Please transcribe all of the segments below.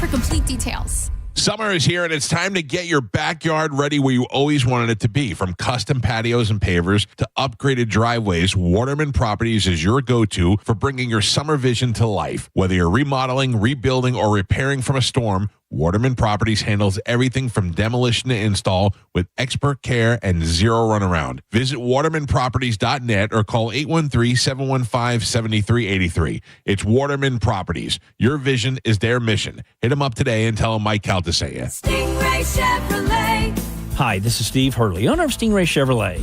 for complete details. Summer is here, and it's time to get your backyard ready where you always wanted it to be. From custom patios and pavers to upgraded driveways, Waterman Properties is your go-to for bringing your summer vision to life. Whether you're remodeling, rebuilding, or repairing from a storm, Waterman Properties handles everything from demolition to install with expert care and zero runaround. Visit watermanproperties.net or call 813-715-7383. It's Waterman Properties. Your vision is their mission. Hit them up today and tell them Mike Calta sent you. Stingray Chevrolet. Hi, this is Steve Hurley, owner of Stingray Chevrolet.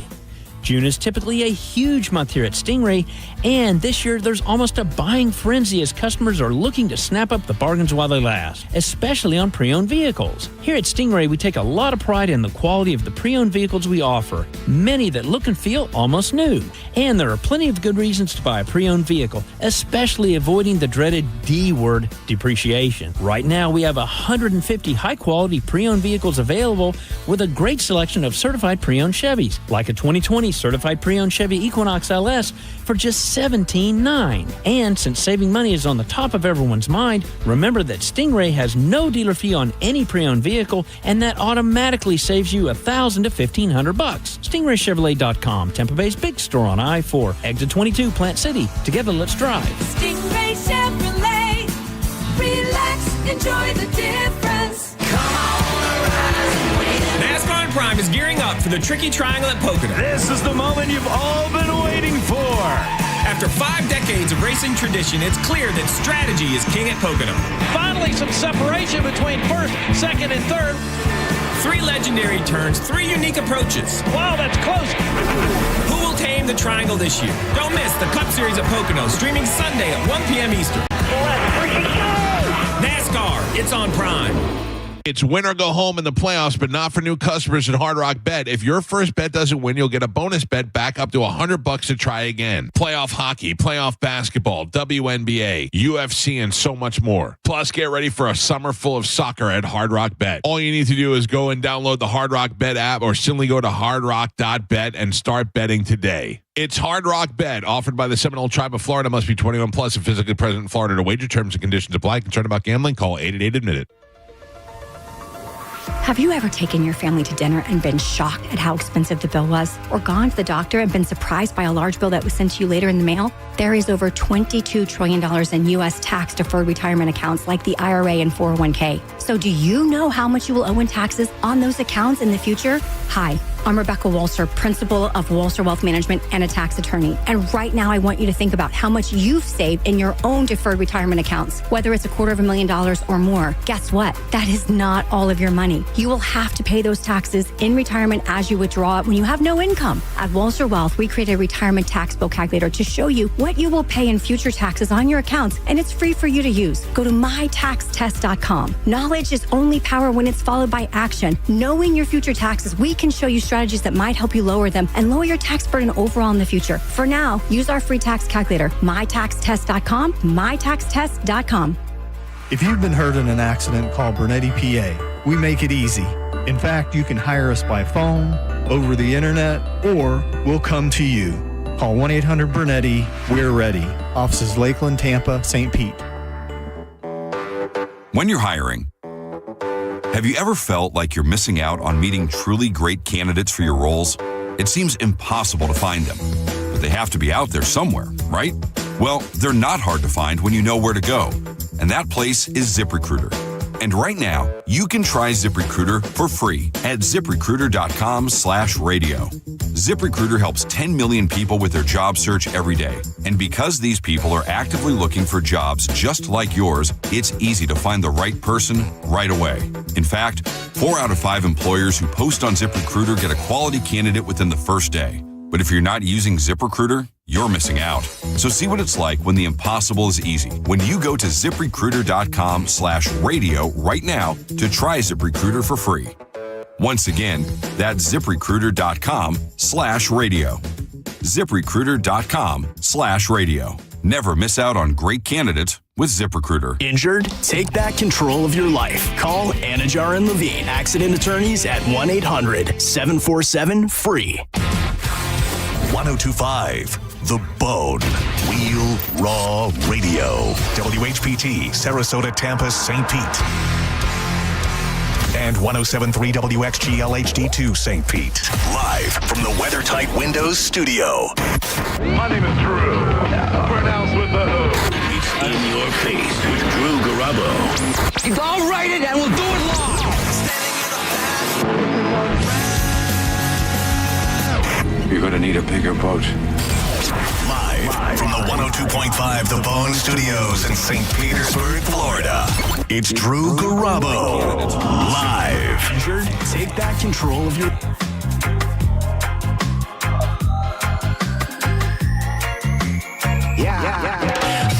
June is typically a huge month here at Stingray, and this year there's almost a buying frenzy as customers are looking to snap up the bargains while they last, especially on pre-owned vehicles. Here at Stingray, we take a lot of pride in the quality of the pre-owned vehicles we offer, many that look and feel almost new. And there are plenty of good reasons to buy a pre-owned vehicle, especially avoiding the dreaded D word, depreciation. Right now, we have 150 high-quality pre-owned vehicles available with a great selection of certified pre-owned Chevys, like a 2020 certified pre-owned Chevy Equinox LS for just $17,900. And since saving money is on the top of everyone's mind, remember that Stingray has no dealer fee on any pre-owned vehicle, and that automatically saves you $1,000 to $1,500. StingrayChevrolet.com, Tampa Bay's big store on I-4, exit 22, Plant City. Together, let's drive. Stingray Chevrolet. Relax, enjoy the difference. Come on, NASCAR Prime is gearing up for the Tricky Triangle at Pocono. This is the moment you've all been waiting for. After 5 decades of racing tradition, it's clear that strategy is king at Pocono. Finally, some separation between first, second, and third. 3 legendary turns, 3 unique approaches. Wow, that's close. Who will tame the triangle this year? Don't miss the Cup Series at Pocono, streaming Sunday at 1 p.m. Eastern. NASCAR, it's on Prime. It's win or go home in the playoffs, but not for new customers at Hard Rock Bet. If your first bet doesn't win, you'll get a bonus bet back up to $100 to try again. Playoff hockey, playoff basketball, WNBA, UFC, and so much more. Plus, get ready for a summer full of soccer at Hard Rock Bet. All you need to do is go and download the Hard Rock Bet app or simply go to hardrock.bet and start betting today. It's Hard Rock Bet, offered by the Seminole Tribe of Florida. Must be 21 plus and physically present in Florida to wager. Terms and conditions apply. Concerned about gambling? Call 888-ADMIT-IT. Have you ever taken your family to dinner and been shocked at how expensive the bill was? Or gone to the doctor and been surprised by a large bill that was sent to you later in the mail? There is over $22 trillion in U.S. tax-deferred retirement accounts like the IRA and 401k. So do you know how much you will owe in taxes on those accounts in the future? Hi, I'm Rebecca Walster, principal of Walster Wealth Management and a tax attorney. And right now I want you to think about how much you've saved in your own deferred retirement accounts, whether it's $250,000 or more. Guess what? That is not all of your money. You will have to pay those taxes in retirement as you withdraw it when you have no income. At Walster Wealth, we created a retirement tax bill calculator to show you what you will pay in future taxes on your accounts, and it's free for you to use. Go to mytaxtest.com. Knowledge is only power when it's followed by action. Knowing your future taxes, we can show you strategies that might help you lower them and lower your tax burden overall in the future. For now, use our free tax calculator, mytaxtest.com, mytaxtest.com. If you've been hurt in an accident, call Bernetti PA. We make it easy. In fact, you can hire us by phone, over the internet, or we'll come to you. Call 1-800-BERNETTI. We're ready. Offices Lakeland, Tampa, St. Pete. When you're hiring, have you ever felt like you're missing out on meeting truly great candidates for your roles? It seems impossible to find them, but they have to be out there somewhere, right? Well, they're not hard to find when you know where to go, and that place is Ziprecruiter. And right now, you can try Ziprecruiter for free at ziprecruiter.com/radio. Ziprecruiter helps 10 million people with their job search every day. And because these people are actively looking for jobs just like yours, it's easy to find the right person right away. In fact, 4 out of 5 employers who post on Ziprecruiter get a quality candidate within the first day. But if you're not using Ziprecruiter, you're missing out. So see what it's like when the impossible is easy. When you go to ziprecruiter.com/radio right now to try Ziprecruiter for free. Once again, that's ziprecruiter.com/radio. ziprecruiter.com/radio. Never miss out on great candidates with ZipRecruiter. Injured? Take back control of your life. Call Anajar and Levine, accident attorneys at 1-800-747-FREE. 1025 The Bone. Wheel Raw Radio. WHPT, Sarasota, Tampa, St. Pete. and 107.3 WXGL HD2 St. Pete. Live from the WeatherTight Windows studio. My name is Drew. Pronounced with the O. It's in your face with Drew Garabo. I'll write it and we'll do it live. You're going to need a bigger boat. Live from the 102.5 The Bone Studios in St. Petersburg, Florida. It's Drew Garabo. Live. Take back control of your...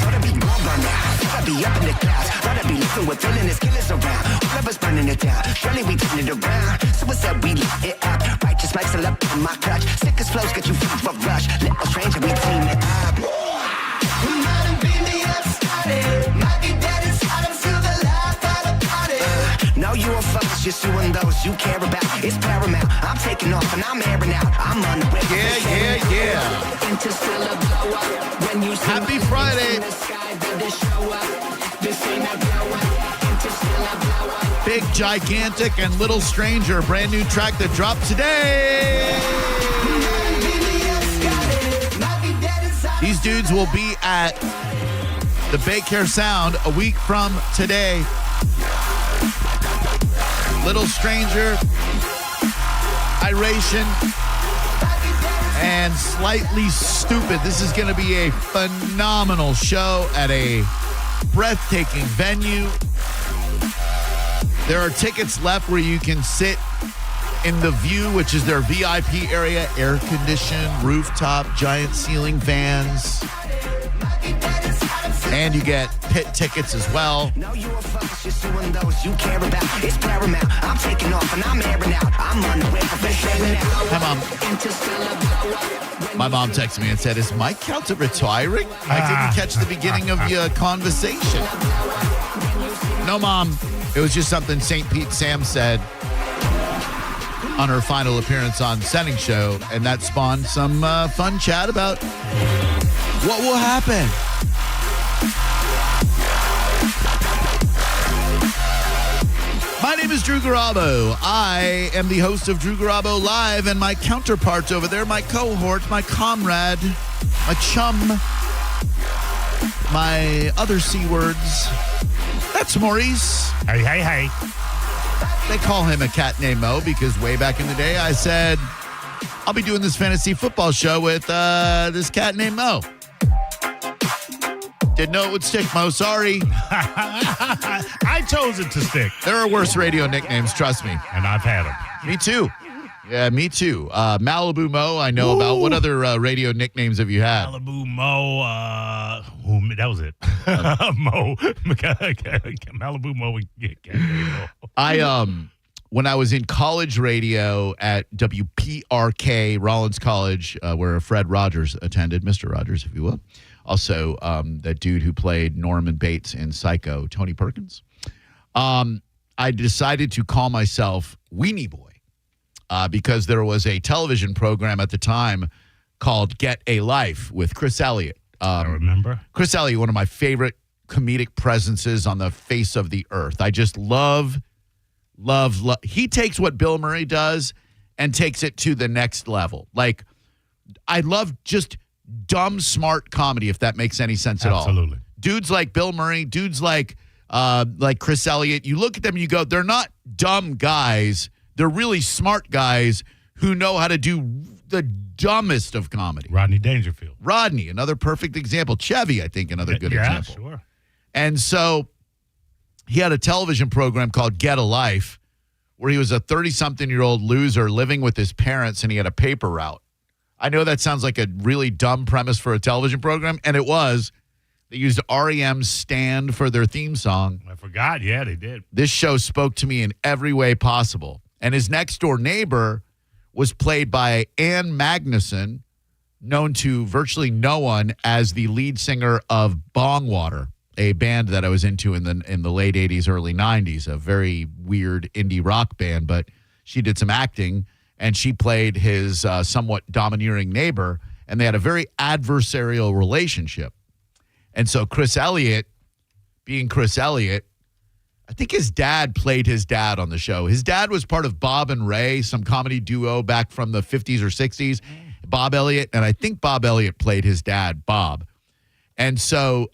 Gotta be gone by now. Gotta be up in the clouds. Gotta be living with feeling his killers around. All of us burning it down. Surely we turn it around. So what's up? We light it up. Righteous mics all up on my clutch. Sick as flows get you food for rush. Little stranger, we team it up. We might have been the started. Might be dead inside him, still the life out of party. No UFOs, just you and those you care about. It's paramount. I'm taking off and I'm airing out. I'm on the way. Yeah. Happy Friday. Big, Gigantic, and Little Stranger. Brand new track that dropped today. These dudes will be at the Baycare Sound a week from today. Little Stranger, Iration, and Slightly Stupid. This is going to be a phenomenal show at a breathtaking venue. There are tickets left where you can sit in the View, which is their VIP area, air-conditioned, rooftop, giant ceiling fans. And you get pit tickets as well. No UFOs, just you and those you care about. It's paramount. I'm taking off and I'm airing out. I'm on the way for Hi, Mom. My mom texted me and said, is Mike Calta retiring? I didn't catch the beginning of your conversation. No, Mom. It was just something St. Pete Sam said on her final appearance on Setting Show, and that spawned some fun chat about what will happen. My name is Drew Garabo. I am the host of Drew Garabo Live, and my counterpart over there, my cohort, my comrade, my chum, my other C words, that's Maurice. Hey. They call him a cat named Mo because way back in the day I said, I'll be doing this fantasy football show with this cat named Mo. Didn't know it would stick, Mo. Sorry. I chose it to stick. There are worse radio nicknames, trust me. And I've had them. Me too. Yeah, me too. Malibu Mo, I know about. What other radio nicknames have you had? Malibu Mo. That was it. Mo. Malibu Mo. When I was in college radio at WPRK, Rollins College, where Fred Rogers attended, Mr. Rogers, if you will. Also, that dude who played Norman Bates in Psycho, Tony Perkins. I decided to call myself Weenie Boy because there was a television program at the time called Get a Life with Chris Elliott. I remember. Chris Elliott, one of my favorite comedic presences on the face of the earth. I just love. He takes what Bill Murray does and takes it to the next level. Like, I love just dumb, smart comedy, if that makes any sense at all. Absolutely. Dudes like Bill Murray, dudes like Chris Elliott, you look at them and you go, they're not dumb guys. They're really smart guys who know how to do the dumbest of comedy. Rodney Dangerfield. Rodney, another perfect example. Chevy, I think, another good example. Yeah, sure. And so he had a television program called Get a Life where he was a 30-something-year-old loser living with his parents, and he had a paper route. I know that sounds like a really dumb premise for a television program, and it was. They used REM's Stand for their theme song. I forgot. Yeah, they did. This show spoke to me in every way possible. And his next-door neighbor was played by Ann Magnuson, known to virtually no one as the lead singer of Bongwater, a band that I was into in the late 80s, early 90s, a very weird indie rock band. But she did some acting, and she played his somewhat domineering neighbor, and they had a very adversarial relationship. And so Chris Elliott, being Chris Elliott, I think his dad played his dad on the show. His dad was part of Bob and Ray, some comedy duo back from the 50s or 60s. Bob Elliott, and I think Bob Elliott played his dad, Bob. And so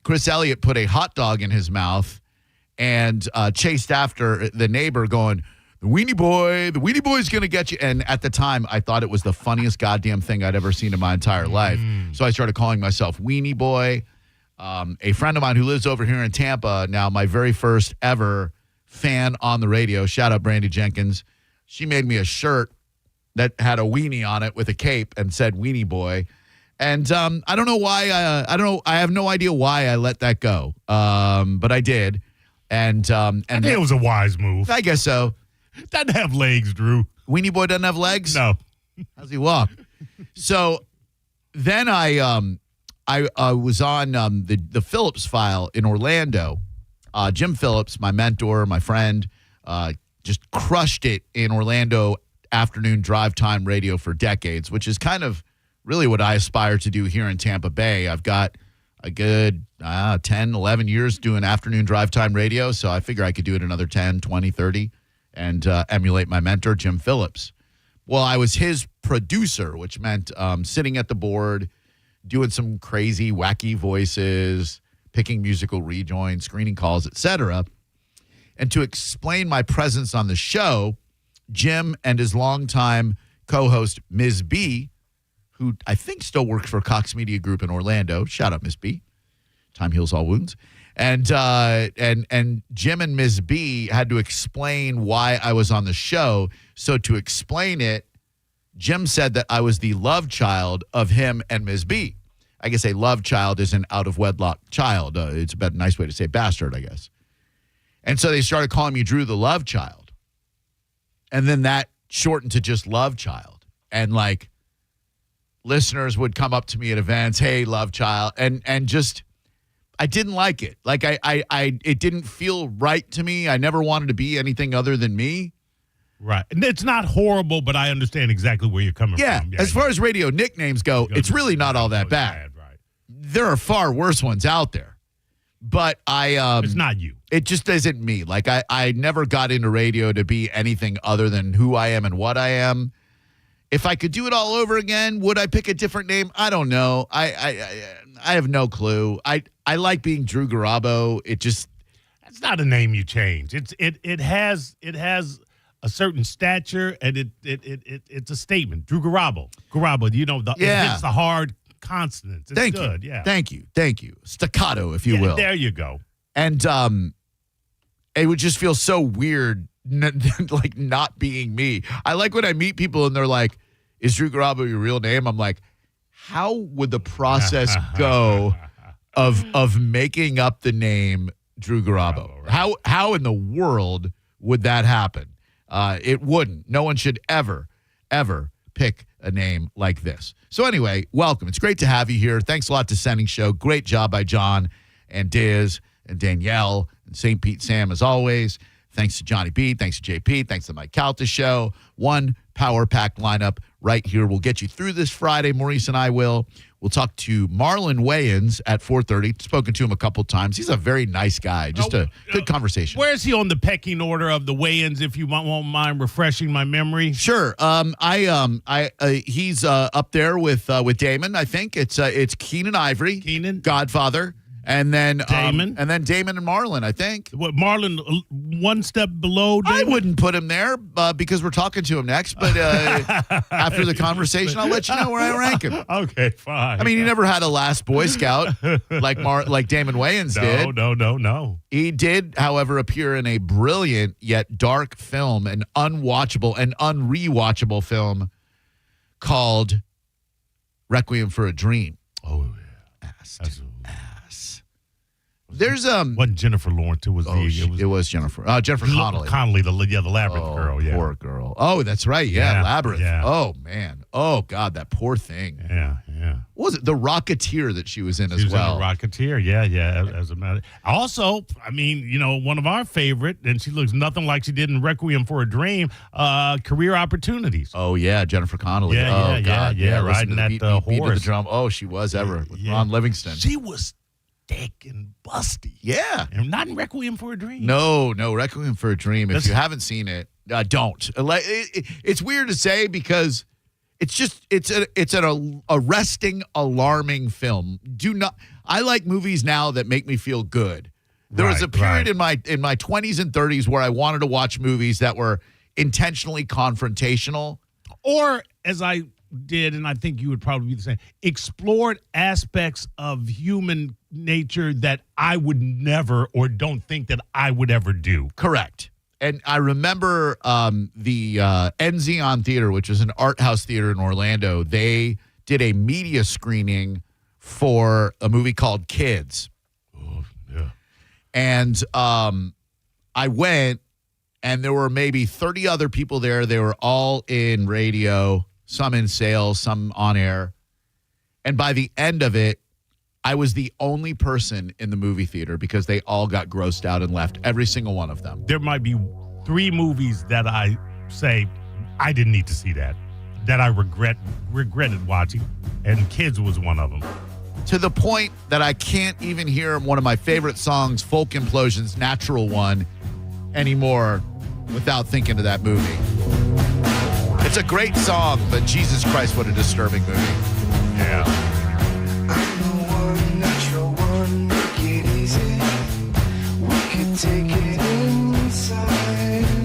Chris Elliott put a hot dog in his mouth and chased after the neighbor going, the weenie boy's going to get you. And at the time, I thought it was the funniest goddamn thing I'd ever seen in my entire life. So I started calling myself Weenie Boy. A friend of mine who lives over here in Tampa now, my very first ever fan on the radio, shout out Brandy Jenkins. She made me a shirt that had a weenie on it with a cape and said Weenie Boy. And I don't know why. I have no idea why I let that go. But I did. And I think it was a wise move. I guess so. Doesn't have legs, Drew. Weenie Boy doesn't have legs? No. How's he walk? So then I was on the Phillips File in Orlando. Jim Phillips, my mentor, my friend, just crushed it in Orlando afternoon drive time radio for decades, which is kind of really what I aspire to do here in Tampa Bay. I've got a good 10, 11 years doing afternoon drive time radio, so I figure I could do it another 10, 20, 30 and emulate my mentor, Jim Phillips. Well, I was his producer, which meant sitting at the board, doing some crazy, wacky voices, picking musical rejoins, screening calls, etc. And to explain my presence on the show, Jim and his longtime co-host, Ms. B, who I think still works for Cox Media Group in Orlando. Shout out, Ms. B. Time heals all wounds. And Jim and Ms. B had to explain why I was on the show. So to explain it, Jim said that I was the love child of him and Ms. B. I guess a love child is an out-of-wedlock child. It's a nice way to say bastard, I guess. And so they started calling me Drew the Love Child. And then that shortened to just Love Child. And like listeners would come up to me at events, hey, Love Child. And just, I didn't like it. Like it didn't feel right to me. I never wanted to be anything other than me. Right. And it's not horrible, but I understand exactly where you're coming from. Yeah. As far as radio nicknames go, it's really not all that bad. Right. There are far worse ones out there. But it's not you. It just isn't me. Like I never got into radio to be anything other than who I am and what I am. If I could do it all over again, would I pick a different name? I don't know. I have no clue. I like being Drew Garabo. It's not a name you change. It has a certain stature, and it's a statement. Drew Garabo. Garabo, it's the hard consonants. It's good. Yeah. Thank you. Staccato, if you will. There you go. And it would just feel so weird, like not being me. I like when I meet people and they're like, "Is Drew Garabo your real name?" I'm like, how would the process go of making up the name Drew Garabo? Right. How in the world would that happen? It wouldn't. No one should ever pick a name like this. So anyway, welcome. It's great to have you here. Thanks a lot to Sending Show. Great job by John and Diz and Danielle and St. Pete Sam as always. Thanks to Johnny B. Thanks to JP. Thanks to Mike Calta Show. One power-packed lineup right here. We'll get you through this Friday. Maurice and I will. We'll talk to Marlon Wayans at 4:30. Spoken to him a couple times. He's a very nice guy. Just a good conversation. Where is he on the pecking order of the weigh-ins, if you won't mind refreshing my memory? Sure. He's up there with Damon. I think it's Keenan Ivory, Godfather, and then Damon, and Marlon. I think. What, Marlon one step below Damon? I wouldn't put him there because we're talking to him next. But after the conversation, I'll let you know where I rank him. Okay, fine. I mean, he never had a last Boy Scout like Damon Wayans did. No. He did, however, appear in a brilliant yet dark film, an unwatchable and unrewatchable film called Requiem for a Dream. Oh, yeah. Ass. There's wasn't Jennifer Lawrence. It was Jennifer. Jennifer Connelly. The Labyrinth girl. Yeah, poor girl. Oh, that's right. Yeah, Labyrinth. Yeah. Oh man. Oh God, that poor thing. Yeah. What was it? The Rocketeer that she was in as well. She was in The Rocketeer. Yeah. As a matter. Also, I mean, one of our favorite, and she looks nothing like she did in Requiem for a Dream. Career Opportunities. Oh yeah, Jennifer Connelly. Yeah. God. Riding that beat of horse. the drum. Oh, she was ever with Ron Livingston. She was thick and busty. Yeah. And not in Requiem for a Dream. No, Requiem for a Dream. If you haven't seen it, don't. It's weird to say because it's an arresting, alarming film. I like movies now that make me feel good. There was a period in my 20s and 30s where I wanted to watch movies that were intentionally confrontational. Or, as I did, and I think you would probably be the same, explored aspects of human nature that I would never or don't think that I would ever do. Correct. And I remember the Enzion Theater, which is an art house theater in Orlando, they did a media screening for a movie called Kids. Oh, yeah. And I went, and there were maybe 30 other people there. They were all in radio, some in sales, some on air. And by the end of it, I was the only person in the movie theater because they all got grossed out and left, every single one of them. There might be 3 movies that I say, I didn't need to see that I regretted watching, and Kids was one of them. To the point that I can't even hear one of my favorite songs, Folk Implosion's Natural One, anymore without thinking of that movie. It's a great song, but Jesus Christ, what a disturbing movie. Yeah.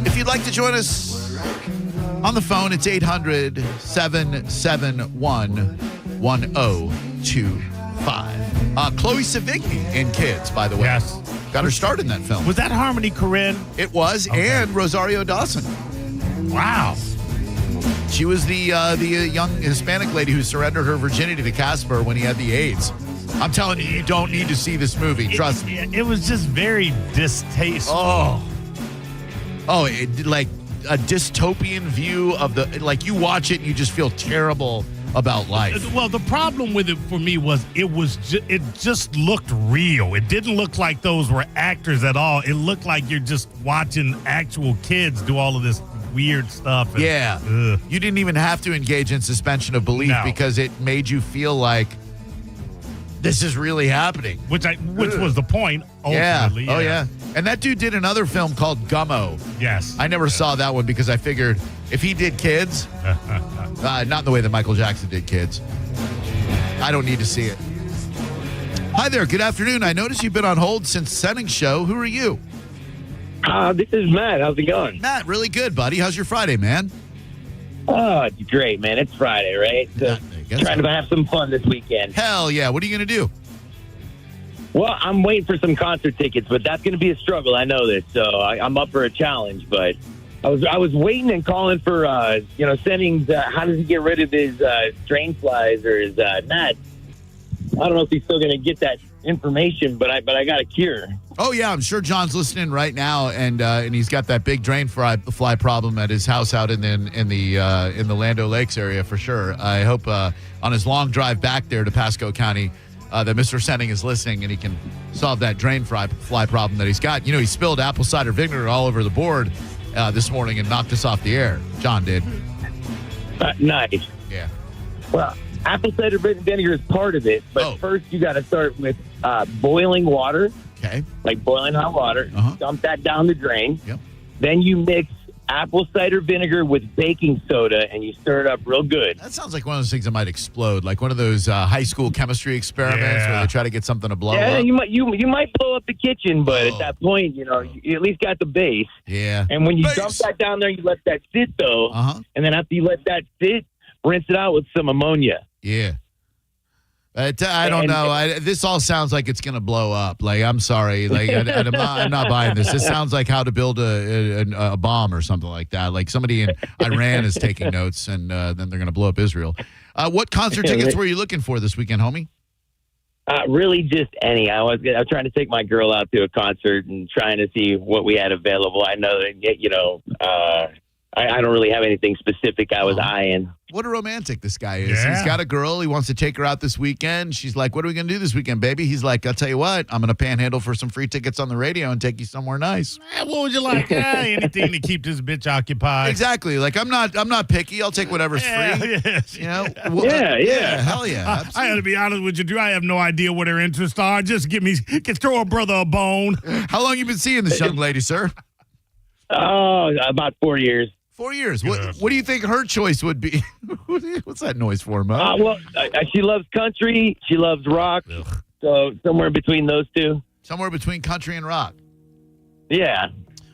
If you'd like to join us on the phone, it's 800-771-1025. Chloe Sevigny in Kids, by the way. Yes. Got her start in that film. Was that Harmony Korine? It was, and Rosario Dawson. Wow. She was the young Hispanic lady who surrendered her virginity to Casper when he had the AIDS. I'm telling you, you don't need to see this movie. Trust me. It was just very distasteful. Like a dystopian view of like you watch it and you just feel terrible about life. Well, the problem with it for me was it just looked real. It didn't look like those were actors at all. It looked like you're just watching actual kids do all of this weird stuff. And, you didn't even have to engage in suspension of belief because it made you feel like this is really happening. Which was the point, ultimately. Yeah. Oh, yeah. And that dude did another film called Gummo. Yes. I never saw that one because I figured if he did Kids, not in the way that Michael Jackson did Kids, I don't need to see it. Hi there. Good afternoon. I noticed you've been on hold since Senning's show. Who are you? This is Matt. How's it going? Matt, really good, buddy. How's your Friday, man? Oh, it's great, man. It's Friday, right? So trying to have some fun this weekend. Hell yeah. What are you going to do? Well, I'm waiting for some concert tickets, but that's going to be a struggle. I know this, so I'm up for a challenge. But I was waiting and calling for Senning's. How does he get rid of his drain flies or his gnats? I don't know if he's still going to get that information, but I got a cure. Oh yeah, I'm sure John's listening right now, and he's got that big drain fly problem at his house out in the Lando Lakes area for sure. I hope on his long drive back there to Pasco County that Mr. Senning is listening and he can solve that drain fly problem that he's got. You know, he spilled apple cider vinegar all over the board this morning and knocked us off the air. John did. Nice. Yeah. Well, apple cider vinegar is part of it, but first you got to start with boiling water. Okay. Like boiling hot water. Dump that down the drain. Yep. Then you mix apple cider vinegar with baking soda, and you stir it up real good. That sounds like one of those things that might explode, like one of those high school chemistry experiments where they try to get something to blow up. Yeah, you might blow up the kitchen, but at that point, you at least got the base. Yeah. And when you dump that down there, you let that sit, though. And then after you let that sit, rinse it out with some ammonia. Yeah. I don't know. This all sounds like it's going to blow up. Like, I'm sorry. Like, I'm not buying this. This sounds like how to build a bomb or something like that. Like somebody in Iran is taking notes, and then they're going to blow up Israel. What concert tickets were you looking for this weekend, homie? Really just any. I was trying to take my girl out to a concert and trying to see what we had available. I know that, I don't really have anything specific I was eyeing. What a romantic this guy is. Yeah. He's got a girl. He wants to take her out this weekend. She's like, what are we going to do this weekend, baby? He's like, I'll tell you what. I'm going to panhandle for some free tickets on the radio and take you somewhere nice. What would you like? Anything to keep this bitch occupied. Exactly. Like, I'm not picky. I'll take whatever's free. You know? Well, Yeah. Hell yeah. I got to be honest with you, Drew. I have no idea what her interests are. Just throw a brother a bone. How long you been seeing this young lady, sir? Oh, about 4 years. 4 years. What do you think her choice would be? What's that noise for, Mo? Well, she loves country. She loves rock. Ugh. So somewhere between those two. Somewhere between country and rock. Yeah.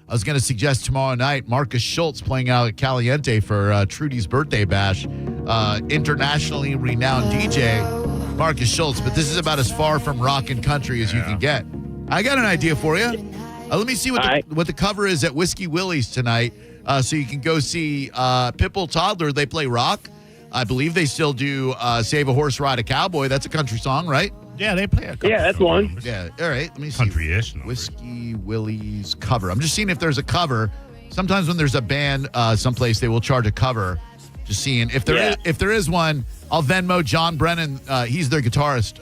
I was going to suggest tomorrow night, Marcus Schultz playing out at Caliente for Trudy's birthday bash. Internationally renowned DJ, Marcus Schultz. But this is about as far from rock and country as you can get. I got an idea for you. Let me see what the cover is at Whiskey Willie's tonight. So you can go see Pitbull Toddler. They play rock. I believe they still do Save a Horse, Ride a Cowboy. That's a country song, right? Yeah, they play a couple. Yeah, that's one. Yeah, all right. Let me see. Country-ish. Whiskey Willie's cover. I'm just seeing if there's a cover. Sometimes when there's a band someplace, they will charge a cover. Just seeing if there is one. I'll Venmo John Brennan. He's their guitarist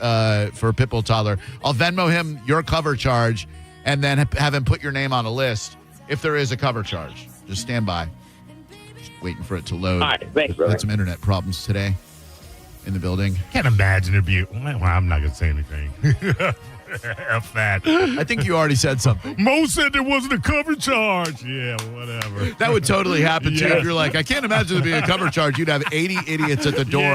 for Pitbull Toddler. I'll Venmo him your cover charge, and then have him put your name on a list if there is a cover charge. Just stand by. Just waiting for it to load. All right, thanks, brother. Had some internet problems today in the building. Can't imagine it'd be. Well, I'm not going to say anything. F that. I think you already said something. Mo said there wasn't a cover charge. Yeah, whatever. That would totally happen, too. Yeah. If you're like, I can't imagine there being a cover charge. You'd have 80 idiots at the door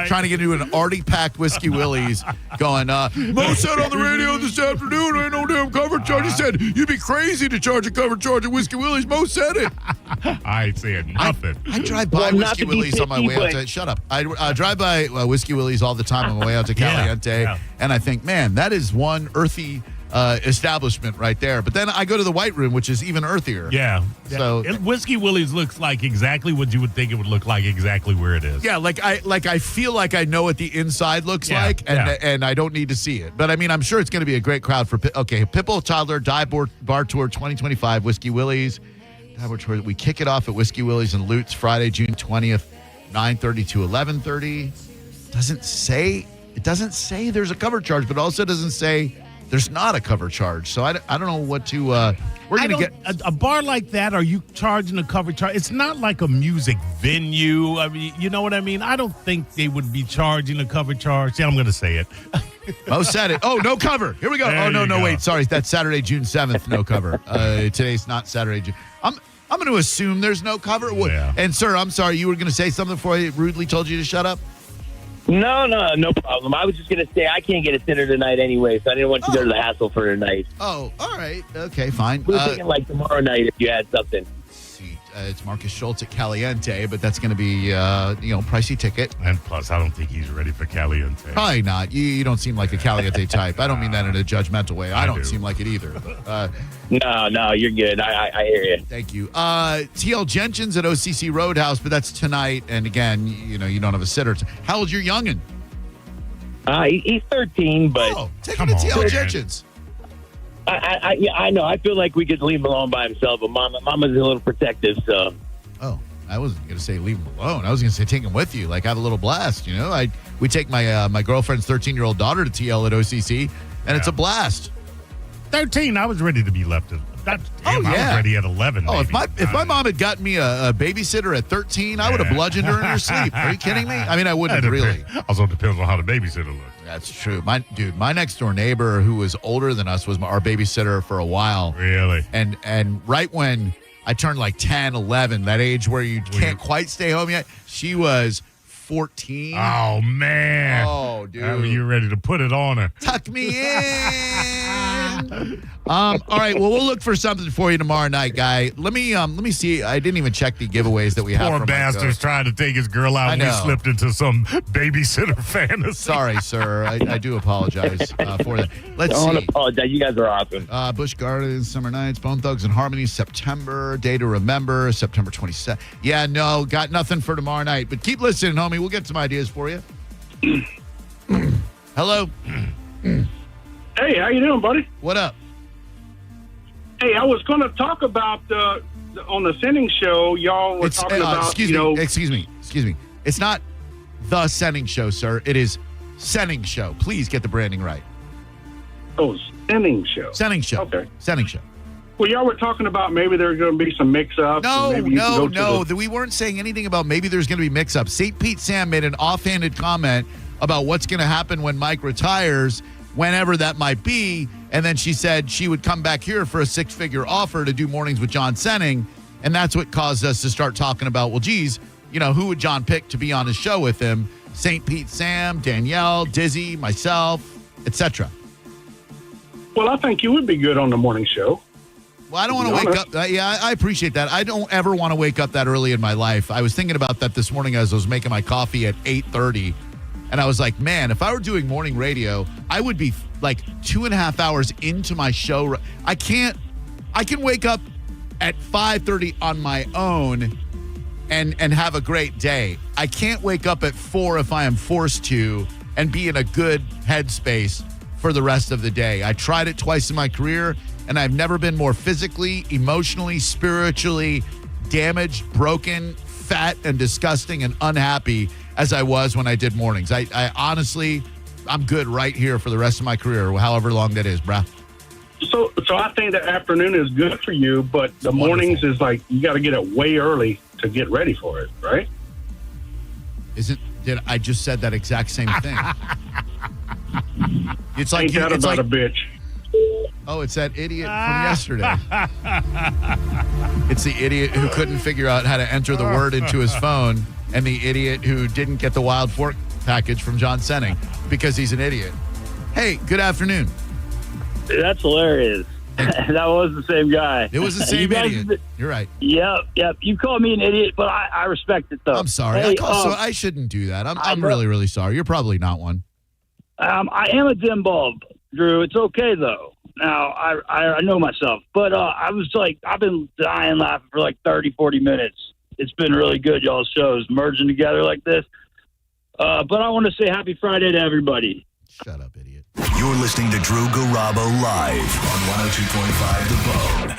trying to get into an already packed Whiskey Willie's going, Mo said on the radio this afternoon, ain't no damn cover charge. He said, you'd be crazy to charge a cover charge at Whiskey Willie's. Mo said it. I ain't saying nothing. I drive by Whiskey Willie's on my way out to... Shut up. I drive by Whiskey Willie's all the time on my way out to Caliente, and I think, man, that is one earthy establishment right there. But then I go to the White Room, which is even earthier. Yeah. So Whiskey Willie's looks like exactly what you would think it would look like exactly where it is. yeah, I feel like I know what the inside looks like, and I don't need to see it. But I mean, I'm sure it's going to be a great crowd for Pitbull Toddler Dive Bar Tour 2025, Whiskey Willie's. We kick it off at Whiskey Willie's in Lutz Friday, June 20th, 9:30 to 11:30. It doesn't say there's a cover charge, but also doesn't say there's not a cover charge. So I don't know what to. We're going to get a bar like that. Are you charging a cover charge? It's not like a music venue. I mean, you know what I mean? I don't think they would be charging a cover charge. Yeah, I'm going to say it. Mo said it. Oh, no cover. Here we go. There No, you wait. go. Sorry. That's Saturday, June 7th. No cover. Today's not Saturday, June. I'm going to assume there's no cover. Yeah. And, sir, I'm sorry. You were going to say something before I rudely told you to shut up? No problem. I was just going to say I can't get a dinner tonight anyway, so I didn't want you to go to the hassle for tonight. Oh, all right. Okay, fine. We were thinking like tomorrow night if you had something. It's Marcus Schultz at Caliente, but that's going to be, pricey ticket. And plus, I don't think he's ready for Caliente. Probably not. You don't seem like a Caliente type. I don't mean that in a judgmental way. I don't seem like it either. No, you're good. I hear you. Thank you. TL Gentian's at OCC Roadhouse, but that's tonight. And again, you don't have a sitter. How old's your youngin'? He's 13, but take him to TL Gentian's. I know. I feel like we could leave him alone by himself, but Mama's a little protective, so. Oh, I wasn't going to say leave him alone. I was going to say take him with you, like have a little blast. We take my girlfriend's 13-year-old daughter to TL at OCC, and it's a blast. 13, I was ready to be left. I was ready at 11. Oh, maybe. if my mom had gotten me a babysitter at 13, I would have bludgeoned her in her sleep. Are you kidding me? I mean, I wouldn't really. Also depends on how the babysitter looks. That's true. My next door neighbor, who was older than us, was our babysitter for a while. Really? And right when I turned like 10, 11, that age where you can't quite stay home yet, she was 14. Oh, man. Oh, dude. How are you ready to put it on her? Tuck me in. All right. Well, we'll look for something for you tomorrow night, guy. Let me see. I didn't even check the giveaways that we have. Poor bastard's trying to take his girl out and we slipped into some babysitter fantasy. Sorry, sir. I do apologize for that. Let's see. Don't apologize. You guys are awesome. Busch Gardens, Summer Nights, Bone Thugs and Harmony, September. Day to Remember, September 27th. Yeah, no, got nothing for tomorrow night. But keep listening, homie. We'll get some ideas for you. Hello. Hey, how you doing, buddy? What up? Hey, I was going to talk about on the Sending Show, y'all were talking about, excuse me. It's not the Sending Show, sir. It is Sending Show. Please get the branding right. Oh, Sending Show. Sending Show. Okay. Sending Show. Well, y'all were talking about maybe there's going to be some mix-ups. No. We weren't saying anything about maybe there's going to be mix-ups. St. Pete Sam made an offhanded comment about what's going to happen when Mike retires, whenever that might be. And then she said she would come back here for a six-figure offer to do mornings with John Senning. And that's what caused us to start talking about, well, geez, who would John pick to be on his show with him? St. Pete Sam, Danielle, Dizzy, myself, etc. Well, I think you would be good on the morning show. Well, I don't want to wake up. I appreciate that. I don't ever want to wake up that early in my life. I was thinking about that this morning as I was making my coffee at 8:30. And I was like, man, if I were doing morning radio, I would be like 2.5 hours into my show. I can wake up at 5:30 on my own and have a great day. I can't wake up at 4 if I am forced to and be in a good headspace for the rest of the day. I tried it twice in my career, and I've never been more physically, emotionally, spiritually damaged, broken, fat, and disgusting and unhappy as I was when I did mornings. I honestly, I'm good right here for the rest of my career, however long that is, brah. So I think the afternoon is good for you, but the mornings is like you got to get it way early to get ready for it, right? Did I just said that exact same thing? It's like Ain't that it's about like a bitch. Oh, it's that idiot from yesterday. It's the idiot who couldn't figure out how to enter the word into his phone, and the idiot who didn't get the Wild Fork package from John Senning because he's an idiot. Hey, good afternoon. That's hilarious. That was the same guy. It was the same idiot. You're right. Yep. You called me an idiot, but I respect it, though. I'm sorry. Hey, I shouldn't do that. I'm really, really sorry. You're probably not one. I am a dim bulb, Drew. It's okay, though. Now, I know myself. But I was like, I've been dying laughing for like 30, 40 minutes. It's been really good, y'all's shows, merging together like this. But I want to say happy Friday to everybody. Shut up, idiot. You're listening to Drew Garabo live on 102.5 The Bone.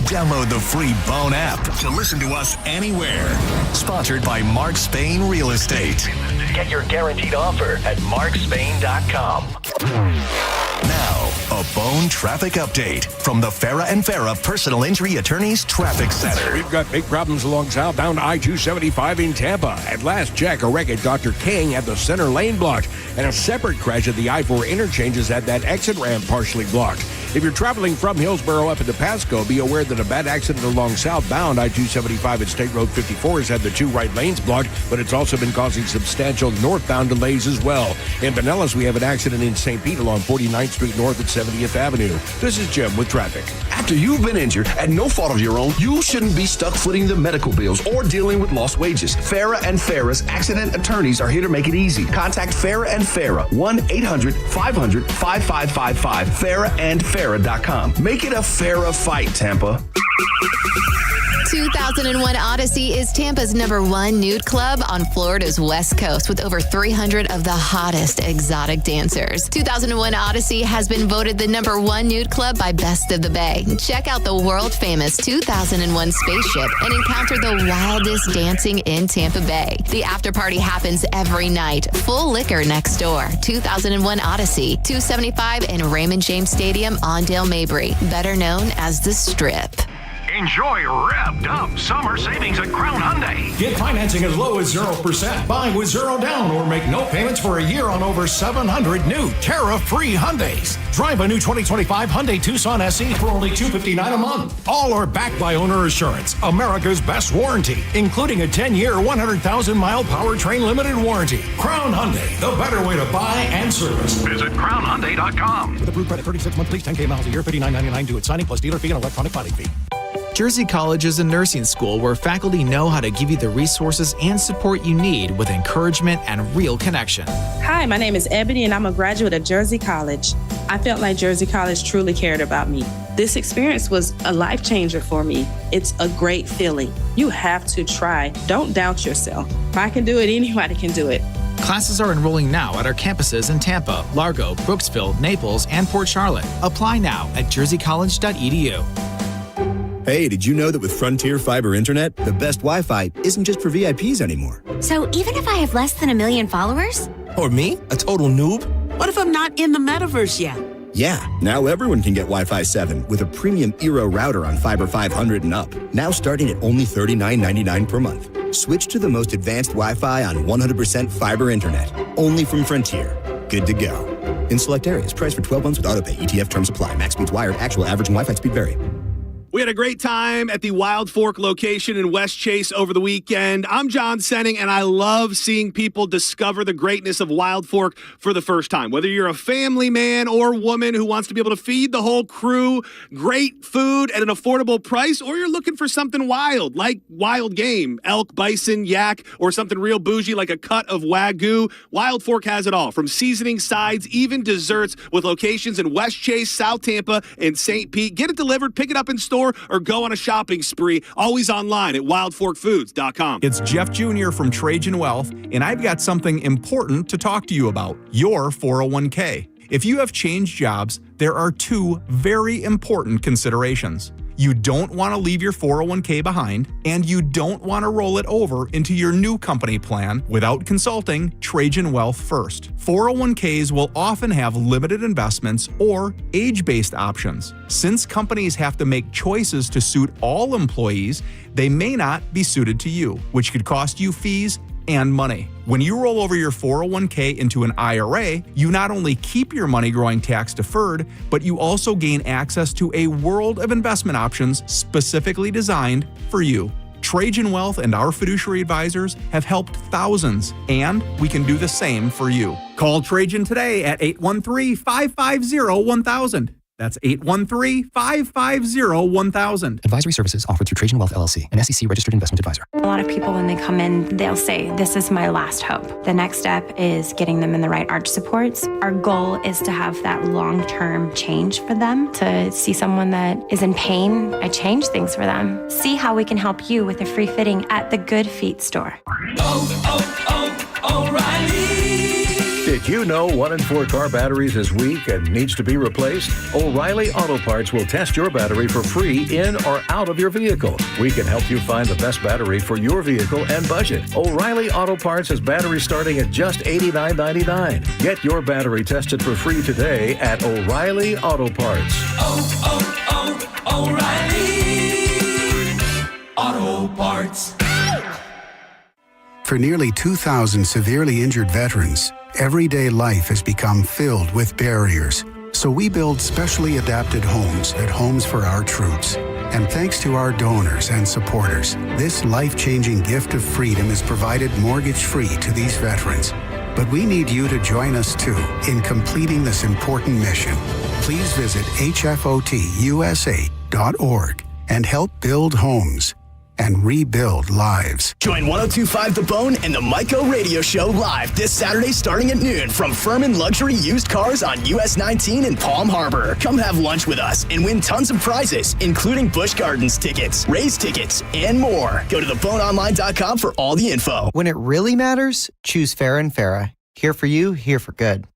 Download the free Bone app to listen to us anywhere. Sponsored by Mark Spain Real Estate. Get your guaranteed offer at markspain.com. Now, a Bone traffic update from the Farah and Farah Personal Injury Attorneys Traffic Center. We've got big problems along southbound I-275 in Tampa. At last check, a wreck at Dr. King had the center lane blocked, and a separate crash at the I-4 interchanges had that exit ramp partially blocked. If you're traveling from Hillsborough up into Pasco, be aware that a bad accident along southbound I-275 at State Road 54 has had the two right lanes blocked, but it's also been causing substantial northbound delays as well. In Pinellas, we have an accident in St. Pete along 49th Street North at 70th Avenue. This is Jim with traffic. After you've been injured at no fault of your own, you shouldn't be stuck footing the medical bills or dealing with lost wages. Farah and Farah's accident attorneys are here to make it easy. Contact Farah and Farah, 1-800-500-5555, farahandfarah.com. Make it a Farah fight, Tampa. 2001 Odyssey is Tampa's #1 nude club on Florida's West Coast with over 300 of the hottest exotic dancers. 2001 Odyssey has been voted the #1 nude club by Best of the Bay. Check out the world-famous 2001 spaceship and encounter the wildest dancing in Tampa Bay. The after party happens every night. Full liquor next door. 2001 Odyssey, 275 in Raymond James Stadium on Dale Mabry, better known as the Strip. Enjoy revved up summer savings at Crown Hyundai. Get financing as low as 0%. Buy with 0 down or make no payments for a year on over 700 new tariff-free Hyundais. Drive a new 2025 Hyundai Tucson SE for only $259 a month. All are backed by Owner Assurance, America's best warranty, including a 10-year, 100,000-mile powertrain limited warranty. Crown Hyundai, the better way to buy and service. Visit CrownHyundai.com. With approved credit, 36 months lease, 10K miles a year, $59.99 due at signing plus dealer fee and electronic filing fee. Jersey College is a nursing school where faculty know how to give you the resources and support you need with encouragement and real connection. Hi, my name is Ebony and I'm a graduate of Jersey College. I felt like Jersey College truly cared about me. This experience was a life changer for me. It's a great feeling. You have to try. Don't doubt yourself. If I can do it, anybody can do it. Classes are enrolling now at our campuses in Tampa, Largo, Brooksville, Naples, and Port Charlotte. Apply now at jerseycollege.edu. Hey, did you know that with Frontier Fiber Internet, the best Wi-Fi isn't just for VIPs anymore? So even if I have less than 1 million followers? Or me, a total noob? What if I'm not in the metaverse yet? Yeah, now everyone can get Wi-Fi 7 with a premium Eero router on Fiber 500 and up. Now starting at only $39.99 per month. Switch to the most advanced Wi-Fi on 100% fiber internet. Only from Frontier. Good to go. In select areas, price for 12 months with autopay. ETF terms apply. Max speeds wired. Actual average and Wi-Fi speed vary. We had a great time at the Wild Fork location in West Chase over the weekend. I'm John Senning, and I love seeing people discover the greatness of Wild Fork for the first time. Whether you're a family man or woman who wants to be able to feed the whole crew great food at an affordable price, or you're looking for something wild, like wild game, elk, bison, yak, or something real bougie like a cut of Wagyu, Wild Fork has it all. From seasoning, sides, even desserts, with locations in West Chase, South Tampa, and St. Pete. Get it delivered, pick it up in store, or go on a shopping spree, always online at wildforkfoods.com. It's Jeff Jr. from Trajan Wealth, and I've got something important to talk to you about, your 401k. If you have changed jobs, there are two very important considerations. You don't want to leave your 401k behind, and you don't want to roll it over into your new company plan without consulting Trajan Wealth first. 401ks will often have limited investments or age-based options. Since companies have to make choices to suit all employees, they may not be suited to you, which could cost you fees and money. When you roll over your 401k into an IRA, you not only keep your money growing tax deferred, but you also gain access to a world of investment options specifically designed for you. Trajan Wealth and our fiduciary advisors have helped thousands, and we can do the same for you. Call Trajan today at 813-550-1000. That's 813-550-1000. Advisory services offered through Trajan Wealth LLC, an SEC registered investment advisor. A lot of people, when they come in, they'll say, this is my last hope. The next step is getting them in the right arch supports. Our goal is to have that long-term change for them, to see someone that is in pain. I change things for them. See how we can help you with a free fitting at the Good Feet store. O'Reilly. Did you know 1 in 4 car batteries is weak and needs to be replaced? O'Reilly Auto Parts will test your battery for free in or out of your vehicle. We can help you find the best battery for your vehicle and budget. O'Reilly Auto Parts has batteries starting at just $89.99. Get your battery tested for free today at O'Reilly Auto Parts. O'Reilly Auto Parts. For nearly 2,000 severely injured veterans, everyday life has become filled with barriers. So we build specially adapted homes at Homes for Our Troops. And thanks to our donors and supporters, this life-changing gift of freedom is provided mortgage-free to these veterans. But we need you to join us too in completing this important mission. Please visit hfotusa.org and help build homes and rebuild lives. Join 102.5 The Bone and the Myco Radio Show live this Saturday starting at noon from Furman Luxury Used Cars on US 19 in Palm Harbor. Come have lunch with us and win tons of prizes, including Busch Gardens tickets, race tickets, and more. Go to theboneonline.com for all the info. When it really matters, choose Farrah & Farrah. Here for you, here for good.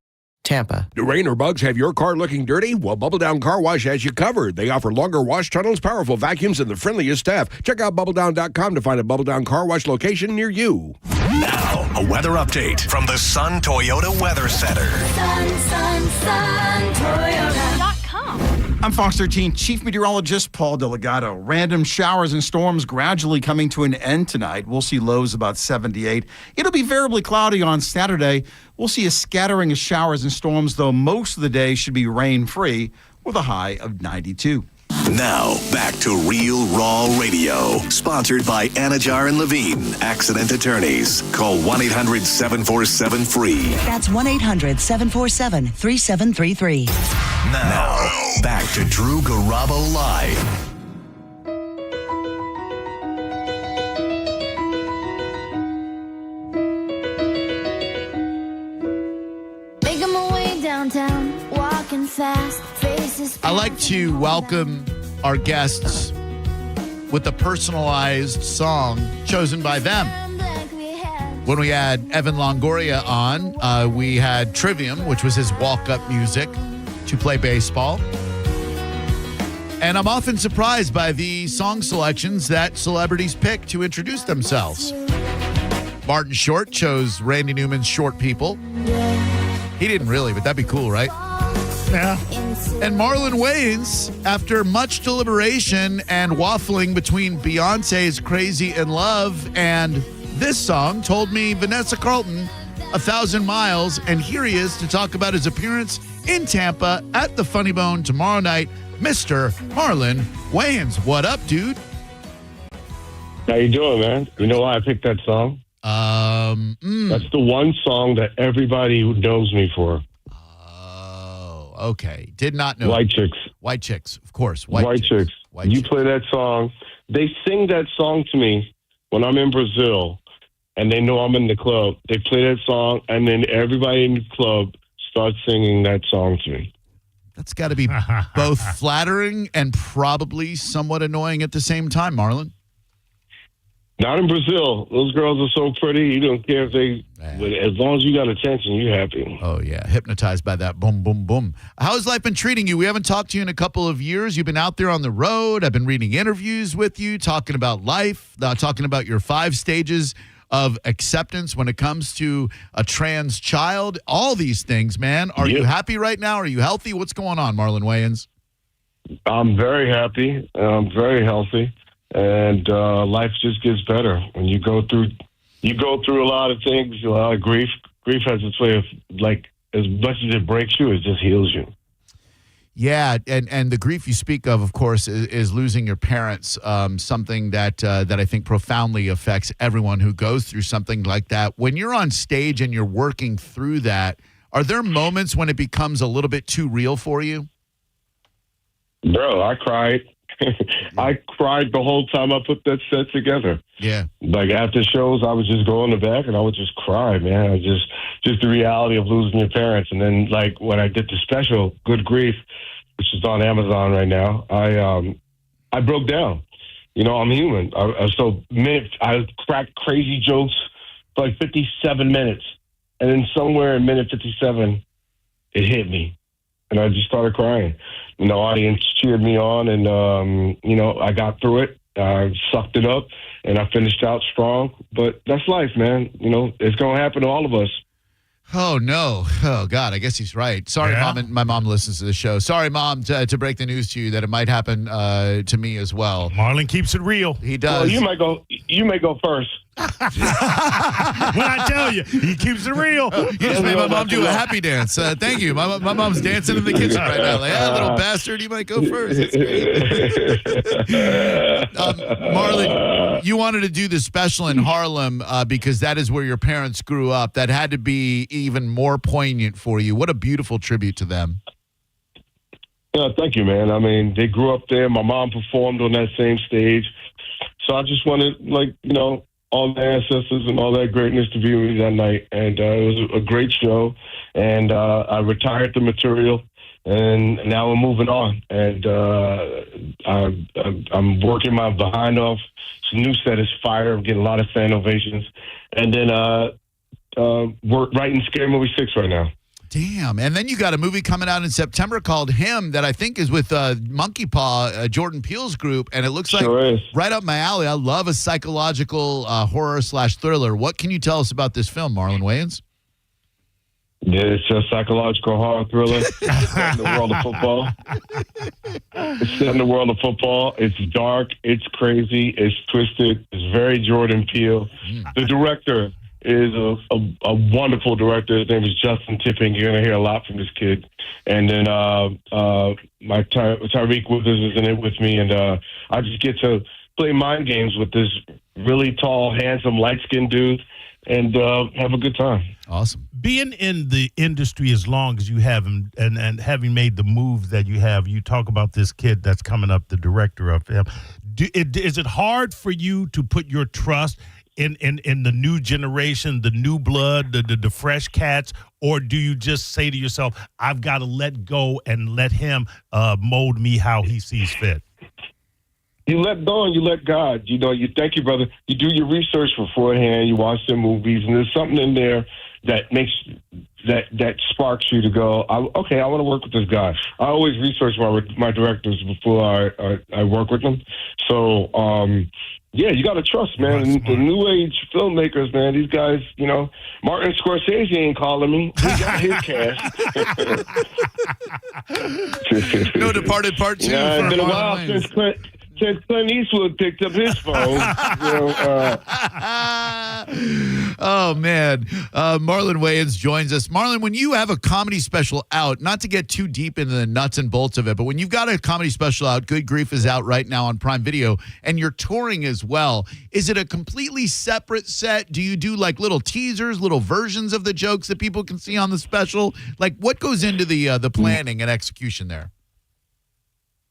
Tampa. Do rain or bugs have your car looking dirty? Well, Bubble Down Car Wash has you covered. They offer longer wash tunnels, powerful vacuums, and the friendliest staff. Check out BubbleDown.com to find a Bubble Down Car Wash location near you. Now, a weather update from the Sun Toyota Weather Center. Sun Toyota.com. I'm Fox 13 Chief Meteorologist Paul Delgado. Random showers and storms gradually coming to an end tonight. We'll see lows about 78. It'll be variably cloudy on Saturday. We'll see a scattering of showers and storms, though most of the day should be rain-free with a high of 92. Now, back to Real Raw Radio, sponsored by Anajar and Levine, Accident Attorneys. Call 1-800-747-FREE. That's 1-800-747-3733. Now, back to Drew Garabo Live. Making my way downtown, walking fast, faces. I like to welcome our guests with a personalized song chosen by them. When we had Evan Longoria on, we had Trivium, which was his walk-up music to play baseball. And I'm often surprised by the song selections that celebrities pick to introduce themselves. Martin Short chose Randy Newman's Short People. He didn't really, but that'd be cool, right? Yeah. And Marlon Wayans, after much deliberation and waffling between Beyonce's Crazy in Love and this song, told me Vanessa Carlton, 1,000 miles, and here he is to talk about his appearance in Tampa at the Funny Bone tomorrow night, Mr. Marlon Wayans. What up, dude? How you doing, man? You know why I picked that song? That's the one song that everybody knows me for. Oh, okay. Did not know. White Chicks. White Chicks, of course. White Chicks. You play that song. They sing that song to me when I'm in Brazil and they know I'm in the club. They play that song and then everybody in the club starts singing that song to me. That's got to be both flattering and probably somewhat annoying at the same time, Marlon. Not in Brazil. Those girls are so pretty. You don't care if they, but as long as you got attention, you're happy. Oh, yeah. Hypnotized by that boom, boom, boom. How has life been treating you? We haven't talked to you in a couple of years. You've been out there on the road. I've been reading interviews with you, talking about life, talking about your 5 stages of acceptance when it comes to a trans child. All these things, man. Are you happy right now? Are you healthy? What's going on, Marlon Wayans? I'm very happy. I'm very healthy. And life just gets better when you go through a lot of things, a lot of grief. Grief has its way of, like, as much as it breaks you, it just heals you. Yeah, and the grief you speak of course, is losing your parents. Something that I think profoundly affects everyone who goes through something like that. When you're on stage and you're working through that, are there moments when it becomes a little bit too real for you? Bro, I cried. I cried the whole time I put that set together. Yeah. Like after shows, I would just go in the back and I would just cry, man. I just the reality of losing your parents. And then like when I did the special, Good Grief, which is on Amazon right now, I broke down. You know, I'm human. I cracked crazy jokes for like 57 minutes. And then somewhere in minute 57, it hit me. And I just started crying. And the audience cheered me on, and, I got through it. I sucked it up, and I finished out strong. But that's life, man. You know, it's going to happen to all of us. Oh, no. Oh, God, I guess he's right. Sorry, Mom. And my mom listens to the show. Sorry, Mom, to break the news to you that it might happen to me as well. Marlon keeps it real. He does. Well, you may go first. When I tell you, he keeps it real. You just made my mom do a happy dance. Thank you. My mom's dancing in the kitchen right now. Like, little bastard, you might go first. It's great. Marlon, you wanted to do the special in Harlem because that is where your parents grew up. That had to be even more poignant for you. What a beautiful tribute to them. Yeah, thank you, man. I mean, they grew up there. My mom performed on that same stage. So I just wanted, all the ancestors and all that greatness to be with me that night. And it was a great show. And I retired the material. And now we're moving on. And I'm working my behind off. This new set is fire. I'm getting a lot of fan ovations. And then we're writing Scary Movie 6 right now. Damn. And then you got a movie coming out in September called Him that I think is with Monkey Paw, Jordan Peele's group. And it looks like right up my alley. I love a psychological horror/thriller. What can you tell us about this film, Marlon Wayans? Yeah, it's a psychological horror thriller. It's set in the world of football. It's set in the world of football. It's dark. It's crazy. It's twisted. It's very Jordan Peele. The director is a wonderful director. His name is Justin Tipping. You're going to hear a lot from this kid. And then my Tyreek Withers is in it with me. And I just get to play mind games with this really tall, handsome, light-skinned dude and have a good time. Awesome. Being in the industry as long as you have and having made the moves that you have, you talk about this kid that's coming up, the director of him. Is it hard for you to put your trust in the new generation, the new blood, the fresh cats, or do you just say to yourself, I've got to let go and let him mold me how he sees fit? You let go and you let God. You thank you, brother. You do your research beforehand. You watch their movies, and there's something in there that makes that sparks you to go, I want to work with this guy. I always research my directors before I work with them. So yeah, you got to trust, man. The new age filmmakers, man. These guys, Martin Scorsese ain't calling me. He got his cast. No Departed Part 2. Yeah, it's been a while since Clint Eastwood picked up his phone. Oh, man. Marlon Wayans joins us. Marlon, when you have a comedy special out, not to get too deep into the nuts and bolts of it, but when you've got a comedy special out, Good Grief is out right now on Prime Video, and you're touring as well, is it a completely separate set? Do you do like little teasers, little versions of the jokes that people can see on the special? Like, what goes into the planning and execution there?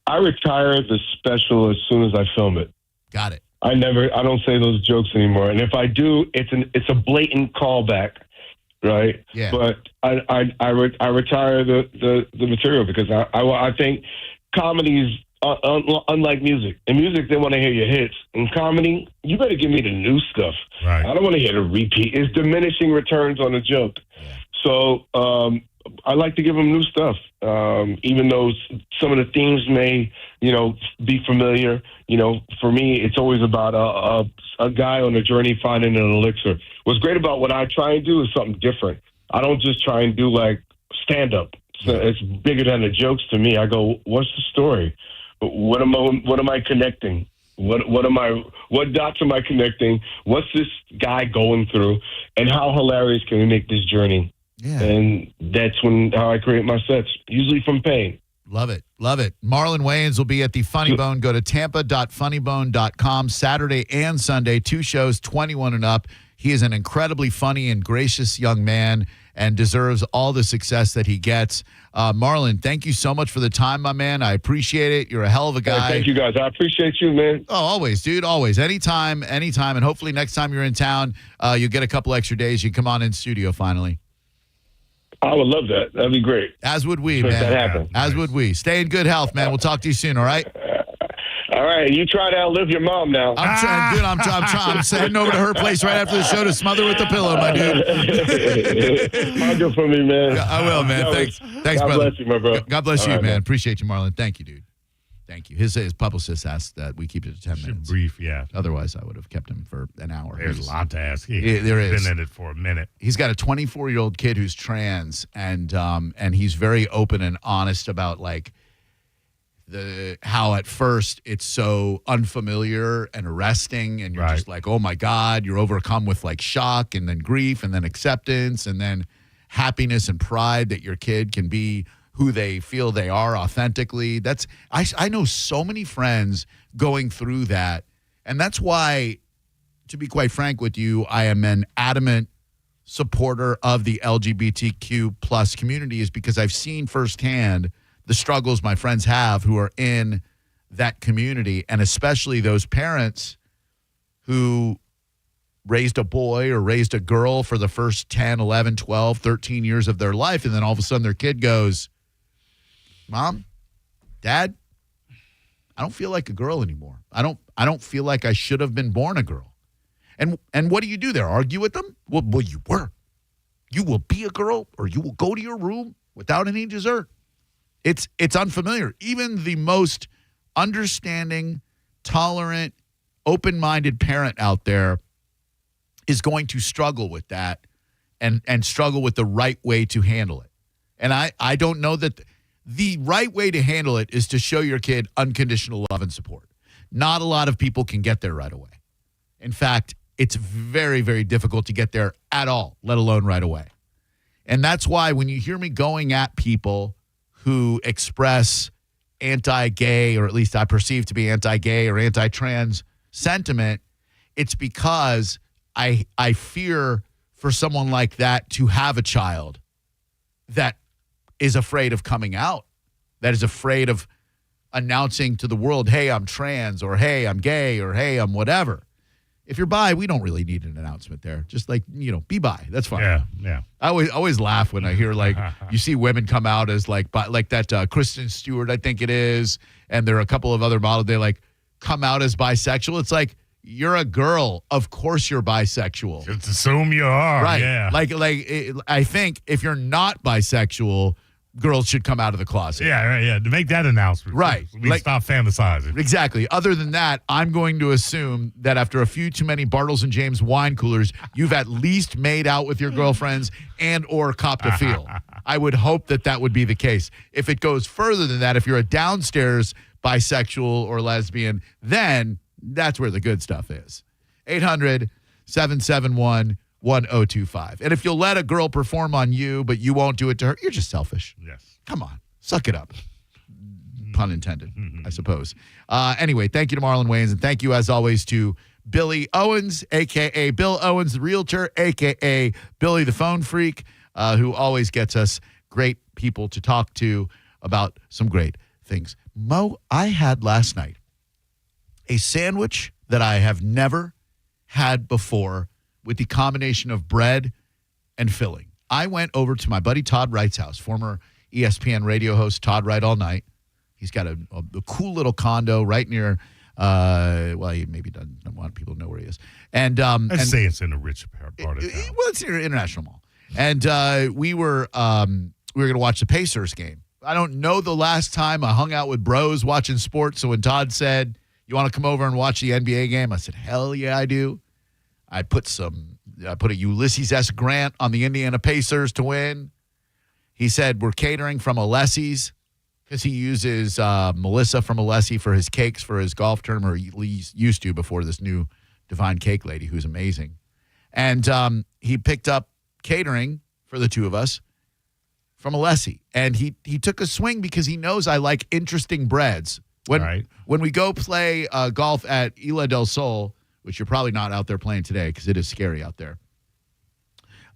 I retire the special as soon as I film it. Got it. I don't say those jokes anymore. And if I do, it's a blatant callback, right? Yeah. But I retire the material because I think comedy is unlike music. In music, they want to hear your hits. In comedy, you better give me the new stuff. Right. I don't want to hear the repeat. It's diminishing returns on a joke. Yeah. So I like to give them new stuff, even though some of the themes may, be familiar. For me, it's always about a guy on a journey finding an elixir. What's great about what I try and do is something different. I don't just try and do like stand-up. So it's bigger than the jokes to me. I go, what's the story? What am I connecting? What dots am I connecting? What's this guy going through? And how hilarious can we make this journey? Yeah. And that's how I create my sets, usually from pain. Love it. Love it. Marlon Wayans will be at the Funny Bone. Go to tampa.funnybone.com Saturday and Sunday, 2 shows, 21 and up. He is an incredibly funny and gracious young man and deserves all the success that he gets. Marlon, thank you so much for the time, my man. I appreciate it. You're a hell of a guy. Thank you, guys. I appreciate you, man. Oh, always, dude. Always. Anytime. And hopefully next time you're in town, you'll get a couple extra days. You can come on in studio finally. I would love that. That'd be great. As would we, Make man. that happen. As would we. Stay in good health, man. We'll talk to you soon, all right? All right. You try to outlive your mom now. I'm trying, dude. I'm trying. I'm heading over to her place right after the show to smother with the pillow, my dude. Hug her for me, man. I will, man. Thanks, God brother. God bless you, my bro. God bless All you, right, man. Appreciate you, Marlon. Thank you, dude. Thank you. His publicist asked that we keep it to 10 minutes. Brief, yeah. Otherwise, I would have kept him for an hour. There's a lot to ask. There is. Been in it for a minute. He's got a 24-year-old kid who's trans, and he's very open and honest about like how at first it's so unfamiliar and arresting, and you're just like, oh my God, you're overcome with like shock and then grief and then acceptance and then happiness and pride that your kid can be who they feel they are authentically. I know so many friends going through that. And that's why, to be quite frank with you, I am an adamant supporter of the LGBTQ plus community, is because I've seen firsthand the struggles my friends have who are in that community, and especially those parents who raised a boy or raised a girl for the first 10, 11, 12, 13 years of their life, and then all of a sudden their kid goes, Mom, Dad, I don't feel like a girl anymore. I don't feel like I should have been born a girl. And what do you do there? Argue with them? Well, you were. You will be a girl, or you will go to your room without any dessert. It's unfamiliar. Even the most understanding, tolerant, open-minded parent out there is going to struggle with that and struggle with the right way to handle it. And I don't know that the right way to handle it is to show your kid unconditional love and support. Not a lot of people can get there right away. In fact, it's very, very difficult to get there at all, let alone right away. And that's why when you hear me going at people who express anti-gay, or at least I perceive to be anti-gay or anti-trans sentiment, it's because I fear for someone like that to have a child that is afraid of coming out, that is afraid of announcing to the world, hey, I'm trans, or hey, I'm gay, or hey, I'm whatever. If you're bi, we don't really need an announcement there. Just like, be bi. That's fine. Yeah. I always laugh when I hear like you see women come out as like that Kristen Stewart, I think it is, and there are a couple of other models. They like come out as bisexual. It's like, you're a girl. Of course you're bisexual. Just assume you are. Right. Yeah. I think if you're not bisexual, girls should come out of the closet. Yeah, right, yeah. To make that announcement. Right. So we stop fantasizing. Exactly. Other than that, I'm going to assume that after a few too many Bartles and James wine coolers, you've at least made out with your girlfriends and or copped a feel. I would hope that would be the case. If it goes further than that, if you're a downstairs bisexual or lesbian, then that's where the good stuff is. 800-771-1025. And if you'll let a girl perform on you, but you won't do it to her, you're just selfish. Yes. Come on. Suck it up. Pun intended, I suppose. Anyway, thank you to Marlon Wayans, and thank you, as always, to Billy Owens, a.k.a. Bill Owens, the realtor, a.k.a. Billy the phone freak, who always gets us great people to talk to about some great things. Mo, I had last night a sandwich that I have never had before with the combination of bread and filling. I went over to my buddy Todd Wright's house, former ESPN radio host Todd Wright All Night. He's got a cool little condo right near, he maybe doesn't want people to know where he is. And I'd say it's in a rich part of town. Well, it's near International Mall. And we were going to watch the Pacers game. I don't know the last time I hung out with bros watching sports. So when Todd said, "You want to come over and watch the NBA game?" I said, "Hell yeah, I do." I put a Ulysses S. Grant on the Indiana Pacers to win. He said, "We're catering from Alessi's," because he uses Melissa from Alessi for his cakes for his golf tournament, or he used to before this new Divine Cake lady who's amazing. And he picked up catering for the two of us from Alessi. And he took a swing because he knows I like interesting breads. When we go play golf at Isla del Sol, which you're probably not out there playing today because it is scary out there,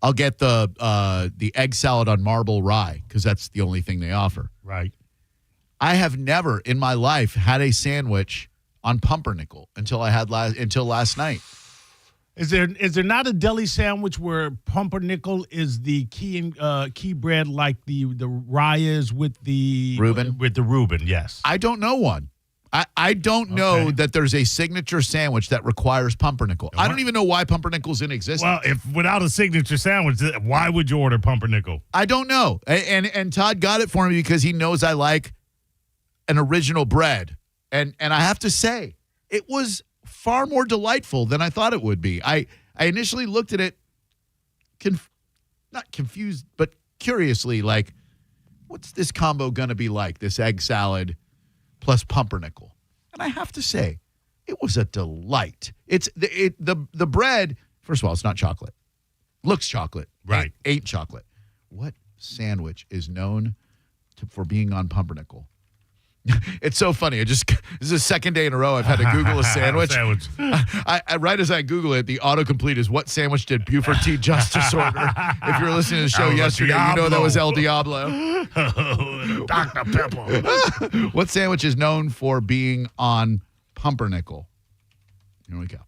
I'll get the egg salad on marble rye because that's the only thing they offer. Right. I have never in my life had a sandwich on pumpernickel until last night. Is there not a deli sandwich where pumpernickel is the key bread like the rye is with the Reuben? With the Reuben, yes. I don't know one. I don't know that there's a signature sandwich that requires pumpernickel. I don't even know why pumpernickel's in existence. Well, if without a signature sandwich, why would you order pumpernickel? I don't know. And Todd got it for me because he knows I like an original bread. And I have to say, it was far more delightful than I thought it would be. I initially looked at it, not confused, but curiously, like, what's this combo going to be like, this egg salad plus pumpernickel? And I have to say, it was a delight. It's the bread, first of all, it's not chocolate. Looks chocolate. Right. Ain't chocolate. What sandwich is known for being on pumpernickel? It's so funny. This is the second day in a row I've had to Google a sandwich. I right as I Google it, the autocomplete is what sandwich did Buford T. Justice order? If you were listening to the show yesterday, you know that was El Diablo. Dr. Pepper. What sandwich is known for being on pumpernickel? Here we go.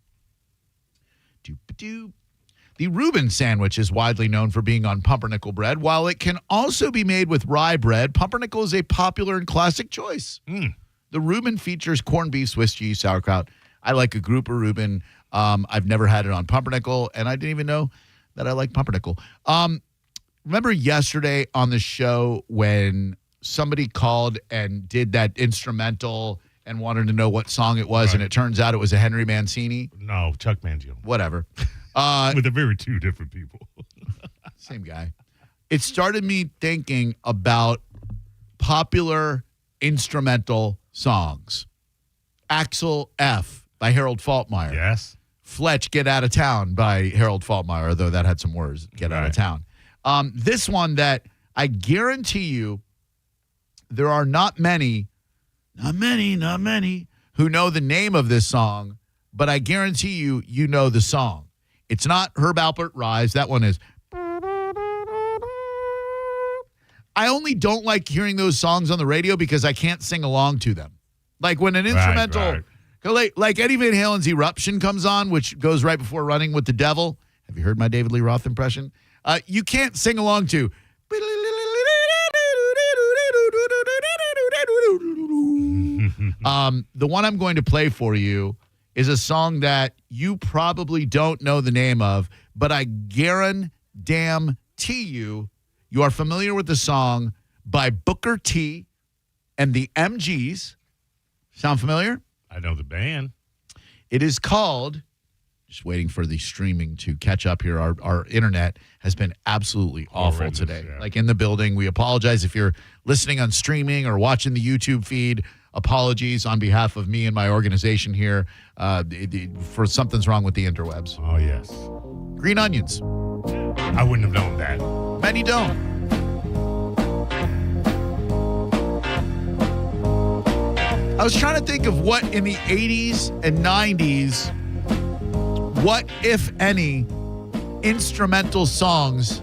The Reuben sandwich is widely known for being on pumpernickel bread. While it can also be made with rye bread, pumpernickel is a popular and classic choice. The Reuben features corned beef, Swiss cheese, sauerkraut. I like a group of Reuben. I've never had it on pumpernickel, and I didn't even know that I like pumpernickel. Remember yesterday on the show when somebody called and did that instrumental and wanted to know what song it was, and it turns out it was a Henry Mancini? No, Chuck Mangione. Whatever. With two different people. Same guy. It started me thinking about popular instrumental songs. Axel F. by Harold Faltmeyer. Yes. Fletch, Get Out of Town by Harold Faltmeyer, although that had some words, Get Out of Town. This one that I guarantee you there are not many who know the name of this song, but I guarantee you know the song. It's not Herb Alpert Rise. That one is. I only don't like hearing those songs on the radio because I can't sing along to them. Like when an instrumental, like Eddie Van Halen's Eruption comes on, which goes right before Running with the Devil. Have you heard my David Lee Roth impression? You can't sing along to. The one I'm going to play for you is a song that you probably don't know the name of, but I guarantee you are familiar with the song by Booker T and the MGs. Sound familiar? I know the band. It is called, just waiting for the streaming to catch up here. Our internet has been absolutely awful today. Yeah. Like in the building, we apologize if you're listening on streaming or watching the YouTube feed. Apologies on behalf of me and my organization here for something's wrong with the interwebs. Oh, yes. Green onions. I wouldn't have known that. Many don't. I was trying to think of what in the 80s and 90s, what, if any, instrumental songs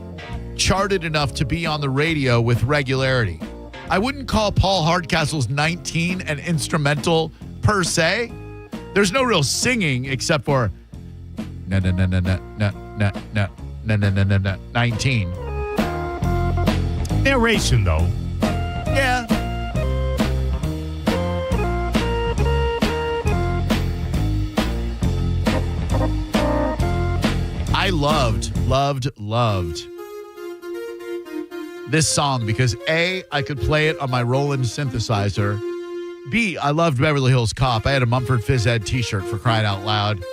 charted enough to be on the radio with regularity. I wouldn't call Paul Hardcastle's 19 an instrumental per se. There's no real singing except for 19. Narration, though. Yeah. I loved this song because A, I could play it on my Roland synthesizer. B, I loved Beverly Hills Cop. I had a Mumford Phys Ed t-shirt for crying out loud.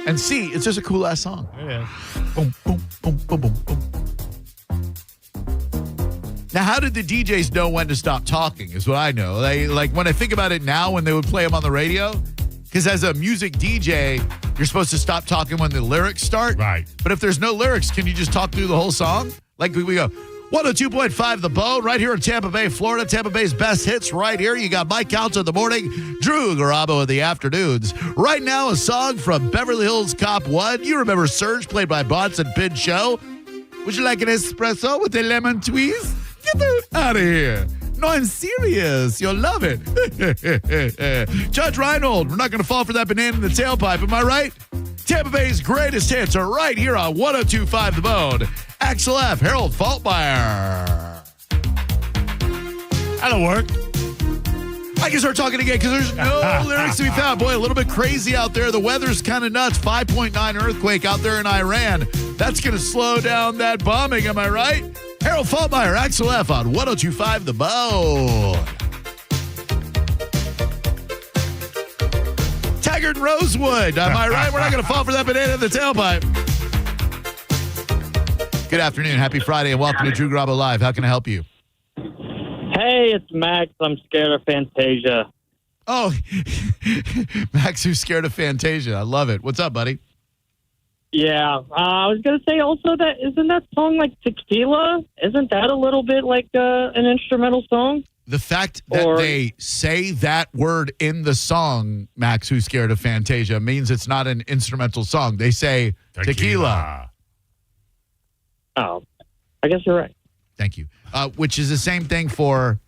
And C, it's just a cool ass song. Yeah. Boom, boom, boom, boom, boom, boom. Now, how did the DJs know when to stop talking is what I know. Like when I think about it now, when they would play them on the radio, because as a music DJ, you're supposed to stop talking when the lyrics start. Right. But if there's no lyrics, can you just talk through the whole song? Like we go, 102.5 The Bone, right here in Tampa Bay, Florida. Tampa Bay's best hits right here. You got Mike Counts in the morning, Drew Garabo in the afternoons. Right now, a song from Beverly Hills Cop 1. You remember Surge, played by Bonson Pin Show. Would you like an espresso with a lemon twist? Get that out of here. No, I'm serious. You'll love it. Judge Reinhold, we're not going to fall for that banana in the tailpipe, am I right? Tampa Bay's greatest hits are right here on 102.5 The Bone. Axel F., Harold Faltmeyer. That'll work. I can start talking again because there's no lyrics to be found. Boy, a little bit crazy out there. The weather's kind of nuts. 5.9 earthquake out there in Iran. That's going to slow down that bombing, am I right? Harold Faltmeyer, Axel F. on 102.5 The Bone. Taggart and Rosewood. Am I right? We're not going to fall for that banana in the tailpipe. Good afternoon. Happy Friday, and welcome to Drew Garabo Live. How can I help you? Hey, it's Max. I'm scared of Fantasia. Oh, Max, who's scared of Fantasia. I love it. What's up, buddy? Yeah, I was going to say also that isn't that song like Tequila? Isn't that a little bit like an instrumental song? The fact that they say that word in the song, Max, who's scared of Fantasia, means it's not an instrumental song. They say tequila. Oh, I guess you're right. Thank you. Which is the same thing for...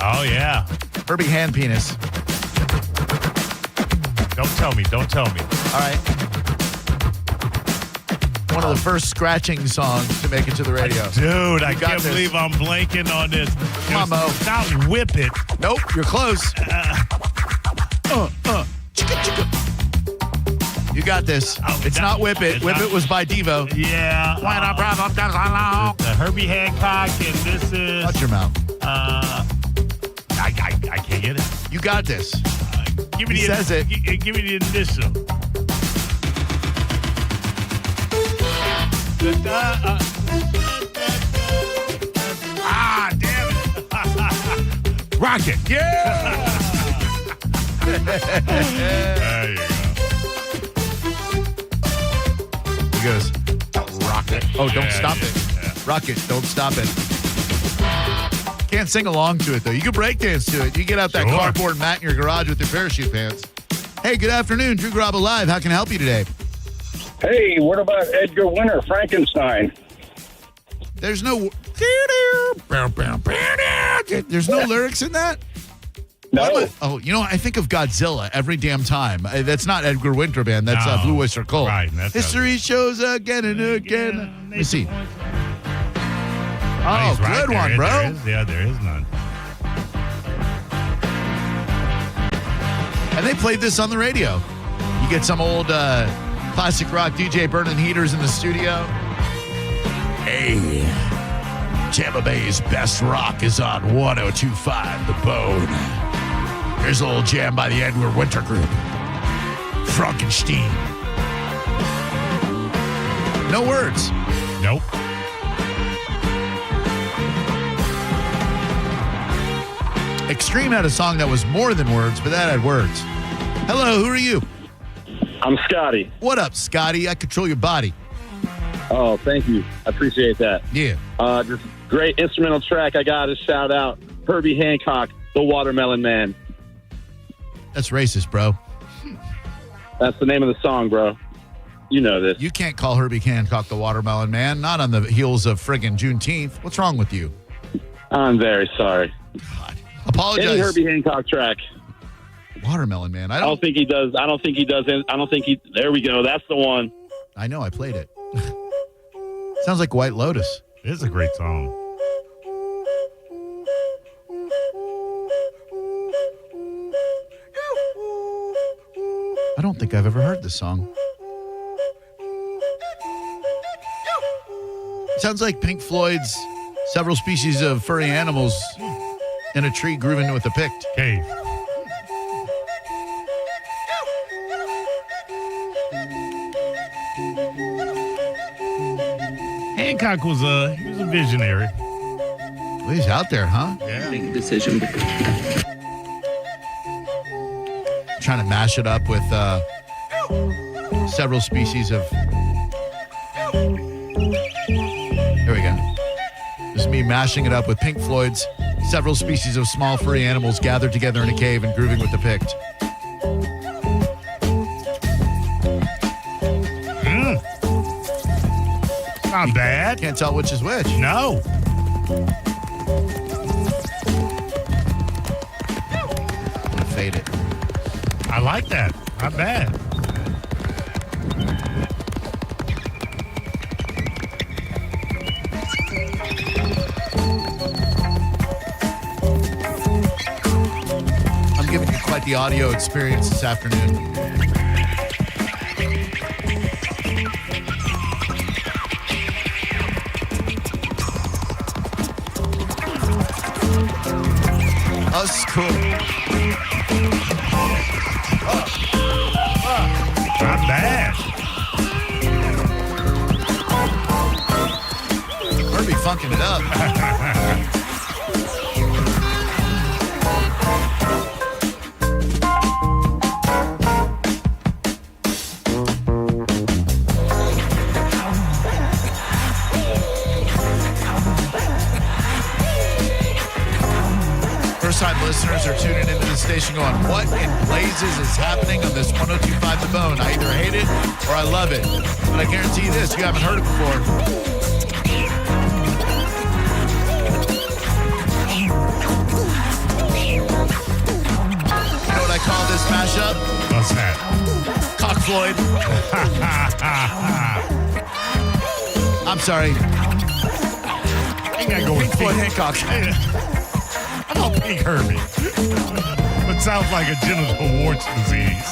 Oh, yeah. Herbie Hand Penis. Don't tell me. All right. One of the first scratching songs to make it to the radio. Dude, I can't believe I'm blanking on this. Come on, Mo. Not Whip It. Nope, you're close. You got this. It's not Whip It. Whip It was by Devo. Yeah. When a problem comes along. The Herbie Hancock, and this is... Watch your mouth. I can't get it. You got this. Give me He says it. Give me the initial. Damn it. Rocket. Yeah. There you go. He goes, rocket. Oh, don't stop it. Yeah. Rocket, don't stop it. Can't sing along to it, though. You can break dance to it. You get out that cardboard mat in your garage with your parachute pants. Hey, good afternoon. Drew Garabo Live. How can I help you today? Hey, what about Edgar Winter, Frankenstein? There's no... There's no lyrics in that? No. Oh, you know, I think of Godzilla every damn time. That's not Edgar Winter Band. That's Blue Oyster Cult. Right. History shows again and again. Let me see. Oh, He's right good there. one, bro. There is none. And they played this on the radio. You get some old classic rock DJ burning heaters in the studio. Hey, Tampa Bay's best rock is on 102.5 The Bone. Here's a little jam by the Edward Winter Group. Frankenstein. No words. Nope. Extreme had a song that was more than words, but that had words. Hello, who are you? I'm Scotty. What up, Scotty? I control your body. Oh, thank you. I appreciate that. Yeah. Just great instrumental track. I got to shout out Herbie Hancock, the Watermelon Man. That's racist, bro. That's the name of the song, bro. You know this. You can't call Herbie Hancock the Watermelon Man, not on the heels of friggin' Juneteenth. What's wrong with you? I'm very sorry. God. Apologize. Any Herbie Hancock track. Watermelon Man. I don't think he does. There we go. That's the one. I know. I played it. Sounds like White Lotus. It is a great song. I don't think I've ever heard this song. It sounds like Pink Floyd's Several Species of Furry Animals in a tree grooving with a pick. Cave. Hancock was a visionary. Well, he's out there, huh? Yeah. Make a decision. Trying to mash it up with several species of... There we go. This is me mashing it up with Pink Floyd's Several Species of Small Furry Animals Gathered Together in a Cave and Grooving with the Picked. Not bad. Can't tell which is which. No. I'm going to fade it. I like that. Not bad. I'm giving you quite the audio experience this afternoon. That's cool. Not bad. Herbie funking it up. First-time listeners are tuning into the station going, what in blazes is happening on this 102.5 The Bone? I either hate it or I love it. But I guarantee you this, you haven't heard it before. You know what I call this mashup? What's that? Cock Floyd. I'm sorry. You gotta go with Pink Floyd Hancock. I don't Pink Herbie. But sounds like a genital warts disease.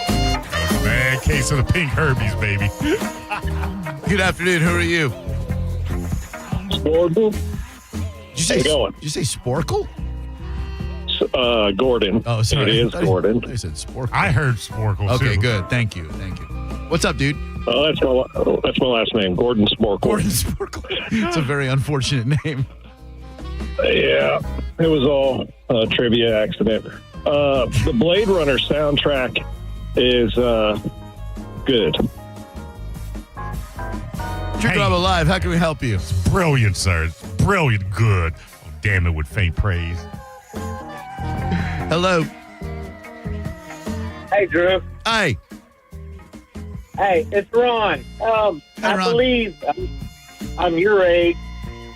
That was a bad case of the Pink Herbies, baby. Good afternoon. Who are you? Sporkle. Did you say, did you say Sporkle? Gordon. Oh, sorry. It is Gordon. I said Sporkle. I heard Sporkle, Okay, too. good. Thank you. What's up, dude? That's my last name, Gordon Sporkle. Gordon Sporkle. It's a very unfortunate name. Yeah, it was all a trivia accident. The Blade Runner soundtrack is good. Garabo Live, how can we help you? It's brilliant, sir. It's brilliant good. Oh, damn it with faint praise. Hello. Hey, Drew. Hi. Hey, it's Ron. I Ron. believe I'm your age.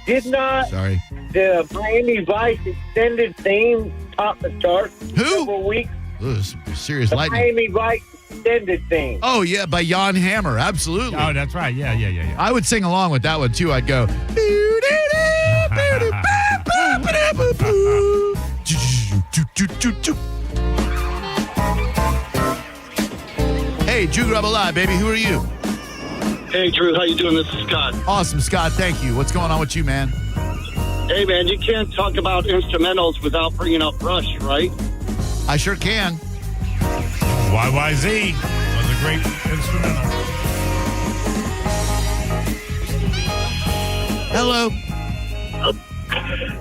Did not Sorry. the Miami Vice extended theme top the chart Who? several weeks? Ooh, this is serious The lightning. Miami Vice extended theme. Oh, yeah, by Jan Hammer. Absolutely. Oh, that's right. Yeah. I would sing along with that one, too. I'd go... Hey, Drew Garabo Live, baby. Who are you? Hey, Drew. How you doing? This is Scott. Awesome, Scott. Thank you. What's going on with you, man? Hey, man, you can't talk about instrumentals without bringing up Rush, right? I sure can. YYZ was a great instrumental. Hello.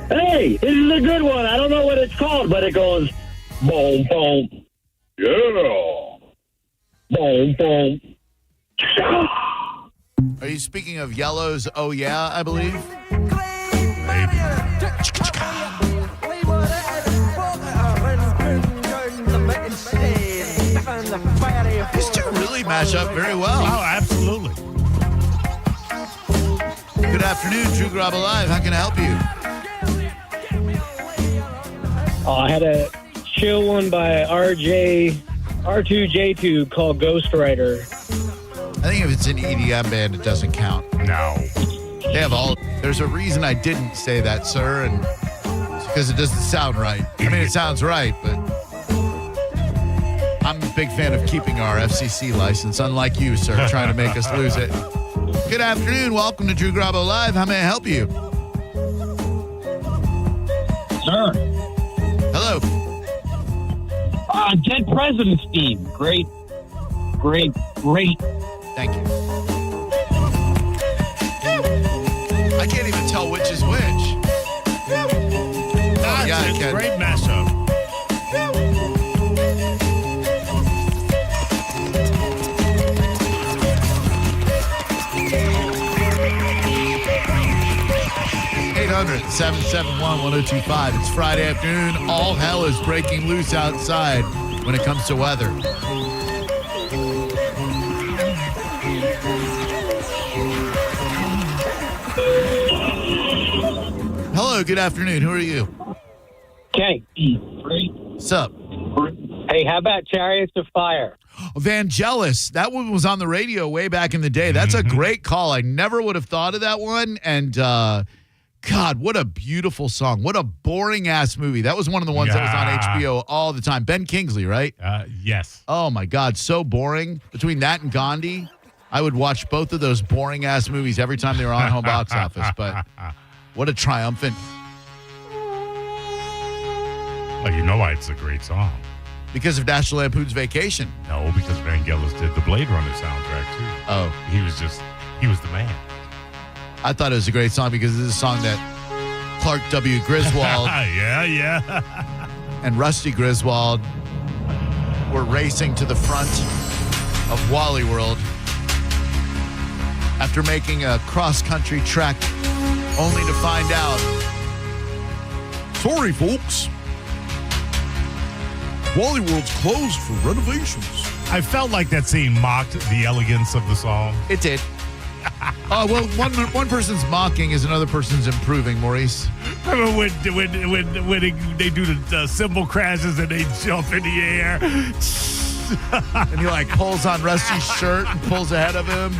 Hey, this is a good one. I don't know what it's called, but it goes boom, boom. Yeah. Boom, boom. Are you speaking of Yellow's Oh Yeah, I believe? These two really mash up very well. Oh, absolutely. Good afternoon, Drew Garabo Live. How can I help you? I had a chill one by R2J2 called Ghostwriter. I think if it's an EDM band, it doesn't count. No. They have all. There's a reason I didn't say that, sir, and it's because it doesn't sound right. I mean, it sounds right, but I'm a big fan of keeping our FCC license, unlike you, sir, trying to make us lose it. Good afternoon. Welcome to Drew Garabo Live. How may I help you? Sir. Hello. Dead President's theme. Great. Thank you. I can't even tell which is which. It's a great mashup. #800 771-1025. It's Friday afternoon. All hell is breaking loose outside when it comes to weather. Hello, good afternoon. Who are you? Okay. What's up? Hey, how about Chariots of Fire? Vangelis. That one was on the radio way back in the day. That's a great call. I never would have thought of that one. And God, what a beautiful song. What a boring-ass movie. That was one of the ones that was on HBO all the time. Ben Kingsley, right? Yes. Oh, my God. So boring. Between that and Gandhi, I would watch both of those boring-ass movies every time they were on home box office. But what a triumphant. Well, you know why it's a great song. Because of National Lampoon's Vacation. No, because Vangelis did the Blade Runner soundtrack, too. Oh. He was the man. I thought it was a great song because this is a song that Clark W. Griswold yeah. and Rusty Griswold were racing to the front of Wally World after making a cross-country trek only to find out, sorry, folks, Wally World's closed for renovations. I felt like that scene mocked the elegance of the song. It did. Well, one person's mocking is another person's improving, Maurice. Remember when they do the cymbal crashes and they jump in the air? And he like pulls on Rusty's shirt and pulls ahead of him.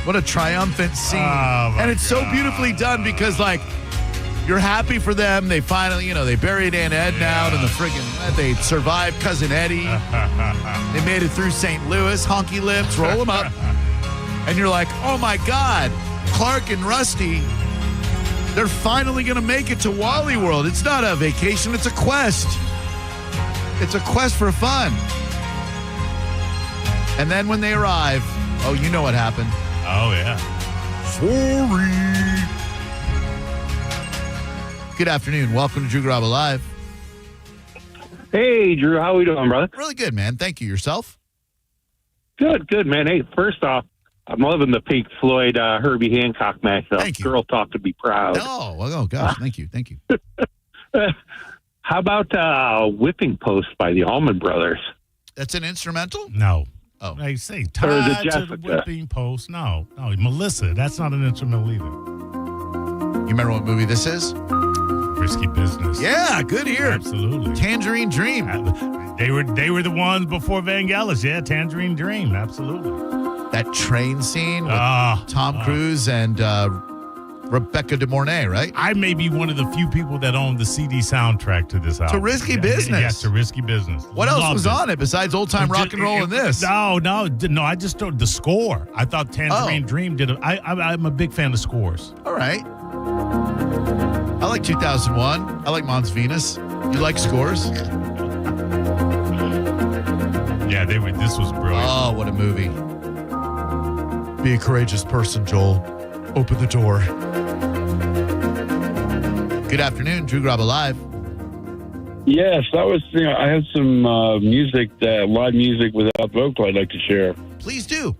What a triumphant scene. And it's so beautifully done because like you're happy for them. They finally, they buried Aunt Edna out in the friggin', they survived Cousin Eddie. They made it through St. Louis, honky lips, roll them up. And you're like, oh my God, Clark and Rusty, they're finally going to make it to Wally World. It's not a vacation, it's a quest. It's a quest for fun. And then when they arrive, oh, you know what happened. Oh, yeah. Sorry. Good afternoon. Welcome to Drew Garabo Live. Hey, Drew. How we doing, brother? Really good, man. Thank you. Yourself? Good, man. Hey, first off, I'm loving the Pink Floyd Herbie Hancock mashup. Thank you. Girl Talk to Be Proud. Oh gosh. Thank you. How about Whipping Post by the Allman Brothers? That's an instrumental? No. Oh. They say Or is it tied to the Jessica? whipping post. No, Melissa. That's not an instrumental either. You remember what movie this is? Risky Business. Yeah, good here. Absolutely. Tangerine Dream. They were the ones before Vangelis. Yeah, Tangerine Dream. Absolutely. That train scene with Tom Cruise and Rebecca De Mornay, right? I may be one of the few people that own the CD soundtrack to this album. It's a risky business. Yeah, it's a risky business. What else was on it besides old time rock and roll and this? No. I just thought the score. I thought Tangerine Dream did it. I'm a big fan of scores. All right. I like 2001. I like Mons Venus. You like scores? Yeah, this was brilliant. Oh, what a movie. Be a courageous person, Joel. Open the door. Good afternoon, Drew Garabo Live. Yes, I have some music, live music without vocal I'd like to share. Please do.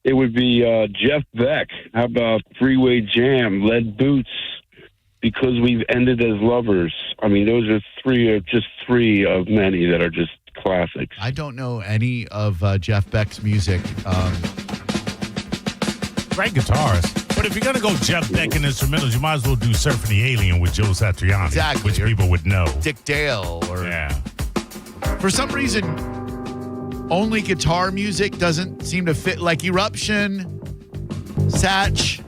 It would be Jeff Beck. How about Freeway Jam, Lead Boots, Because We've Ended as Lovers. I mean, those are just three of many that are just classics. I don't know any of Jeff Beck's music. Great guitarist. But if you're going to go Jeff Beck and instrumentals, you might as well do Surfing the Alien with Joe Satriani. Exactly. Which people would know. Dick Dale. Yeah. For some reason, only guitar music doesn't seem to fit. Like Eruption, Satch,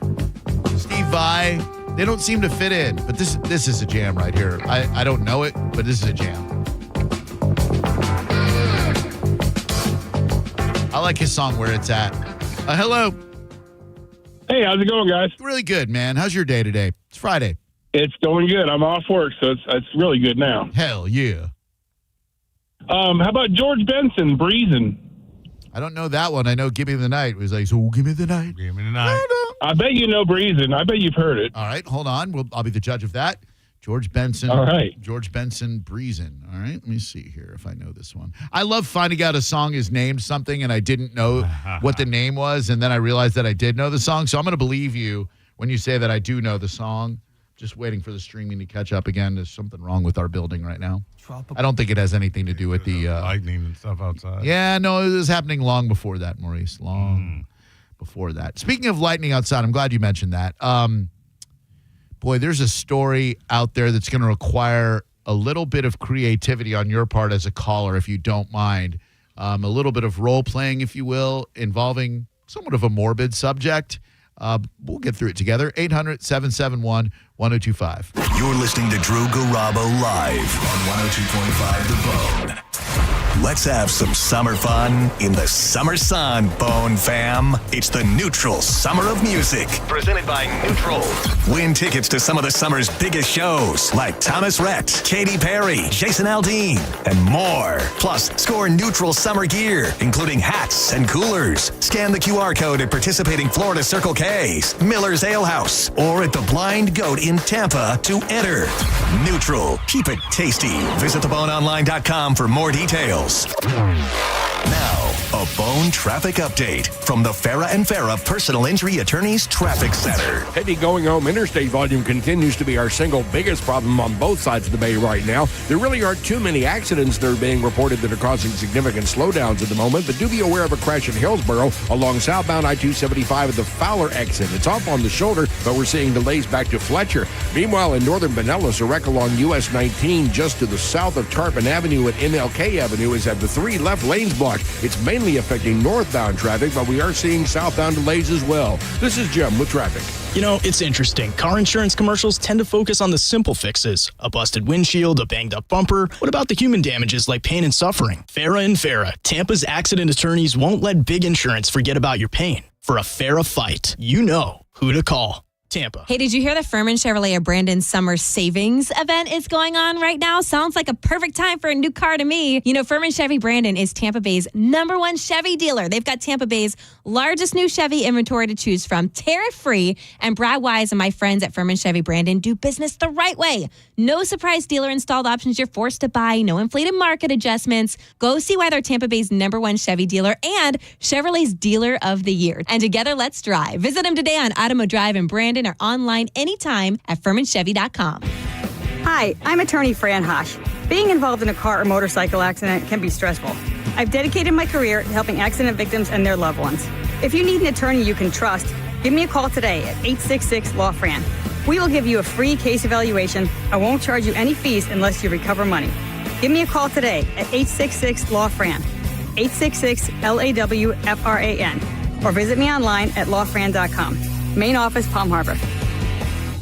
Steve Vai, they don't seem to fit in. But this is a jam right here. I don't know it, but this is a jam. I like his song Where It's At. Hello. Hey, how's it going, guys? Really good, man. How's your day today? It's Friday. It's going good. I'm off work, so it's really good now. Hell yeah. How about George Benson, Breezin'? I don't know that one. I know Give Me the Night. It was like, so give me the night. Give me the night. I bet you know Breezin'. I bet you've heard it. All right, hold on. I'll be the judge of that. George Benson. All right. George Benson, Breezin'. All right, let me see here if I know this one. I love finding out a song is named something and I didn't know what the name was, and then I realized that I did know the song. So I'm going to believe you when you say that I do know the song. Just waiting for the streaming to catch up again. There's something wrong with our building right now. I don't think it has anything to do with the lightning and stuff outside. Yeah, no, it was happening long before that, Maurice. Long before that. Speaking of lightning outside, I'm glad you mentioned that. Boy, there's a story out there that's going to require a little bit of creativity on your part as a caller, if you don't mind. A little bit of role playing, if you will, involving somewhat of a morbid subject. We'll get through it together. 800-771-1025. You're listening to Drew Garabo live on 102.5 The Bone. Let's have some summer fun in the summer sun, Bone fam. It's the Neutral Summer of Music, presented by Neutral. Win tickets to some of the summer's biggest shows, like Thomas Rhett, Katy Perry, Jason Aldean, and more. Plus, score Neutral summer gear, including hats and coolers. Scan the QR code at participating Florida Circle K's, Miller's Ale House, or at the Blind Goat in Tampa to enter. Neutral. Keep it tasty. Visit theboneonline.com for more details. Now, a Bone traffic update from the Farah and Farah Personal Injury Attorneys Traffic Center. Heavy going home interstate volume continues to be our single biggest problem on both sides of the bay right now. There really aren't too many accidents that are being reported that are causing significant slowdowns at the moment, but do be aware of a crash in Hillsborough along southbound I-275 at the Fowler exit. It's off on the shoulder, but we're seeing delays back to Fletcher. Meanwhile, in northern Pinellas, a wreck along US 19 just to the south of Tarpon Avenue at MLK Avenue is at the 3 left lanes blocked. It's mainly affecting northbound traffic, but we are seeing southbound delays as well. This is Jim with traffic. You know, it's interesting. Car insurance commercials tend to focus on the simple fixes. A busted windshield, a banged up bumper. What about the human damages like pain and suffering? Farah and Farah, Tampa's accident attorneys won't let big insurance forget about your pain. For a Farah fight, you know who to call. Tampa. Hey, did you hear the Furman Chevrolet of Brandon Summer Savings event is going on right now? Sounds like a perfect time for a new car to me. You know, Furman Chevy Brandon is Tampa Bay's #1 Chevy dealer. They've got Tampa Bay's largest new Chevy inventory to choose from, tariff-free. And Brad Wise and my friends at Furman Chevy Brandon do business the right way. No surprise dealer installed options you're forced to buy. No inflated market adjustments. Go see why they're Tampa Bay's #1 Chevy dealer and Chevrolet's Dealer of the Year. And together, let's drive. Visit them today on Adamo Drive in Brandon or online anytime at FurmanChevy.com. Hi, I'm attorney Fran Hosh. Being involved in a car or motorcycle accident can be stressful. I've dedicated my career to helping accident victims and their loved ones. If you need an attorney you can trust, give me a call today at 866-LAW-FRAN. We will give you a free case evaluation. I won't charge you any fees unless you recover money. Give me a call today at 866-LAW-FRAN, 866-LAWFRAN, or visit me online at lawfran.com. Main office, Palm Harbor.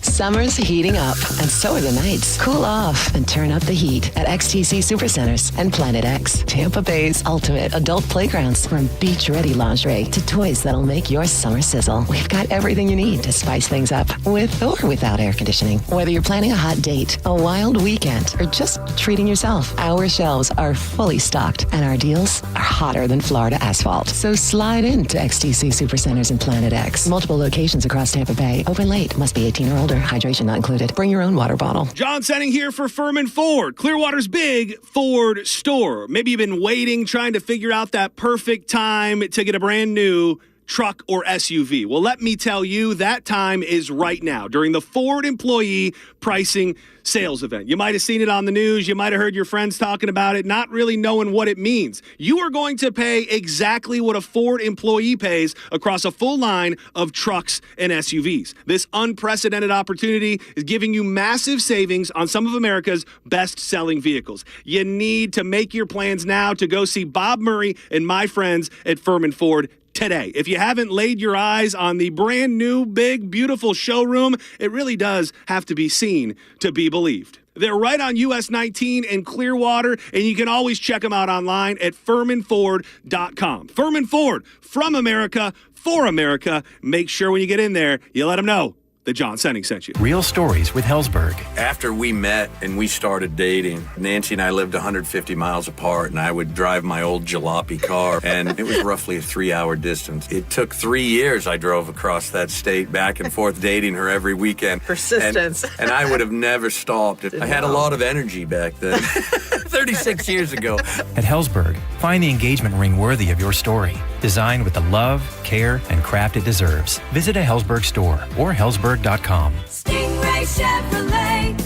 Summer's heating up, and so are the nights. Cool off and turn up the heat at XTC Supercenters and Planet X, Tampa Bay's ultimate adult playgrounds. From beach-ready lingerie to toys that'll make your summer sizzle, we've got everything you need to spice things up with or without air conditioning. Whether you're planning a hot date, a wild weekend, or just treating yourself, our shelves are fully stocked, and our deals are hotter than Florida asphalt. So slide into XTC Supercenters and Planet X. Multiple locations across Tampa Bay. Open late. Must be 18 or older. Hydration not included. Bring your own water bottle. John Senning here for Furman Ford, Clearwater's big Ford store. Maybe you've been waiting, trying to figure out that perfect time to get a brand new truck or SUV. Well, let me tell you, that time is right now during the Ford Employee Pricing Sales Event. You might have seen it on the news. You might have heard your friends talking about it, not really knowing what it means. You are going to pay exactly what a Ford employee pays across a full line of trucks and SUVs. This unprecedented opportunity is giving you massive savings on some of America's best-selling vehicles. You need to make your plans now to go see Bob Murray and my friends at Furman Ford today. If you haven't laid your eyes on the brand new, big, beautiful showroom, it really does have to be seen to be believed. They're right on US 19 in Clearwater, and you can always check them out online at FurmanFord.com. Furman Ford, from America, for America. Make sure when you get in there, you let them know that John Senning sent you. Real stories with Hellsberg. After we met and we started dating, Nancy and I lived 150 miles apart, and I would drive my old jalopy car, and it was roughly a 3-hour distance. It took 3 years I drove across that state back and forth dating her every weekend. Persistence. And I would have never stopped. I had a lot of energy back then, 36 years ago. At Hellsberg, find the engagement ring worthy of your story. Designed with the love, care, and craft it deserves. Visit a Hellsberg store or Hellsberg.com. Stingray Chevrolet.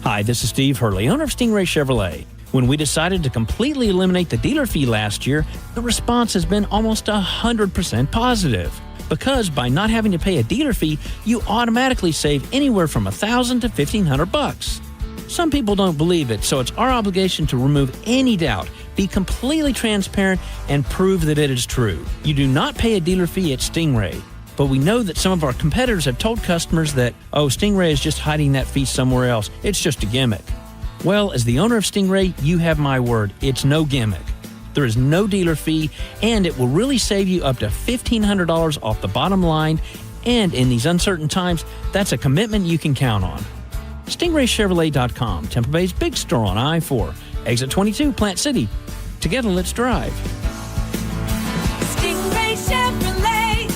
Hi, this is Steve Hurley, owner of Stingray Chevrolet. When we decided to completely eliminate the dealer fee last year, the response has been almost 100% positive. Because by not having to pay a dealer fee, you automatically save anywhere from $1,000 to $1,500. Some people don't believe it, so it's our obligation to remove any doubt, be completely transparent, and prove that it is true. You do not pay a dealer fee at Stingray. But we know that some of our competitors have told customers that, Stingray is just hiding that fee somewhere else. It's just a gimmick. Well, as the owner of Stingray, you have my word. It's no gimmick. There is no dealer fee, and it will really save you up to $1,500 off the bottom line. And in these uncertain times, that's a commitment you can count on. StingrayChevrolet.com, Tampa Bay's big store on I-4, exit 22, Plant City. Together, let's drive. Stingray Chevrolet.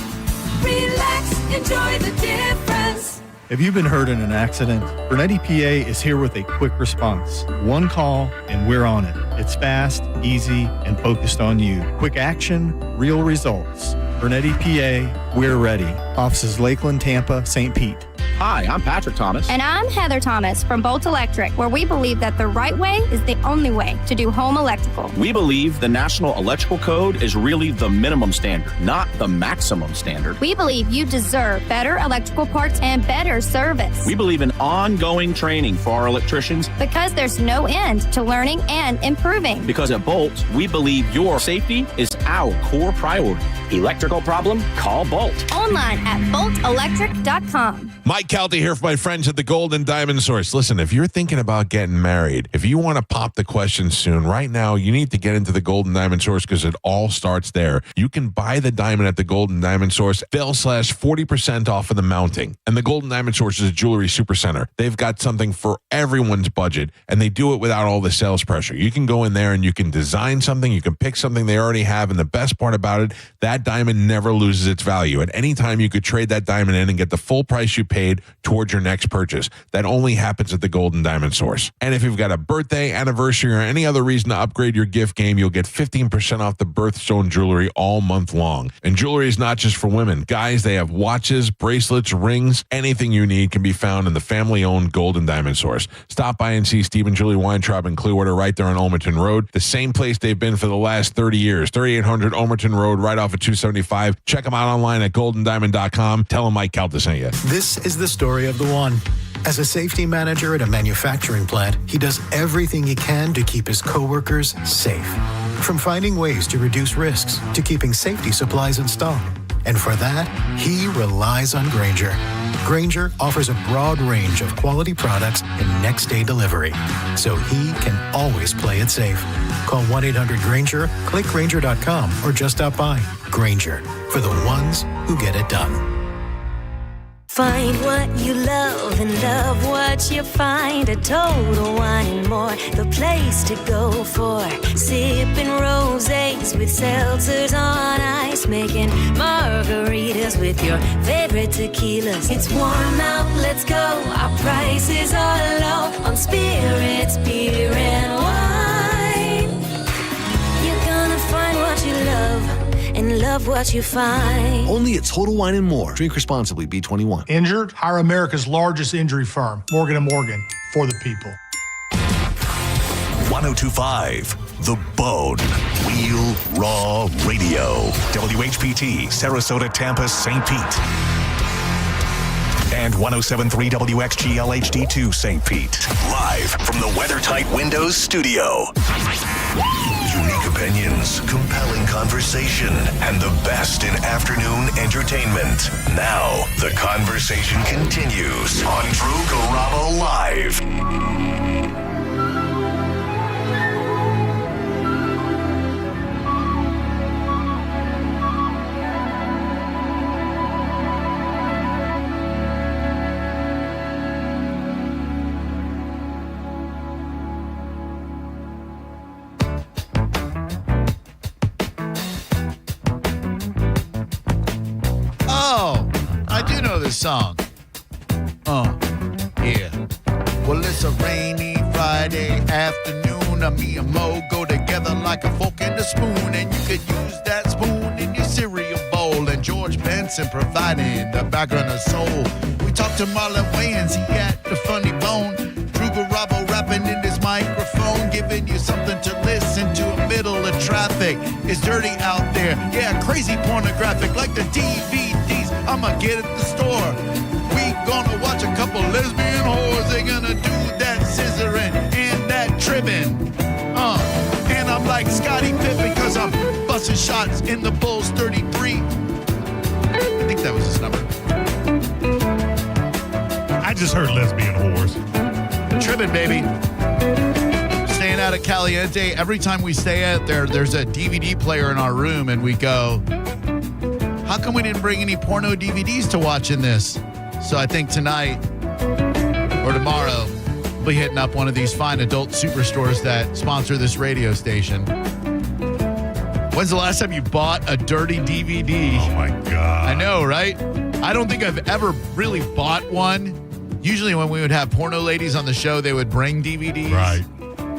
Relax, enjoy the difference. If you've been hurt in an accident, Bernetti PA is here with a quick response. One call and we're on it. It's fast, easy, and focused on you. Quick action, real results. Bernetti PA, we're ready. Offices Lakeland, Tampa, St. Pete. Hi, I'm Patrick Thomas. And I'm Heather Thomas from Bolt Electric, where we believe that the right way is the only way to do home electrical. We believe the National Electrical Code is really the minimum standard, not the maximum standard. We believe you deserve better electrical parts and better service. We believe in ongoing training for our electricians. Because there's no end to learning and improving. Because at Bolt, we believe your safety is our core priority. Electrical problem? Call Bolt. Online at boltelectric.com. Mike Calta here for my friends at the Golden Diamond Source. Listen, if you're thinking about getting married, if you want to pop the question soon, right now, you need to get into the Golden Diamond Source because it all starts there. You can buy the diamond at the Golden Diamond Source. They'll slash 40% off of the mounting. And the Golden Diamond Source is a jewelry supercenter. They've got something for everyone's budget, and they do it without all the sales pressure. You can go in there and you can design something. You can pick something they already have. And the best part about it, that diamond never loses its value. At any time, you could trade that diamond in and get the full price you paid towards your next purchase. That only happens at the Golden Diamond Source. And if you've got a birthday, anniversary, or any other reason to upgrade your gift game, you'll get 15% off the birthstone jewelry all month long. And jewelry is not just for women. Guys, they have watches, bracelets, rings, anything you need can be found in the family-owned Golden Diamond Source. Stop by and see Steve and Julie Weintraub in Clearwater right there on Olmerton Road, the same place they've been for the last 30 years. 3800 Olmerton Road, right off of 275. Check them out online at goldendiamond.com. Tell them Mike Calta sent you. This is the story of the one. As a safety manager at a manufacturing plant, he does everything he can to keep his coworkers safe. From finding ways to reduce risks to keeping safety supplies in stock. And for that, he relies on Grainger. Grainger offers a broad range of quality products and next-day delivery, so he can always play it safe. Call 1-800-GRAINGER, click Grainger.com, or just stop by. Grainger, for the ones who get it done. Find what you love and love what you find. A Total Wine and More, the place to go for sipping rosés with seltzers on ice, making margaritas with your favorite tequilas. It's warm out, let's go. Our prices are low on spirits, beer, and wine. You're gonna find what you love and love what you find. Only at Total Wine and More. Drink responsibly. B21. Injured? Hire America's largest injury firm, Morgan & Morgan, for the people. 1025 The Bone. Real Raw Radio. WHPT, Sarasota, Tampa, St. Pete. And 107.3 WXGL HD2 St. Pete. Live from the WeatherTight Windows studio. Unique opinions, compelling conversation, and the best in afternoon entertainment. Now, the conversation continues on Drew Garabo Live. Song. Yeah. Well, it's a rainy Friday afternoon. Me and Mo go together like a fork and a spoon, and you could use that spoon in your cereal bowl. And George Benson providing the background of soul. We talked to Marlon Wayans, he got the funny bone. Drew Garabo rapping in his microphone, giving you something to listen to in the middle of traffic. It's dirty out there, yeah, crazy pornographic, like the DVDs I'ma get at the store. We gonna watch a couple lesbian whores. They gonna do that scissoring and that trimming. And I'm like Scottie Pippen because I'm busting shots in the Bulls 33. I think that was his number. I just heard lesbian whores. Trimming, baby. Staying out of Caliente. Every time we stay out there, there's a DVD player in our room, and we go, how come we didn't bring any porno DVDs to watch in this? So I think tonight or tomorrow, we'll be hitting up one of these fine adult superstores that sponsor this radio station. When's the last time you bought a dirty DVD? Oh, my God. I know, right? I don't think I've ever really bought one. Usually when we would have porno ladies on the show, they would bring DVDs. Right.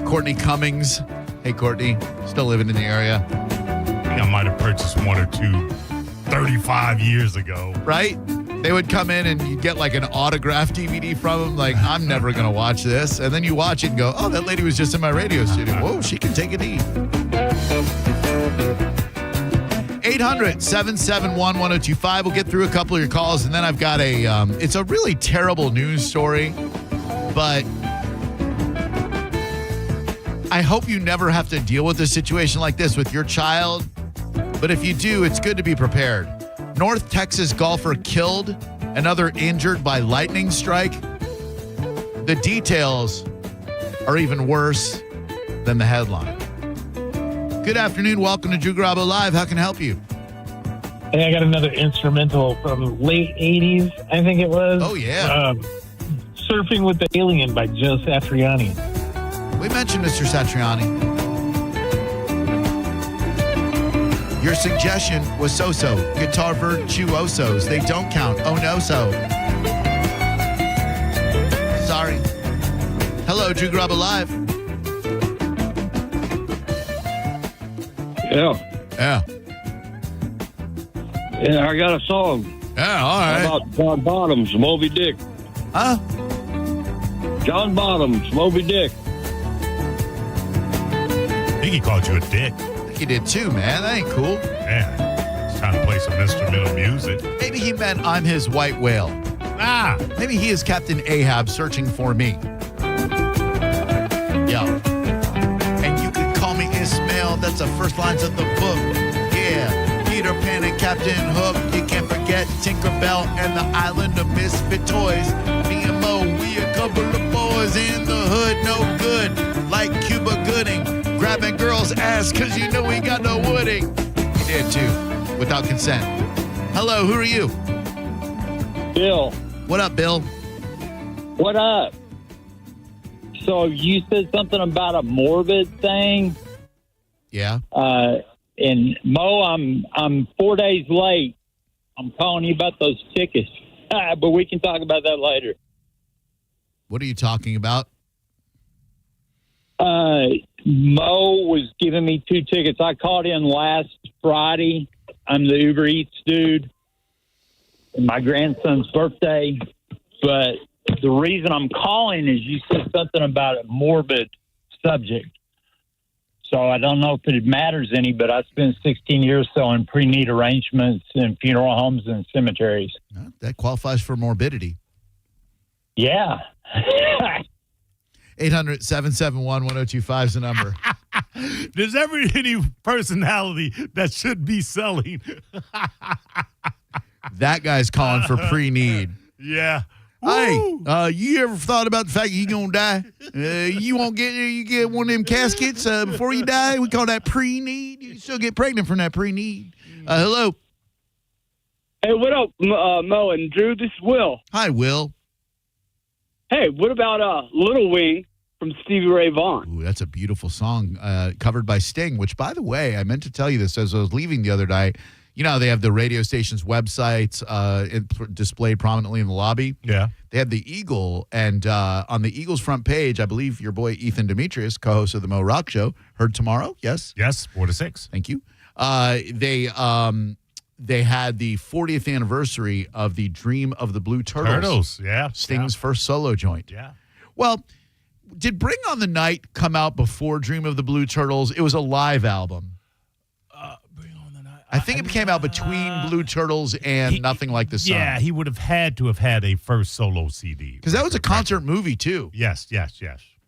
Courtney Cummings. Hey, Courtney. Still living in the area. I think I might have purchased one or two 35 years ago. Right? They would come in and you get like an autographed DVD from them. Like, I'm never going to watch this. And then you watch it and go, oh, that lady was just in my radio studio. Whoa, she can take a knee. 800-771-1025. We'll get through a couple of your calls. And then I've got it's a really terrible news story. But I hope you never have to deal with a situation like this with your child. But if you do, it's good to be prepared. North Texas golfer killed, another injured by lightning strike. The details are even worse than the headline. Good afternoon. Welcome to Drew Garabo Live. How can I help you? Hey, I got another instrumental from late 80s, I think it was. Oh, yeah. Surfing with the Alien by Joe Satriani. We mentioned Mr. Satriani. Your suggestion was so-so. Guitar virtuosos. They don't count. Oh, no, so. Sorry. Hello, Drew Garabo Live. Yeah. Yeah. Yeah, I got a song. Yeah, all right. About John Bottoms, Moby Dick. Huh? John Bottoms, Moby Dick. I think he called you a dick. He did too, man. That ain't cool. Yeah. He's trying to play some instrumental music. Maybe he meant I'm his white whale. Maybe he is Captain Ahab searching for me. Yeah. And you can call me Ismail. That's the first lines of the book. Yeah. Peter Pan and Captain Hook. You can't forget Tinkerbell and the Island of Misfit Toys. Me and Mo, we a couple of boys in the hood, no good. Like Cuba Gooding, grabbing girls' ass because you know we got no wooding. He did too, without consent. Hello, who are you? Bill. What up, Bill? What up? So you said something about a morbid thing. Yeah. And Mo, I'm 4 days late. I'm calling you about those tickets, but we can talk about that later. What are you talking about? Mo was giving me 2 tickets. I called in last Friday. I'm the Uber Eats dude. My grandson's birthday. But the reason I'm calling is you said something about a morbid subject. So I don't know if it matters any, but I spent 16 years selling pre-need arrangements in funeral homes and cemeteries. That qualifies for morbidity. Yeah. 800-771-1025 is the number. There's ever any personality that should be selling. That guy's calling for pre-need. Yeah. Hey, you ever thought about the fact you're going to die? You get one of them caskets before you die? We call that pre-need. You still get pregnant from that pre-need. Hello. Hey, what up, Mo and Drew? This is Will. Hi, Will. Hey, what about Little Wing from Stevie Ray Vaughan? Ooh, that's a beautiful song covered by Sting, which, by the way, I meant to tell you this as I was leaving the other night. You know, they have the radio station's websites displayed prominently in the lobby. Yeah. They have the Eagle, and on the Eagle's front page, I believe your boy Ethan Demetrius, co-host of the Mo Rock Show, heard tomorrow, yes? Yes, 4 to 6. Thank you. They had the 40th anniversary of the Dream of the Blue Turtles. Yeah. Sting's first solo joint. Yeah. Well, did Bring on the Night come out before Dream of the Blue Turtles? It was a live album. I think it came out between Blue Turtles and Nothing Like the Sun. Yeah, he would have had to have had a first solo CD. Because that was a concert movie, too. Yes.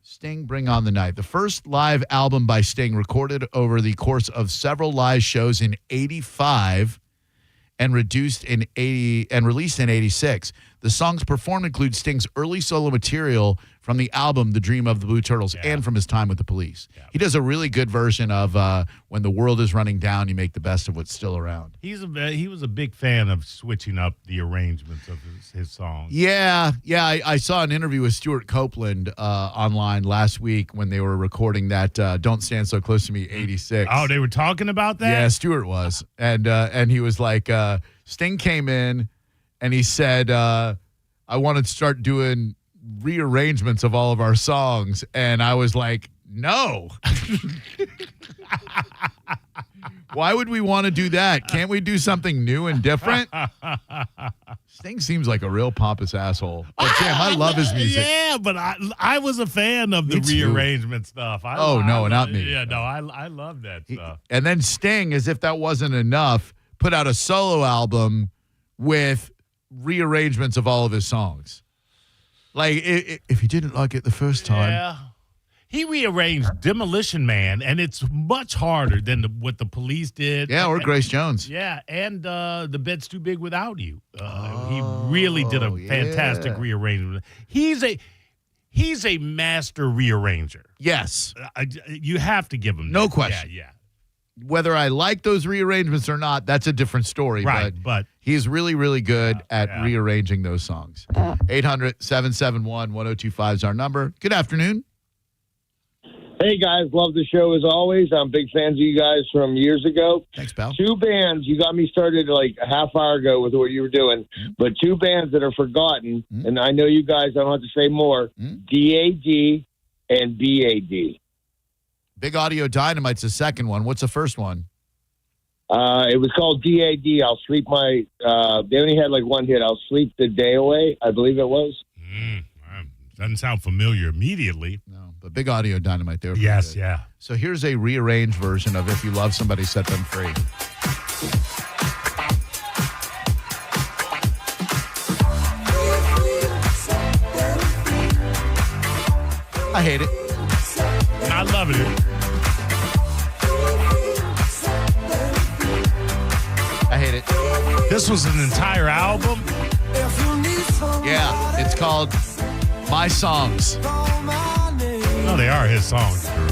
Sting, Bring on the Night. The first live album by Sting recorded over the course of several live shows in 85 and released in 86. The songs performed include Sting's early solo material from the album The Dream of the Blue Turtles and from his time with the Police. Yeah. He does a really good version of When the World is Running Down, you make the best of what's still around. He was a big fan of switching up the arrangements of his songs. Yeah. I saw an interview with Stuart Copeland online last week when they were recording that Don't Stand So Close to Me 86. Oh, they were talking about that? Yeah, Stuart was. And he was like, Sting came in and he said, I wanted to start doing rearrangements of all of our songs. And I was like, no. Why would we want to do that? Can't we do something new and different? Sting seems like a real pompous asshole. But damn, I love his music. Yeah, but I was a fan of the rearrangement stuff. Not me. Yeah, no, I love that stuff. And then Sting, as if that wasn't enough, put out a solo album with rearrangements of all of his songs. Like, if you didn't like it the first time. Yeah. He rearranged Demolition Man, and it's much harder than what the Police did. Yeah, or Grace Jones. Yeah, and The Bed's Too Big Without You. He really did a fantastic rearrangement. He's a master rearranger. Yes. You have to give him no that. question. Yeah. Whether I like those rearrangements or not, that's a different story. Right, but he's really, really good at rearranging those songs. 800-771-1025 is our number. Good afternoon. Hey, guys. Love the show as always. I'm big fans of you guys from years ago. Thanks, pal. 2 bands. You got me started like a half hour ago with what you were doing, but 2 bands that are forgotten, and I know you guys don't have to say more, DAD and BAD. Big Audio Dynamite's the second one. What's the first one? It was called DAD. I'll sleep my. They only had like one hit. I'll sleep the day away. I believe it was. Doesn't sound familiar immediately. No, but Big Audio Dynamite there. Yes, yeah. So here's a rearranged version of If You Love Somebody, Set Them Free. I hate it. I love it. This was an entire album? Yeah, it's called My Songs. Oh, they are his songs, Drew.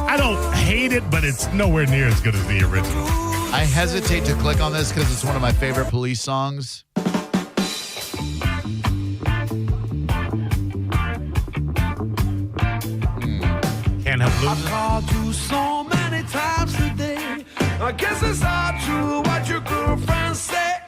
I don't hate it, but it's nowhere near as good as the original. I hesitate to click on this because it's one of my favorite Police songs. Can't help losing. I called you so many times today. I guess it's not true what your girlfriend said.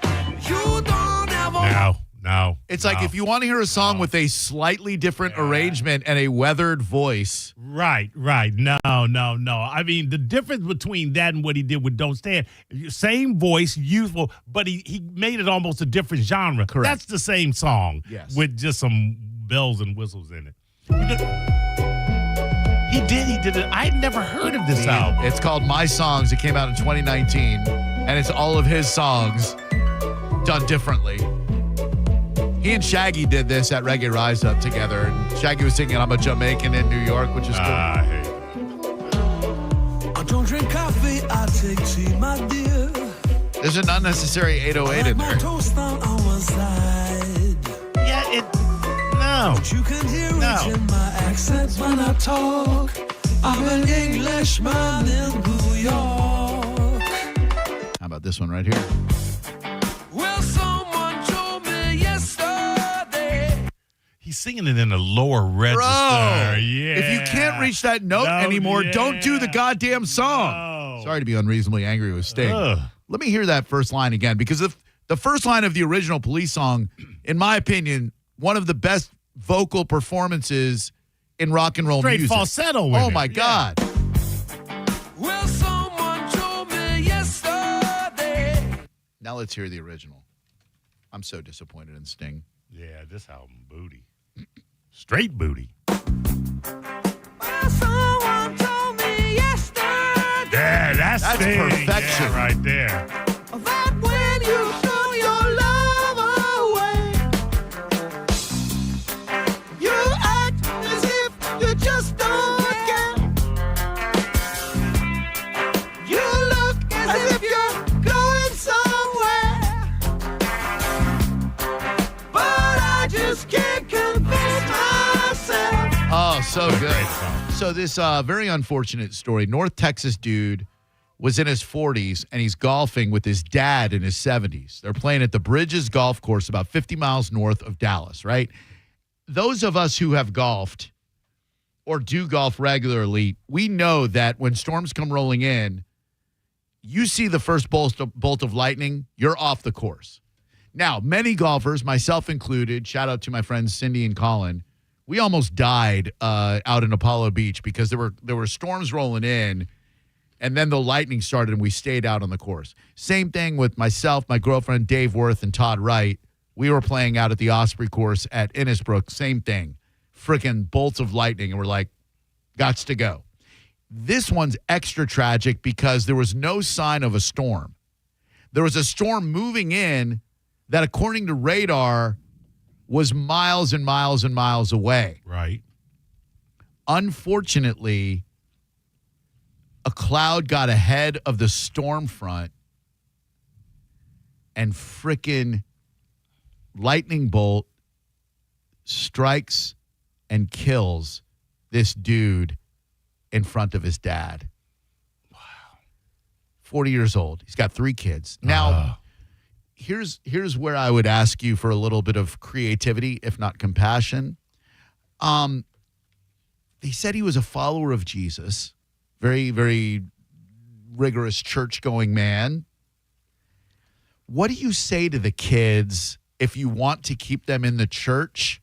You don't ever. No. It's like if you want to hear a song with a slightly different arrangement and a weathered voice. Right. No. I mean, the difference between that and what he did with Don't Stand, same voice, useful, but he made it almost a different genre. Correct. That's the same song with just some bells and whistles in it. He did it. I'd never heard of this album. It's called My Songs. It came out in 2019, and it's all of his songs done differently. He and Shaggy did this at Reggae Rise Up together, and Shaggy was singing I'm a Jamaican in New York, which is cool. I don't drink coffee, I take tea, my dear. There's an unnecessary 808 in there. Toast on our side. Yeah, no. But you can hear it in my accent when I talk. I'm an Englishman in New York. How about this one right here? Well, someone told me yesterday. He's singing it in a lower register. Bro, yeah. if you can't reach that note anymore, don't do the goddamn song. Sorry to be unreasonably angry with Sting. Let me hear that first line again, because the first line of the original Police song, in my opinion, one of the best vocal performances in rock and roll Straight music. falsetto with Oh, it. my God. Well, someone told me yesterday. Now let's hear the original. I'm so disappointed in Sting. Yeah, this album, booty. Straight booty. Well, someone told me yesterday. Yeah, that's Sting. perfection. Yeah, right there. That when you threw your love away, you act as if you just don't care. You look as if you're going somewhere, but I just can't convince myself. Oh, so good. So this very unfortunate story. North Texas dude was in his 40s, and he's golfing with his dad in his 70s. They're playing at the Bridges Golf Course about 50 miles north of Dallas, right? Those of us who have golfed or do golf regularly, we know that when storms come rolling in, you see the first bolt of lightning, you're off the course. Now, many golfers, myself included, shout out to my friends Cindy and Colin, we almost died out in Apollo Beach because there were storms rolling in, and then the lightning started, and we stayed out on the course. Same thing with myself, my girlfriend Dave Worth, and Todd Wright. We were playing out at the Osprey course at Innisbrook. Same thing. Freaking bolts of lightning, and we're like, gots to go. This one's extra tragic because there was no sign of a storm. There was a storm moving in that, according to radar, was miles and miles and miles away. Right. Unfortunately, a cloud got ahead of the storm front, and frickin' lightning bolt strikes and kills this dude in front of his dad. Wow. 40 years old. He's got 3 kids. Now, here's where I would ask you for a little bit of creativity, if not compassion. They said he was a follower of Jesus. Very, very rigorous church-going man. What do you say to the kids if you want to keep them in the church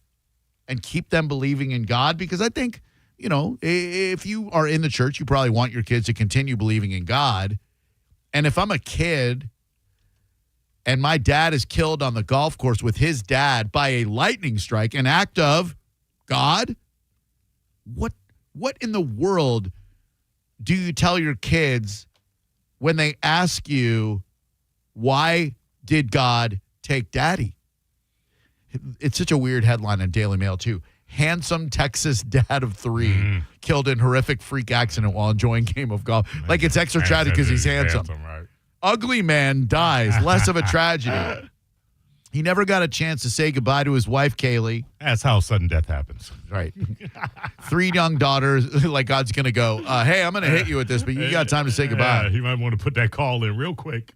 and keep them believing in God? Because I think, if you are in the church, you probably want your kids to continue believing in God. And if I'm a kid and my dad is killed on the golf course with his dad by a lightning strike, an act of God, what in the world do you tell your kids when they ask you, why did God take daddy? It's such a weird headline in Daily Mail, too. Handsome Texas dad of 3 killed in horrific freak accident while enjoying game of golf. Like it's extra tragic because he's handsome. Right. ugly man dies. Less of a tragedy. He never got a chance to say goodbye to his wife, Kaylee. That's how sudden death happens. Right. 3 young daughters, like God's going to go, hey, I'm going to hit you with this, but you got time to say goodbye. He might want to put that call in real quick.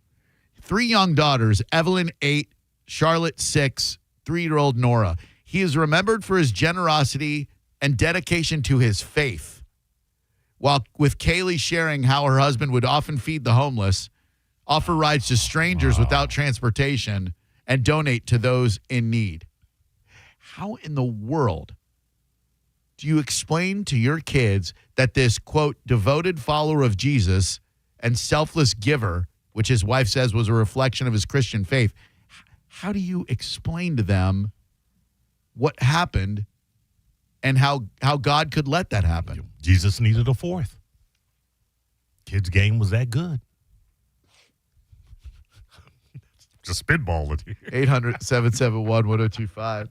3 young daughters, Evelyn, 8, Charlotte, 6, 3-year-old Nora. He is remembered for his generosity and dedication to his faith. While with Kaylee sharing how her husband would often feed the homeless, offer rides to strangers without transportation, and donate to those in need. How in the world do you explain to your kids that this, quote, devoted follower of Jesus and selfless giver, which his wife says was a reflection of his Christian faith, how do you explain to them what happened and how God could let that happen? Jesus needed a fourth. Kid's game was that good. Just spitball it here. 800-771-1025.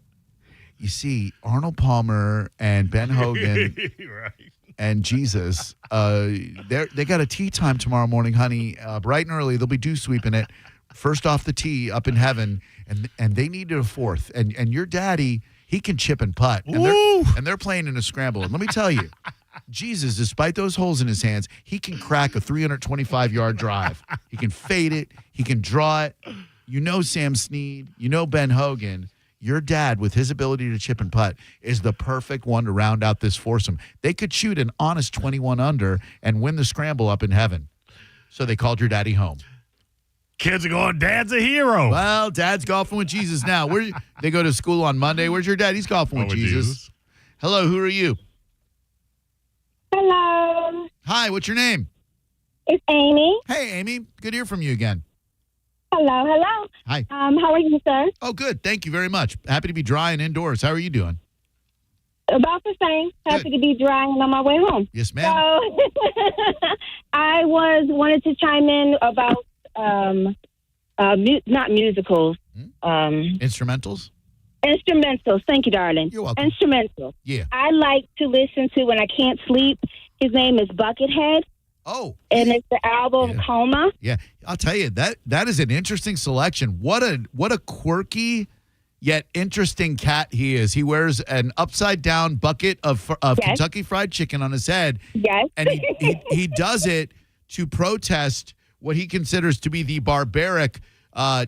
You see, Arnold Palmer and Ben Hogan right. and Jesus, they got a tea time tomorrow morning, honey, bright and early. They'll be dew sweeping it. First off the tee up in heaven, and they needed a fourth. And your daddy, he can chip and putt. And they're playing in a scramble. And let me tell you, Jesus, despite those holes in his hands, he can crack a 325-yard drive. He can fade it. He can draw it. You know Sam Snead. You know Ben Hogan. Your dad, with his ability to chip and putt, is the perfect one to round out this foursome. They could shoot an honest 21 under and win the scramble up in heaven. So they called your daddy home. Kids are going, Dad's a hero. Well, Dad's golfing with Jesus now. They go to school on Monday. Where's your dad? He's golfing with Jesus. Hello, who are you? Hello. Hi, what's your name? It's Amy. Hey, Amy. Good to hear from you again. Hello. Hi. How are you, sir? Oh, good. Thank you very much. Happy to be dry and indoors. How are you doing? About the same. Happy to be dry and on my way home. Yes, ma'am. So, I wanted to chime in about not musicals. Instrumentals? Instrumentals. Thank you, darling. You're welcome. Instrumentals. Yeah. I like to listen to when I can't sleep. His name is Buckethead. Oh. And it's the album Coma. Yeah. I'll tell you, that is an interesting selection. What a quirky yet interesting cat he is. He wears an upside-down bucket of Kentucky Fried Chicken on his head. Yes. And he does it to protest what he considers to be the barbaric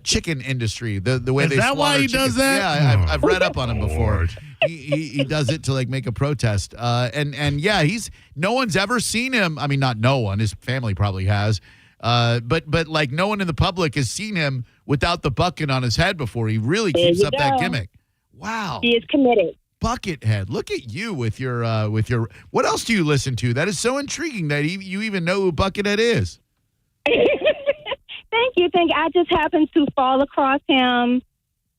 chicken industry, the way they slaughter chickens. Is that why he does that? Yeah, I've read up on him before. He does it to like make a protest. And yeah, no one's ever seen him. I mean, not no one. His family probably has. But like no one in the public has seen him without the bucket on his head before. He really keeps up that gimmick. Wow. He is committed. Buckethead. Look at you with your what else do you listen to? That is so intriguing that you even know who Buckethead is. Thank you. I just happened to fall across him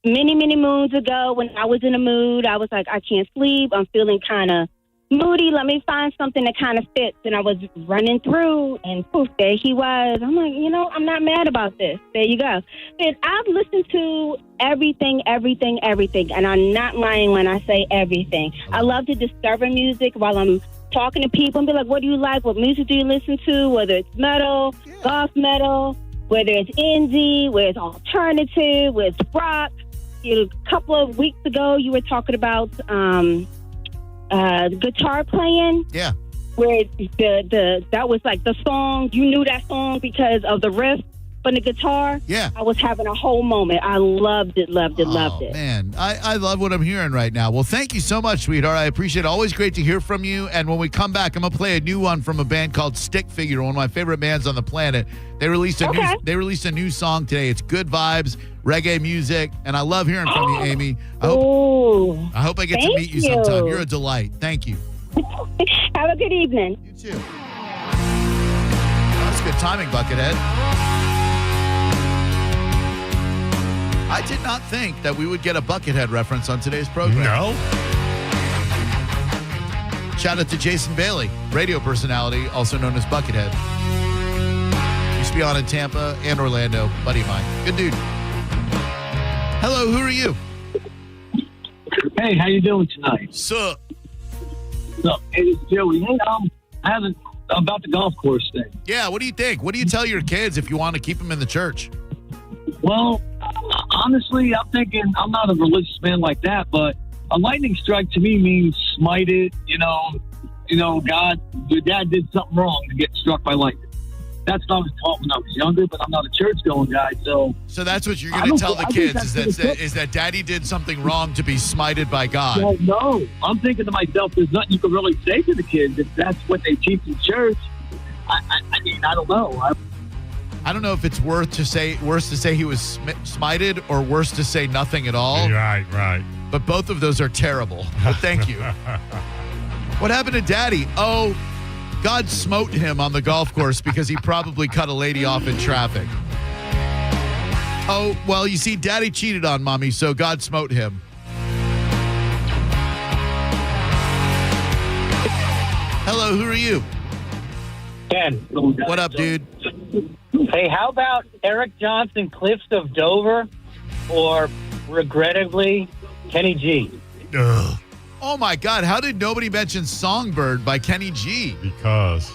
many moons ago when I was in a mood. I was like, I can't sleep. I'm feeling kind of moody. Let me find something that kind of fits. And I was running through, and poof, there he was. I'm like, I'm not mad about this. There you go. And I've listened to everything, and I'm not lying when I say everything. I love to discover music while I'm talking to people and be like, what do you like? What music do you listen to? Whether it's metal, goth metal, whether it's indie, whether it's alternative, whether it's rock. A couple of weeks ago, you were talking about guitar playing. Yeah. Where that was like the song, you knew that song because of the riff on the guitar. Yeah. I was having a whole moment. I loved it. Man, I love what I'm hearing right now. Well, thank you so much, sweetheart. I appreciate it. Always great to hear from you. And when we come back, I'm going to play a new one from a band called Stick Figure, one of my favorite bands on the planet. They released a new song today. It's good vibes, reggae music, and I love hearing from you, Amy. I hope I get to meet you sometime. You're a delight. Thank you. Have a good evening. You too. That was good timing, Buckethead. I did not think that we would get a Buckethead reference on today's program. No. Shout out to Jason Bailey, radio personality, also known as Buckethead. Used to be on in Tampa and Orlando. Buddy of mine. Good dude. Hello, who are you? Hey, how you doing tonight? Sup? So, hey, it's Joey. Hey, I have about the golf course thing. Yeah, what do you think? What do you tell your kids if you want to keep them in the church? Well, honestly, I'm thinking I'm not a religious man like that, but a lightning strike to me means smited. God, your dad did something wrong to get struck by lightning. That's what I was taught when I was younger, but I'm not a church-going guy, so... So that's what you're going to tell the kids, is that daddy did something wrong to be smited by God. Well, no. I'm thinking to myself, there's nothing you can really say to the kids if that's what they teach in church. I mean, I don't know. I don't know if it's worse to say he was smited or worse to say nothing at all. Right. But both of those are terrible. But thank you. What happened to Daddy? Oh, God smote him on the golf course because he probably cut a lady off in traffic. Oh, well, you see, Daddy cheated on Mommy, so God smote him. Hello, who are you? Ken. What up, dude? Hey, how about Eric Johnson, Cliffs of Dover, or regrettably, Kenny G? Ugh. Oh, my God. How did nobody mention Songbird by Kenny G? Because.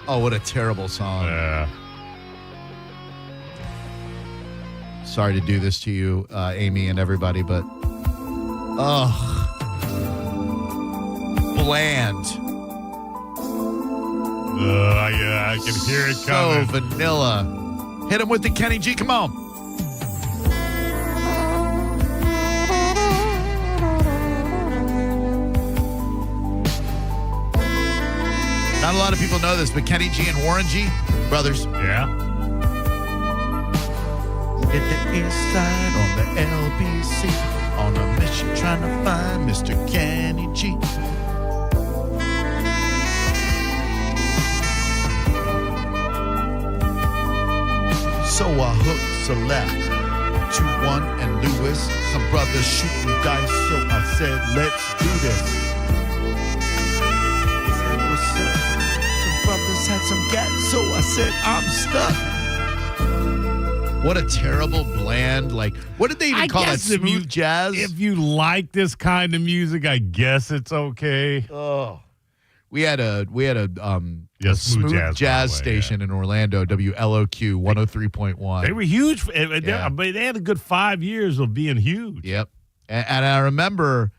Oh, what a terrible song. Yeah. Sorry to do this to you, Amy and everybody, but... Bland. Yeah, I can hear it coming. So vanilla. Hit him with the Kenny G. Come on. Not a lot of people know this, but Kenny G and Warren G, brothers. Yeah. Get the east side on the LBC, on a mission trying to find Mr. Kenny G. So I hooked Select, 2-1 and Lewis. Some brothers shooting dice, so I said, let's do this. I said, what's up? Some brothers had some gas, so I said, I'm stuck. What a terrible, bland, what did they even call that? Smooth jazz? If you like this kind of music, I guess it's okay. Oh. We had a smooth jazz station in Orlando, WLOQ 103.1. They were huge. They had a good 5 years of being huge. Yep. And I remember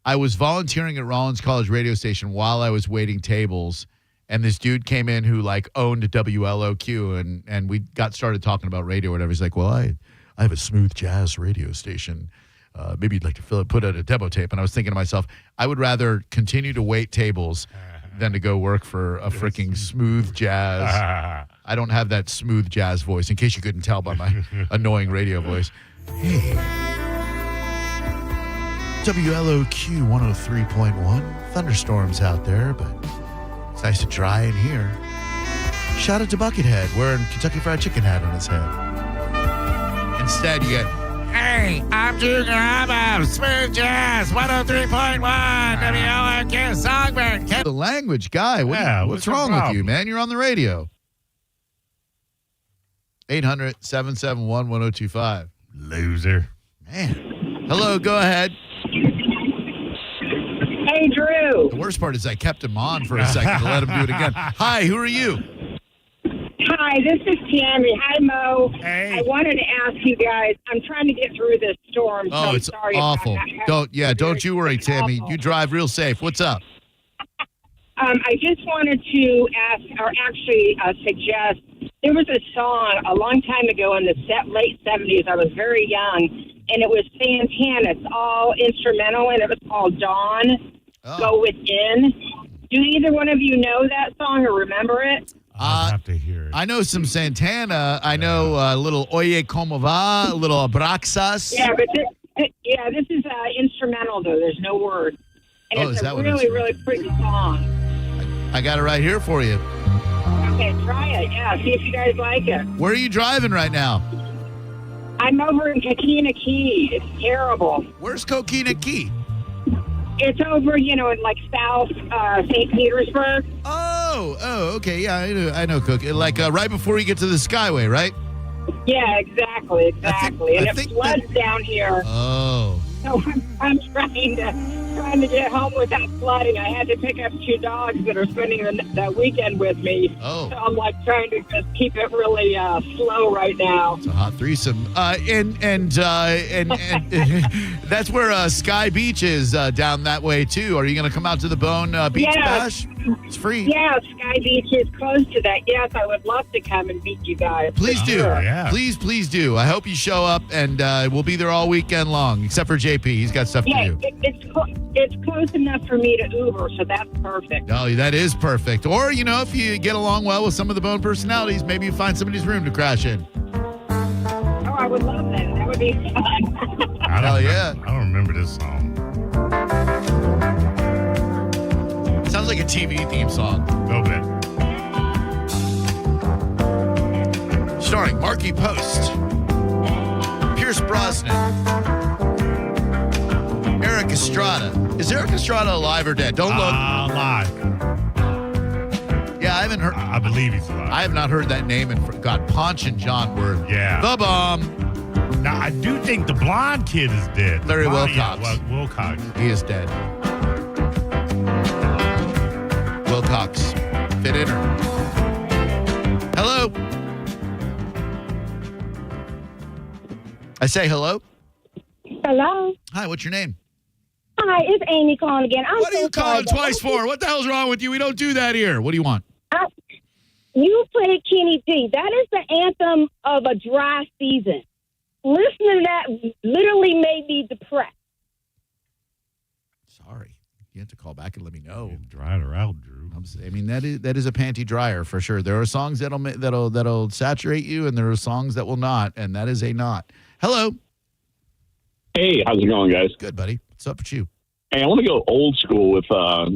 I was volunteering at Rollins College radio station while I was waiting tables, and this dude came in who owned WLOQ, and we got started talking about radio or whatever. He's like, well, I have a smooth jazz radio station. Maybe you'd like to put out a demo tape. And I was thinking to myself, I would rather continue to wait tables than to go work for a freaking smooth jazz. I don't have that smooth jazz voice, in case you couldn't tell by my annoying radio voice. Hey, WLOQ 103.1. Thunderstorms out there, but it's nice and dry in here. Shout out to Buckethead wearing Kentucky Fried Chicken hat on his head. Instead, you get... Hey, I'm Drew Garabo, Smooth Jazz, 103.1, WLOQ, Songbird. The language guy, what's wrong with you, man? You're on the radio. 800-771-1025. Loser. Man. Hello, go ahead. Hey, Drew. The worst part is I kept him on for a second to let him do it again. Hi, who are you? Hi, this is Tammy. Hi, Mo. Hey. I wanted to ask you guys, I'm trying to get through this storm. So I'm It's sorry awful. Don't you worry, It's Tammy. awful. You drive real safe. What's up? I just wanted to ask, or actually suggest, there was a song a long time ago in the late 70s. I was very young, and it was Santana. It's all instrumental, and it was called Dawn, Go Within. Do either one of you know that song or remember it? I have to hear it. I know some Santana. I know a little Oye Como Va, a little Abraxas. Yeah, but this is instrumental, though. There's no words. And it's a really, really pretty song. I got it right here for you. Okay, try it. Yeah, see if you guys like it. Where are you driving right now? I'm over in Coquina Key. It's terrible. Where's Coquina Key? It's over, in South St. Petersburg. Oh, okay. Yeah, I know Coquina. Right before you get to the Skyway, right? Yeah, exactly. And it floods down here. Oh. So I'm trying to trying to get home without flooding. I had to pick up 2 dogs that are spending that weekend with me. Oh. So I'm like trying to just keep it really slow right now. It's a hot threesome. And that's where Sky Beach is down that way, too. Are you going to come out to the Bone Beach Bash? It's free. Yeah, Sky Beach is close to that. Yes, I would love to come and meet you guys. Please do. Sure. Yeah. Please do. I hope you show up, and we'll be there all weekend long, except for JP. He's got stuff to do. It's close enough for me to Uber, so that's perfect. Oh, that is perfect. Or, if you get along well with some of the Bone personalities, maybe you find somebody's room to crash in. Oh, I would love that. That would be fun. Hell yeah. I don't remember this song. Sounds like a TV theme song. A little bit. Starring Marky Post, Pierce Brosnan, Eric Estrada. Is Eric Estrada alive or dead? Don't look. Alive. Yeah, I haven't heard. I believe he's alive. I have not heard that name in. God, Ponch and John were the bomb. Now, I do think the blonde kid is dead. Larry Wilcox. Yeah, Wilcox. He is dead. Wilcox. Fit in her. Hello. I say hello. Hello. Hi, what's your name? Hi, it's Amy calling again. What are you calling twice for? What the hell's wrong with you? We don't do that here. What do you want? You played Kenny G. That is the anthem of a dry season. Listening to that literally made me depressed. Sorry. You have to call back and let me know. Dry her out, Drew. I mean, that is a panty dryer for sure. There are songs that'll saturate you, and there are songs that will not, and that is a not. Hello. Hey, how's it going, guys? Good, buddy. What's up with you? Hey, I want to go old school with A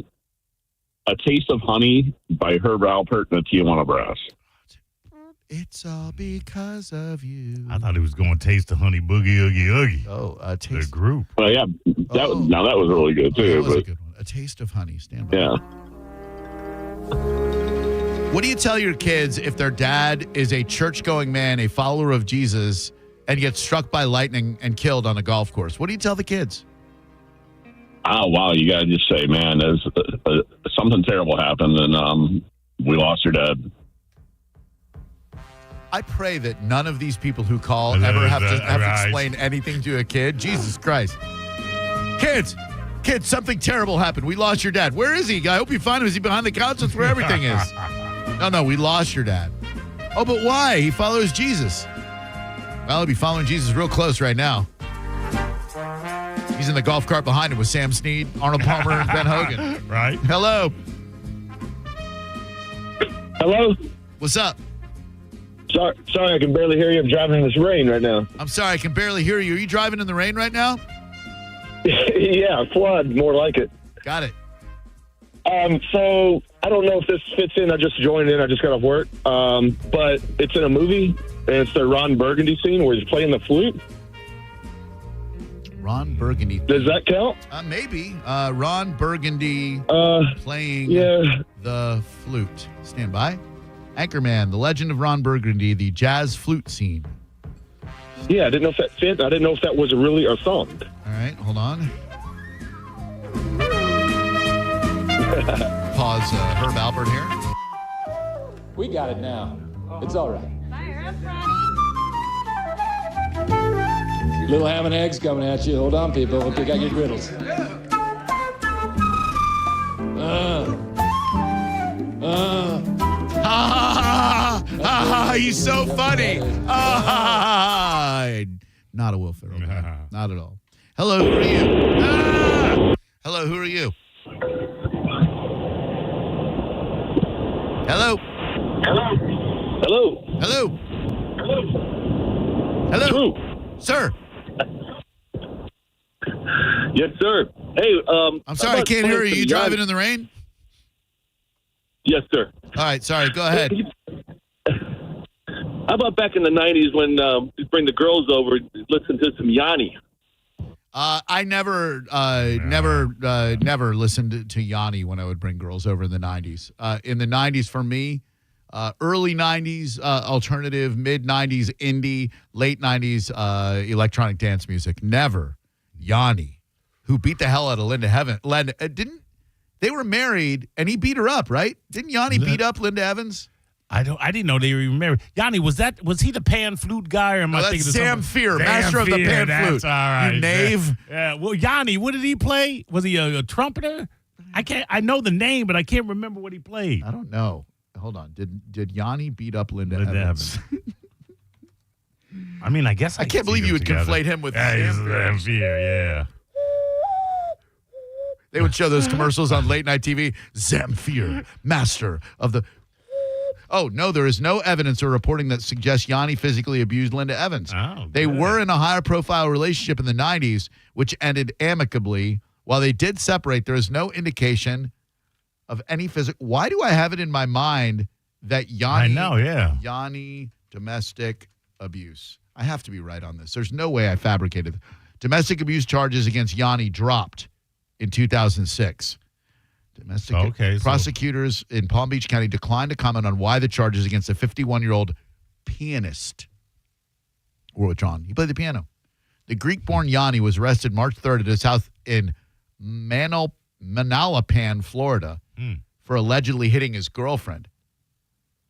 Taste of Honey by Herb Alpert and the Tijuana Brass. It's all because of you. I thought he was going to Taste the Honey Boogie Oogie Oogie. Oh, the group. Well, yeah, that was really good too. That was a good one. A Taste of Honey. Stand by. Yeah. What do you tell your kids if their dad is a church-going man, a follower of Jesus, and gets struck by lightning and killed on a golf course? What do you tell the kids? Oh, wow. You got to just say, man, something terrible happened, and we lost your dad. I pray that none of these people who call ever have to explain anything to a kid. Jesus Christ. Kids, something terrible happened. We lost your dad. Where is he? I hope you find him. Is he behind the couch? That's where everything is. No, we lost your dad. Oh, but why? He follows Jesus. Well, he'll be following Jesus real close right now. He's in the golf cart behind him with Sam Snead, Arnold Palmer, and Ben Hogan. Right. Hello. Hello. What's up? Sorry, I can barely hear you. I'm driving in this rain right now. I'm sorry, I can barely hear you. Are you driving in the rain right now? Yeah, flood, more like it. Got it. So I don't know if this fits in. I just joined in. I just got off work. But it's in a movie, and it's the Ron Burgundy scene where he's playing the flute. Ron Burgundy. Does that count? Maybe. Ron Burgundy playing the flute. Stand by. Anchorman, The Legend of Ron Burgundy, the jazz flute scene. Yeah, I didn't know if that fit. I didn't know if that was really a song. All right, hold on. Pause Herb Alpert here. We got it now. It's all right. Little ham and eggs coming at you. Hold on, people. We'll pick out your griddles. He's so funny. Not a Will Ferrell. Not at all. Hello, who are you? Hello, who are you? Hello. Hello. Hello. Hello. Hello. Sir. Yes, sir. Hey, I'm sorry, I can't hear you. You driving in the rain? Yes, sir. All right, sorry. Go ahead. How about back in the 90s when you bring the girls over, listen to some Yanni? I never listened to Yanni when I would bring girls over in the 90s. In the 90s, for me, early 90s alternative, mid 90s indie, late 90s electronic dance music. Never Yanni. who beat the hell out of Linda Evans. They were married, and he beat her up, right? Didn't Yanni beat up Linda Evans? I didn't know they were even married. Yanni, was he the pan flute guy, or am I thinking of Sam Fear, master of the pan flute. That's all right. You knave. Yeah. Well, Yanni, what did he play? Was he a trumpeter? I know the name, but I can't remember what he played. I don't know. Hold on. Did Yanni beat up Linda Evans? I mean, I guess I can't believe you would conflate him with Sam Fear. Yeah. They would show those commercials on late night TV. Zamfir, master of the. Oh, no, there is no evidence or reporting that suggests Yanni physically abused Linda Evans. They were in a higher profile relationship in the 90s, which ended amicably. While they did separate, there is no indication of any physical. Why do I have it in my mind that Yanni? I know, yeah. Yanni domestic abuse. I have to be right on this. There's no way I fabricated. Domestic abuse charges against Yanni dropped in 2006. Prosecutors in Palm Beach County declined to comment on why the charges against a 51-year-old pianist were withdrawn. He played the piano. The Greek-born Yanni was arrested March 3rd at his house in Manalapan, Florida, for allegedly hitting his girlfriend.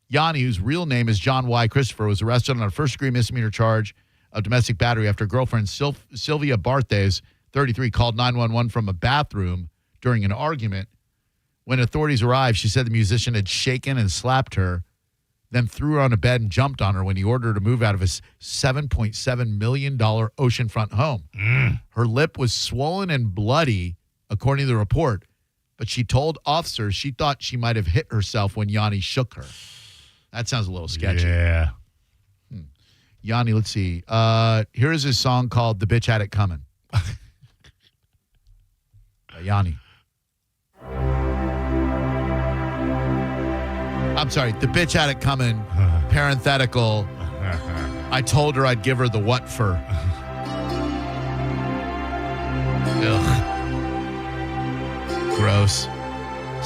Yanni, whose real name is John Y. Christopher, was arrested on a first-degree misdemeanor charge of domestic battery after girlfriend Sylvia Barthes, 33, called 911 from a bathroom during an argument. When authorities arrived, she said the musician had shaken and slapped her, then threw her on a bed and jumped on her when he ordered her to move out of his $7.7 million oceanfront home. Her lip was swollen and bloody, according to the report, but she told officers she thought she might have hit herself when Yanni shook her. That sounds a little sketchy. Yeah. Yanni, let's see. Here is his song called The Bitch Had It Coming. Yanni. I'm sorry, The Bitch Had It Coming, parenthetical, I told her I'd give her the what for. Ugh. Gross.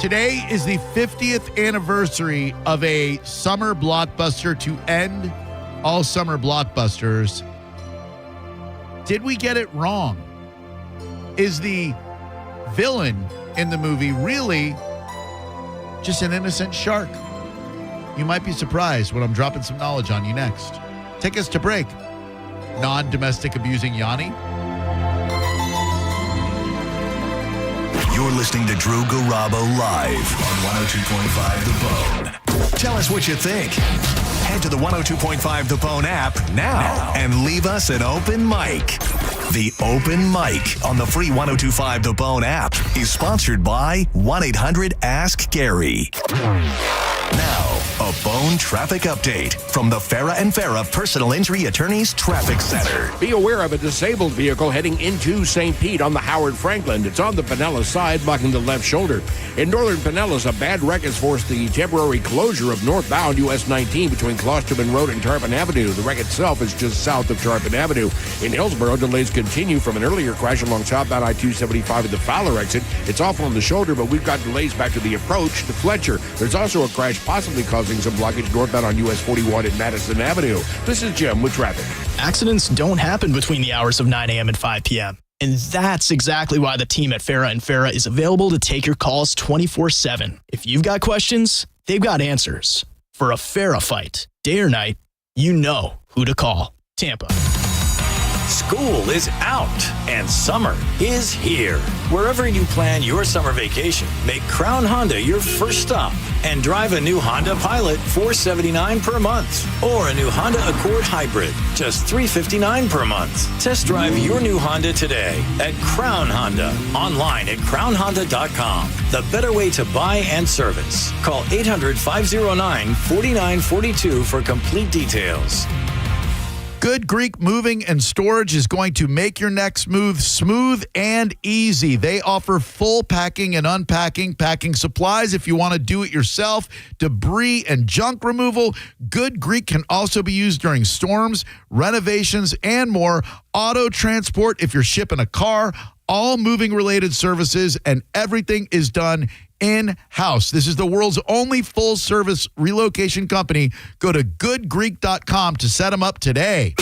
Today is the 50th anniversary of a summer blockbuster to end all summer blockbusters. Did we get it wrong? Is the villain in the movie really just an innocent shark? You might be surprised when I'm dropping some knowledge on you next. Take us to break. Non-domestic abusing Yanni. You're listening to Drew Garabo live on 102.5 The Bone. Tell us what you think. Head to the 102.5 The Bone app now and leave us an open mic. The Open Mic on the free 102.5 The Bone app is sponsored by 1-800-ASK-GARY. Now, a Bone traffic update from the Farah and Farah Personal Injury Attorneys Traffic Center. Be aware of a disabled vehicle heading into St. Pete on the Howard Franklin. It's on the Pinellas side, blocking the left shoulder. In northern Pinellas, a bad wreck has forced the temporary closure of northbound US 19 between Klosterman Road and Tarpon Avenue. The wreck itself is just south of Tarpon Avenue. In Hillsborough, delays continue from an earlier crash along southbound I-275 at the Fowler exit. It's off on the shoulder, but we've got delays back to the approach to Fletcher. There's also a crash possibly causing some blockage northbound on US 41 at Madison Avenue. This is Jim with traffic. Accidents don't happen between the hours of 9 a.m. and 5 p.m. And that's exactly why the team at Farah and Farah is available to take your calls 24/7. If you've got questions, they've got answers. For a Farah fight, day or night, you know who to call. Tampa. School is out and summer is here. Wherever you plan your summer vacation, make Crown Honda your first stop and drive a new Honda Pilot, $479 per month, or a new Honda Accord Hybrid, just $359 per month. Test drive your new Honda today at Crown Honda, online at crownhonda.com. The better way to buy and service. Call 800-509-4942 for complete details. Good Greek Moving and Storage is going to make your next move smooth and easy. They offer full packing and unpacking, packing supplies if you want to do it yourself, debris and junk removal. Good Greek can also be used during storms, renovations, and more. Auto transport if you're shipping a car, all moving-related services, and everything is done in-house. This is the world's only full-service relocation company. Go to goodgreek.com to set them up today.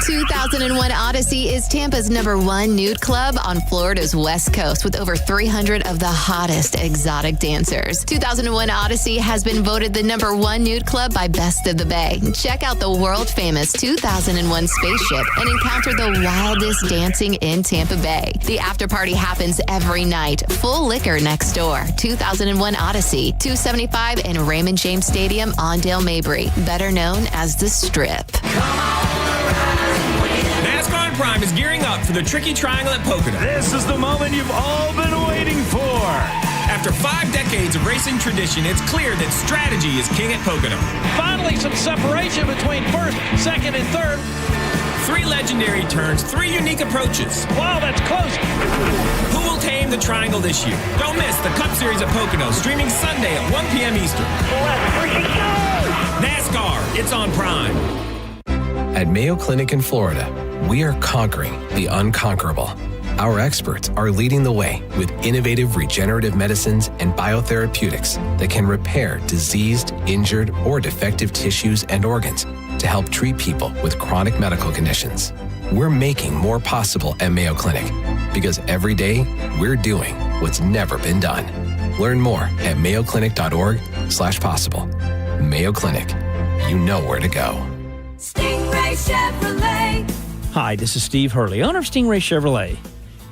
2001 Odyssey is Tampa's #1 nude club on Florida's West Coast with over 300 of the hottest exotic dancers. 2001 Odyssey has been voted the #1 nude club by Best of the Bay. Check out the world-famous 2001 spaceship and encounter the wildest dancing in Tampa Bay. The after party happens every night. Full liquor next door. 2001 Odyssey, 275 in Raymond James Stadium on Dale Mabry, better known as The Strip. NASCAR Prime is gearing up for the Tricky Triangle at Pocono. This is the moment you've all been waiting for. After 5 decades of racing tradition, it's clear that strategy is king at Pocono. Finally, some separation between first, second, and third. 3 legendary turns, 3 unique approaches. Wow, that's close. Who will tame the triangle this year? Don't miss the Cup Series at Pocono, streaming Sunday at 1 p.m. Eastern. NASCAR, it's on Prime. At Mayo Clinic in Florida, we are conquering the unconquerable. Our experts are leading the way with innovative regenerative medicines and biotherapeutics that can repair diseased, injured, or defective tissues and organs to help treat people with chronic medical conditions. We're making more possible at Mayo Clinic because every day we're doing what's never been done. Learn more at mayoclinic.org/possible. Mayo Clinic, you know where to go. Stingray Chevrolet. Hi, this is Steve Hurley, owner of Stingray Chevrolet.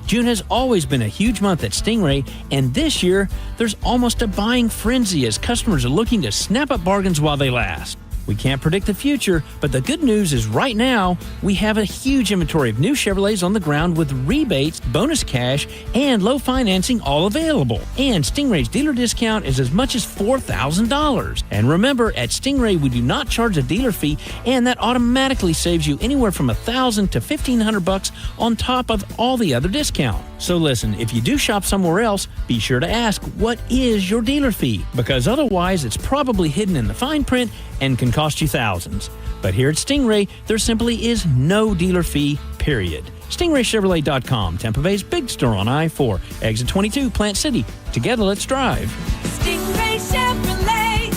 June has always been a huge month at Stingray, and this year, there's almost a buying frenzy as customers are looking to snap up bargains while they last. We can't predict the future, but the good news is right now, we have a huge inventory of new Chevrolets on the ground with rebates, bonus cash, and low financing all available. And Stingray's dealer discount is as much as $4,000. And remember, at Stingray, we do not charge a dealer fee, and that automatically saves you anywhere from $1,000 to $1,500 on top of all the other discount. So listen, if you do shop somewhere else, be sure to ask, what is your dealer fee? Because otherwise, it's probably hidden in the fine print and can cost you thousands. But here at Stingray, there simply is no dealer fee, period. StingrayChevrolet.com, Tampa Bay's big store on I-4, exit 22, Plant City. Together, let's drive. Stingray Chevrolet.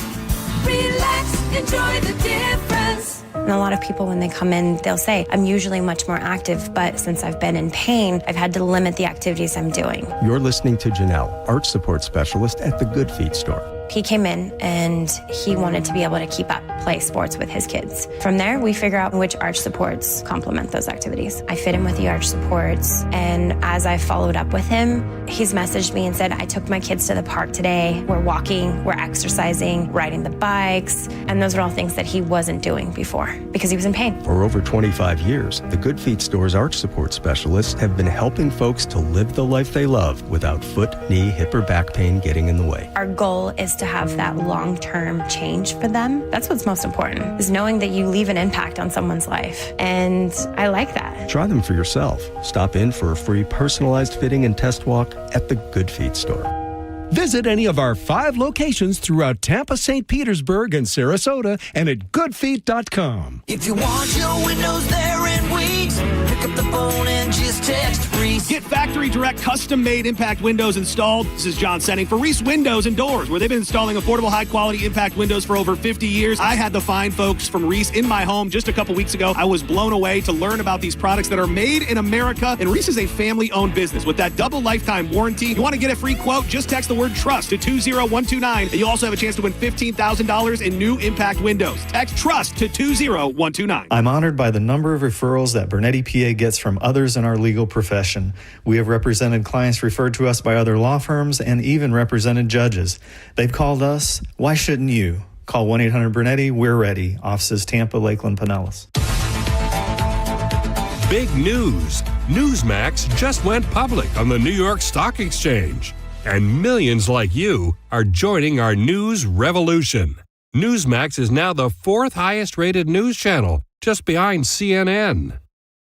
Relax, enjoy the difference. And a lot of people, when they come in, they'll say, I'm usually much more active, but since I've been in pain, I've had to limit the activities I'm doing. You're listening to Janelle, Arch Support Specialist at the Good Feet store. He came in and he wanted to be able to keep up, play sports with his kids. From there, we figure out which arch supports complement those activities. I fit him with the arch supports, and as I followed up with him, he's messaged me and said, I took my kids to the park today. We're walking, we're exercising, riding the bikes, and those are all things that he wasn't doing before because he was in pain. For over 25 years, the Good Feet store's arch support specialists have been helping folks to live the life they love without foot, knee, hip, or back pain getting in the way. Our goal is to have that long-term change for them. That's what's most important, is knowing that you leave an impact on someone's life. And I like that. Try them for yourself. Stop in for a free personalized fitting and test walk at the Good Feet store. Visit any of our 5 locations throughout Tampa, St. Petersburg, and Sarasota, and at goodfeet.com. If you want your windows there in weeks, pick up the phone and just text Reese. Get factory direct custom-made impact windows installed. This is John Senning for Reese Windows and Doors, where they've been installing affordable, high-quality impact windows for over 50 years. I had the fine folks from Reese in my home just a couple weeks ago. I was blown away to learn about these products that are made in America, and Reese is a family-owned business with that double lifetime warranty. You want to get a free quote? Just text the word TRUST to 20129, and you also have a chance to win $15,000 in new impact windows. Text TRUST to 20129. I'm honored by the number of referrals that Bernetti PA gets from others in our legal profession. We have represented clients referred to us by other law firms and even represented judges. They've called us. Why shouldn't you? Call 1-800-BERNETTI. We're ready. Offices Tampa, Lakeland, Pinellas. Big news. Newsmax just went public on the New York Stock Exchange. And millions like you are joining our news revolution. Newsmax is now the 4th highest rated news channel, just behind CNN.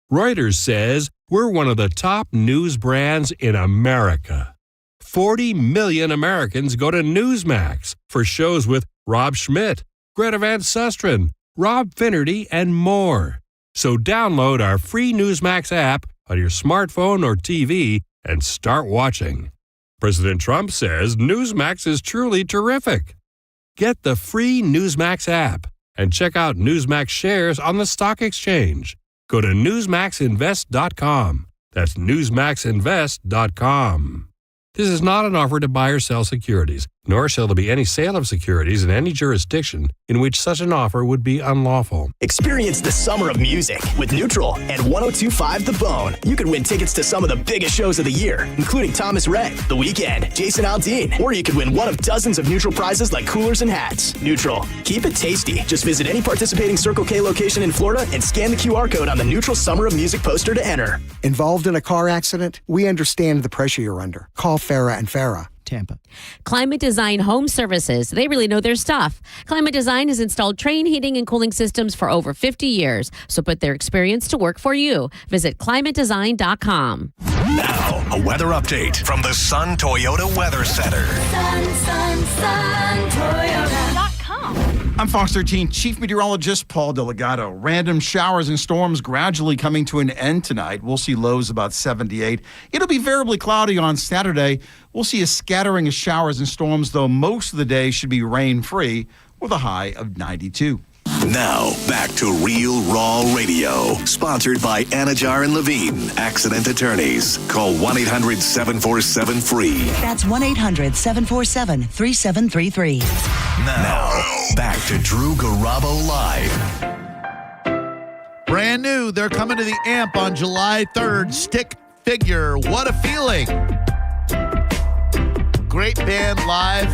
Reuters says we're one of the top news brands in America. 40 million Americans go to Newsmax for shows with Rob Schmidt, Greta Van Susteren, Rob Finnerty, and more. So download our free Newsmax app on your smartphone or TV and start watching. President Trump says Newsmax is truly terrific. Get the free Newsmax app and check out Newsmax shares on the stock exchange. Go to newsmaxinvest.com. That's newsmaxinvest.com. This is not an offer to buy or sell securities, nor shall there be any sale of securities in any jurisdiction in which such an offer would be unlawful. Experience the summer of music with Neutral and 102.5 The Bone. You could win tickets to some of the biggest shows of the year, including Thomas Rhett, The Weeknd, Jason Aldean, or you could win one of dozens of Neutral prizes like coolers and hats. Neutral. Keep it tasty. Just visit any participating Circle K location in Florida and scan the QR code on the Neutral Summer of Music poster to enter. Involved in a car accident? We understand the pressure you're under. Call Farah and Farah. Tampa. Climate Design Home Services. They really know their stuff. Climate Design has installed Trane heating and cooling systems for over 50 years. So put their experience to work for you. Visit climatedesign.com. Now, a weather update from the Sun Toyota Weather Center. Sun, Toyota.com. I'm Fox 13 Chief Meteorologist Paul Delgado. Random showers and storms gradually coming to an end tonight. We'll see lows about 78. It'll be variably cloudy on Saturday. We'll see a scattering of showers and storms, though most of the day should be rain-free with a high of 92. Now, back to Real Raw Radio. Sponsored by Anajar and Levine, Accident Attorneys. Call 1-800-747-FREE. That's 1-800-747-3733. Now, back to Drew Garabo Live. Brand new. They're coming to the AMP on July 3rd. Stick Figure. What a feeling. Great band live.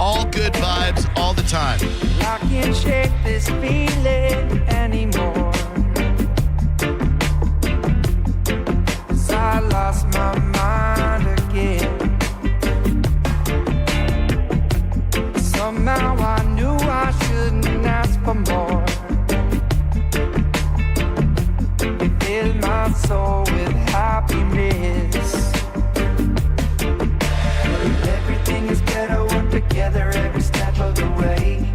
All good vibes all the time. I can't shake this feeling anymore. 'Cause I lost my mind again. Somehow I knew I shouldn't ask for more. You fill my soul with happiness. Everything is better when together every step of the way.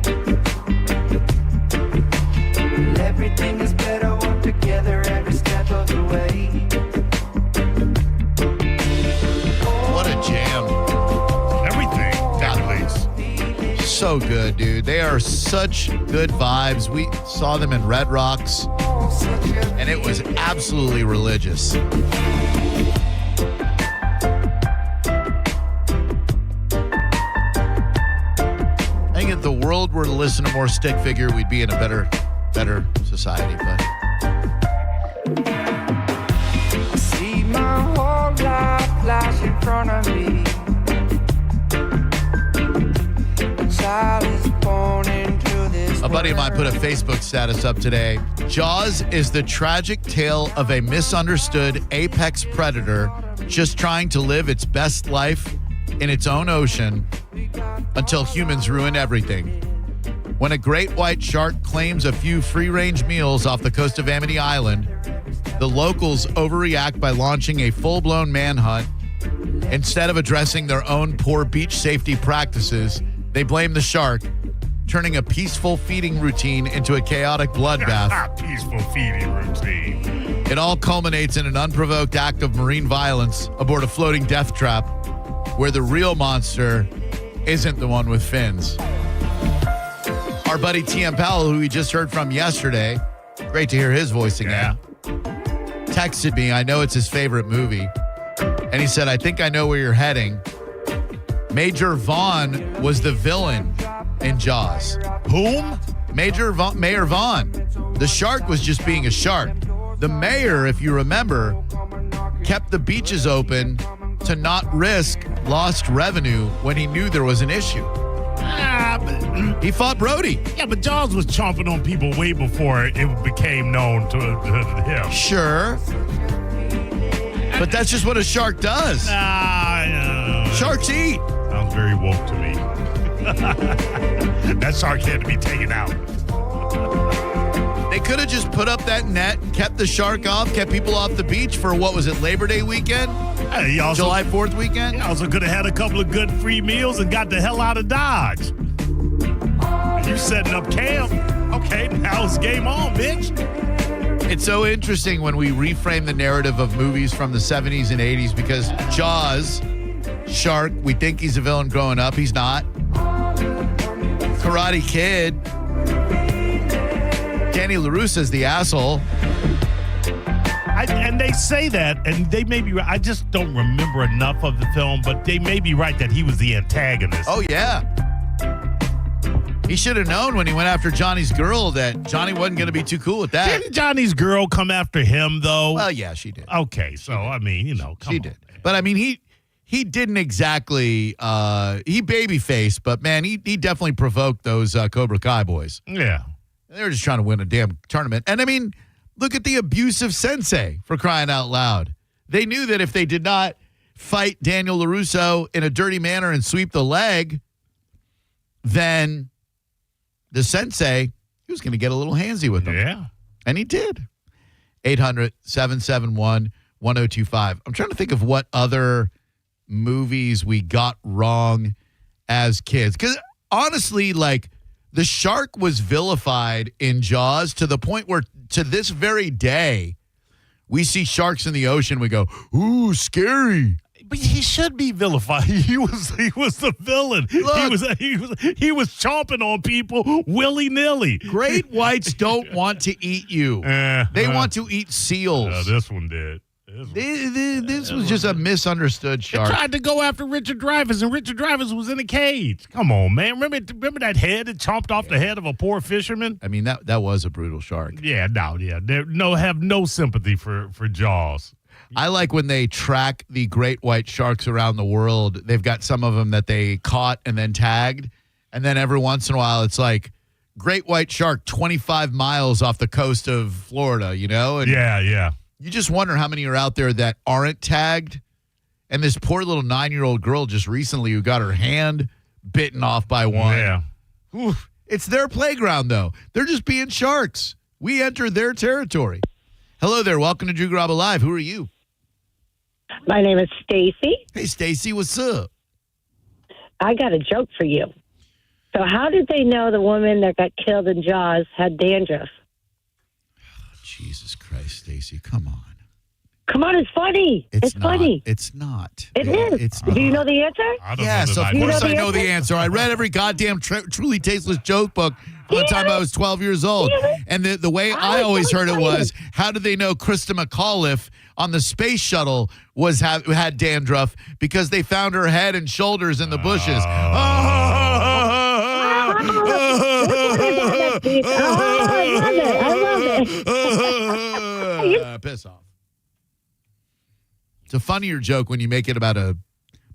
Everything is better when together every step of the way. What a jam. Everything. Definitely. So good, dude. They are such good vibes. We saw them in Red Rocks, and it was absolutely religious. I think if the world were to listen to more Stick Figure, we'd be in a better society. But I see my whole life flash in front of me. A child is born into this a buddy of mine put a Facebook status up today. Jaws is the tragic tale of a misunderstood apex predator just trying to live its best life in its own ocean until humans ruin everything. When a great white shark claims a few free-range meals off the coast of Amity Island, the locals overreact by launching a full-blown manhunt. Instead of addressing their own poor beach safety practices, they blame the shark, turning a peaceful feeding routine into a chaotic bloodbath. Peaceful feeding routine. It all culminates in an unprovoked act of marine violence aboard a floating death trap, where the real monster isn't the one with fins. Our buddy T.M. Powell, who we just heard from yesterday, great to hear his voice again, texted me. I know it's his favorite movie. And he said, I think I know where you're heading. Major Vaughn was the villain in Jaws. Whom? Mayor Vaughn. The shark was just being a shark. The mayor, if you remember, kept the beaches open to not risk lost revenue when he knew there was an issue. He fought Brody. Yeah, but Jaws was chomping on people way before it became known to him. Sure. But that's just what a shark does. Sharks eat. Sounds very woke to me. That shark had to be taken out. They could have just put up that net, kept the shark off, kept people off the beach for, what was it, Labor Day weekend? July 4th weekend? He also could have had a couple of good free meals and got the hell out of Dodge. You setting up camp. Okay, now it's game on, bitch. It's so interesting when we reframe the narrative of movies from the 70s and 80s because Jaws, shark, we think he's a villain growing up. He's not. Karate Kid, Danny LaRussa's the asshole. And they say that, and they may be right. I just don't remember enough of the film, but they may be right that he was the antagonist. Oh, yeah. He should have known when he went after Johnny's girl that Johnny wasn't going to be too cool with that. Didn't Johnny's girl come after him, though? Well, yeah, she did. Okay, so, I mean, She did. But, I mean, he didn't exactly he baby-faced, but, man, he definitely provoked those Cobra Kai boys. Yeah. They were just trying to win a damn tournament. And, I mean, look at the abusive sensei, for crying out loud. They knew that if they did not fight Daniel LaRusso in a dirty manner and sweep the leg, then the sensei, he was going to get a little handsy with them. Yeah. And he did. 800-771-1025. I'm trying to think of what other movies we got wrong as kids. Because honestly, like, the shark was vilified in Jaws to the point where to this very day, we see sharks in the ocean. We go, ooh, scary. But he should be vilified. He was the villain. Look, he was chomping on people willy-nilly. Great whites don't want to eat you. They want to eat seals. This one did. This was just a misunderstood shark. He tried to go after Richard Dreyfuss, and Richard Dreyfuss was in a cage. Come on, man. Remember that head that chomped off the head of a poor fisherman? I mean, that was a brutal shark. Yeah, have no sympathy for Jaws. I like when they track the great white sharks around the world. They've got some of them that they caught and then tagged. And then every once in a while, it's like great white shark 25 miles off the coast of Florida, And yeah. You just wonder how many are out there that aren't tagged. And this poor little 9-year-old girl just recently who got her hand bitten off by one. Yeah. Oof. It's their playground, though. They're just being sharks. We enter their territory. Hello there. Welcome to Drew Garabo Live. Who are you? My name is Stacy. Hey, Stacy. What's up? I got a joke for you. So how did they know the woman that got killed in Jaws had dandruff? Oh, Jesus Christ, Stacy. Come on. Come on, it's funny. It's funny. It's not. It is. It's Do you know the answer? Yes, of course I know the answer. I read every goddamn truly tasteless joke book from the time I was 12 years old. And the way I always heard it was, how did they know Krista McAuliffe on the space shuttle had dandruff? Because they found her head and shoulders in the bushes. I love it. Piss off. It's a funnier joke when you make it about a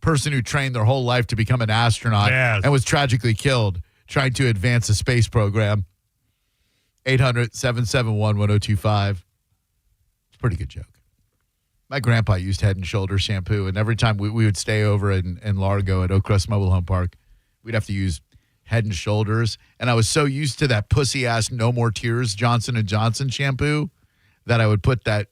person who trained their whole life to become an astronaut and was tragically killed trying to advance a space program. 800-771-1025. It's a pretty good joke. My grandpa used Head & Shoulders shampoo, and every time we would stay over in Largo at Oakcrest Mobile Home Park, we'd have to use Head & Shoulders. And I was so used to that pussy-ass No More Tears Johnson & Johnson shampoo that I would put that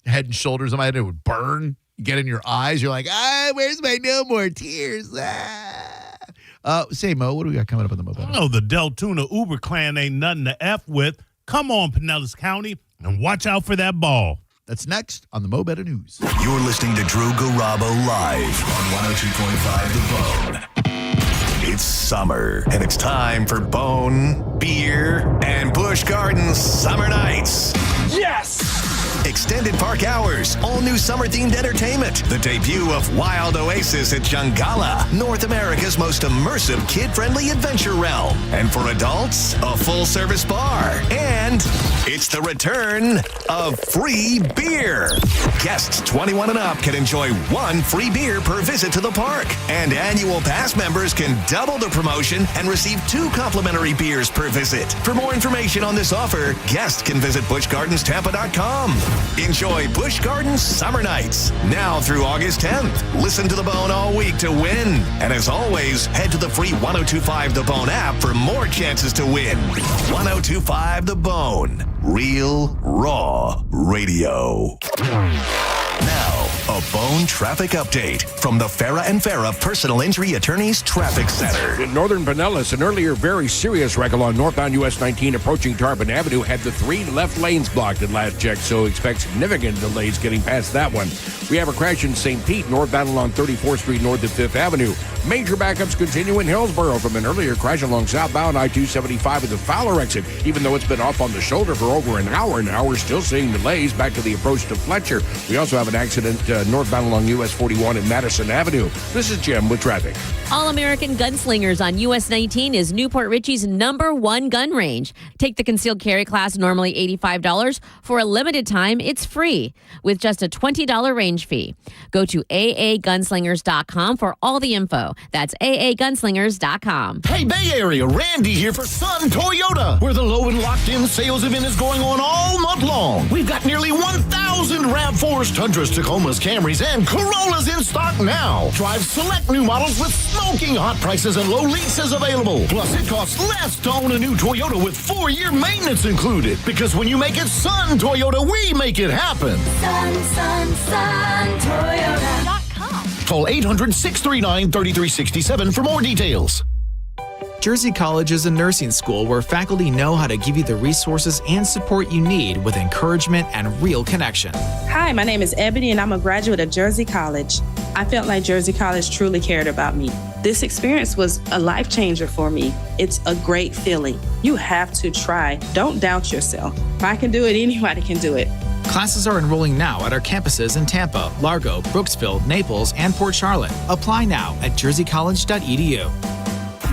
Head & Shoulders on my head. It would burn, get in your eyes. You're like, where's my No More Tears? Say, Mo, what do we got coming up in the mobile? Oh, the Del Tuna Uber clan ain't nothing to F with. Come on, Pinellas County, and watch out for that ball. That's next on the Mo Better News. You're listening to Drew Garabo live on 102.5 The Bone. It's summer, and it's time for Bone, Beer, and Busch Gardens Summer Nights. Yes! Extended park hours, all new summer-themed entertainment, the debut of Wild Oasis at Jungala, North America's most immersive kid-friendly adventure realm. And for adults, a full-service bar. And it's the return of free beer. Guests 21 and up can enjoy 1 free beer per visit to the park. And annual pass members can double the promotion and receive 2 complimentary beers per visit. For more information on this offer, guests can visit BuschGardensTampa.com. Enjoy Busch Gardens Summer Nights, now through August 10th. Listen to The Bone all week to win. And as always, head to the free 102.5 The Bone app for more chances to win. 102.5 The Bone. Real, raw radio. Now, a Bone traffic update from the Farah and Farah Personal Injury Attorneys Traffic Center. In northern Pinellas, an earlier very serious wreck along northbound US 19 approaching Tarpon Avenue had the 3 left lanes blocked at last check, so expect significant delays getting past that one. We have a crash in St. Pete, northbound along 34th Street north of 5th Avenue. Major backups continue in Hillsborough from an earlier crash along southbound I-275 at the Fowler exit. Even though it's been off on the shoulder for over an hour now, we're still seeing delays back to the approach to Fletcher. We also have an accident northbound along US 41 at Madison Avenue. This is Jim with traffic. All-American Gunslingers on US 19 is Newport Richie's #1 gun range. Take the concealed carry class, normally $85. For a limited time, it's free with just a $20 range fee. Go to aagunslingers.com for all the info. That's aagunslingers.com. Hey, Bay Area, Randy here for Sun Toyota, where the low and locked-in sales event is going on all month long. We've got nearly 1,000 RAV4s, Tundras, Tacomas, Camrys, and Corollas in stock now. Drive select new models with smoking hot prices and low leases available. Plus, it costs less to own a new Toyota with 4-year maintenance included. Because when you make it Sun Toyota, we make it happen. Sun Toyota.com. Call 800-639-3367 for more details. Jersey College is a nursing school where faculty know how to give you the resources and support you need with encouragement and real connection. Hi, my name is Ebony and I'm a graduate of Jersey College. I felt like Jersey College truly cared about me. This experience was a life changer for me. It's a great feeling. You have to try. Don't doubt yourself. If I can do it, anybody can do it. Classes are enrolling now at our campuses in Tampa, Largo, Brooksville, Naples, and Port Charlotte. Apply now at jerseycollege.edu.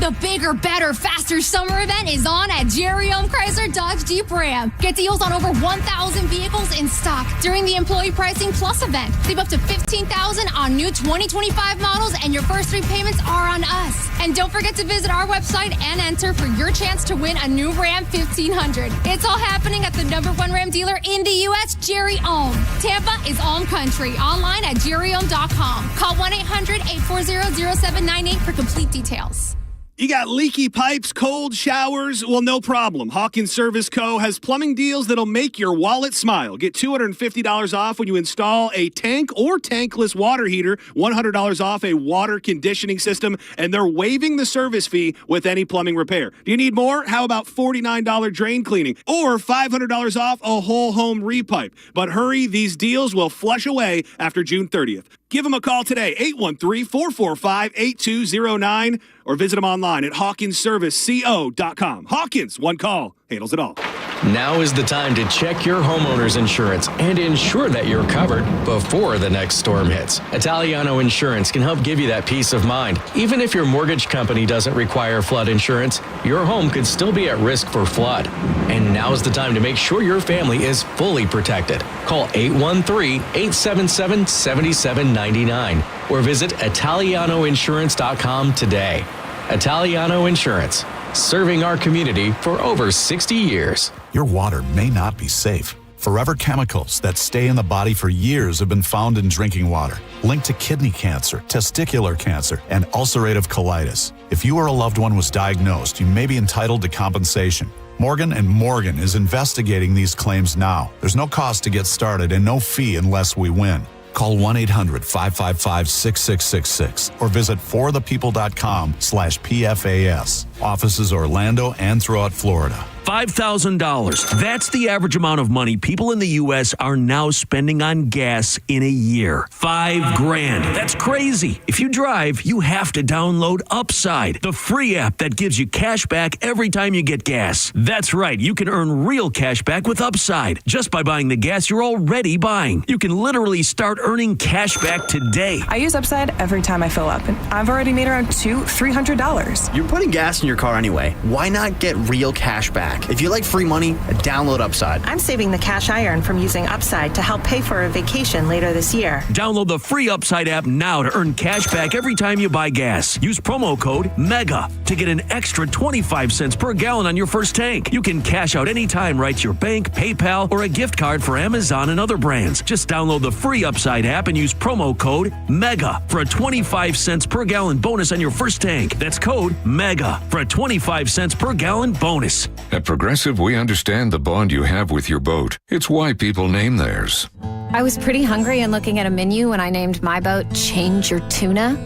The bigger, better, faster summer event is on at Jerry Ohm Chrysler Dodge Jeep Ram. Get deals on over 1,000 vehicles in stock during the Employee Pricing Plus event. Save up to $15,000 on new 2025 models, and your first 3 payments are on us. And don't forget to visit our website and enter for your chance to win a new Ram 1500. It's all happening at the #1 Ram dealer in the U.S., Jerry Ohm. Tampa is Ohm Country. Online at jerryohm.com. Call 1-800-840-0798 for complete details. You got leaky pipes, cold showers? Well, no problem. Hawkins Service Co. has plumbing deals that'll make your wallet smile. Get $250 off when you install a tank or tankless water heater, $100 off a water conditioning system, and they're waiving the service fee with any plumbing repair. Do you need more? How about $49 drain cleaning or $500 off a whole home repipe? But hurry, these deals will flush away after June 30th. Give them a call today, 813-445-8209, or visit them online at hawkinsserviceco.com. Hawkins, one call, handles it all. Now is the time to check your homeowner's insurance and ensure that you're covered before the next storm hits. Italiano Insurance can help give you that peace of mind. Even if your mortgage company doesn't require flood insurance, your home could still be at risk for flood. And now's the time to make sure your family is fully protected. Call 813-877-7799 or visit ItalianoInsurance.com today. Italiano Insurance, serving our community for over 60 years. Your water may not be safe. Forever chemicals that stay in the body for years have been found in drinking water, linked to kidney cancer, testicular cancer, and ulcerative colitis. If you or a loved one was diagnosed, you may be entitled to compensation. Morgan & Morgan is investigating these claims now. There's no cost to get started and no fee unless we win. Call 1-800-555-6666 or visit forthepeople.com/PFAS. Offices Orlando and throughout Florida. $5,000. That's the average amount of money people in the U.S. are now spending on gas in a year. $5,000. That's crazy. If you drive, you have to download Upside, the free app that gives you cash back every time you get gas. That's right. You can earn real cash back with Upside just by buying the gas you're already buying. You can literally start earning cash back today. I use Upside every time I fill up, and I've already made around $200-$300. You're putting gas in your car anyway. Why not get real cash back? If you like free money, download Upside. I'm saving the cash I earn from using Upside to help pay for a vacation later this year. Download the free Upside app now to earn cash back every time you buy gas. Use promo code MEGA to get an extra 25 cents per gallon on your first tank. You can cash out anytime right to your bank, PayPal, or a gift card for Amazon and other brands. Just download the free Upside app and use promo code MEGA for a 25 cents per gallon bonus on your first tank. That's code MEGA for a 25 cents per gallon bonus. At Progressive, we understand the bond you have with your boat. It's why people name theirs. I was pretty hungry and looking at a menu when I named my boat Change Your Tuna.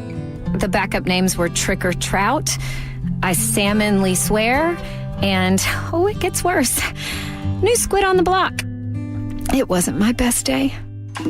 The backup names were Trick or Trout, I Salmonly Swear, and, oh, it gets worse, New Squid on the Block. It wasn't my best day.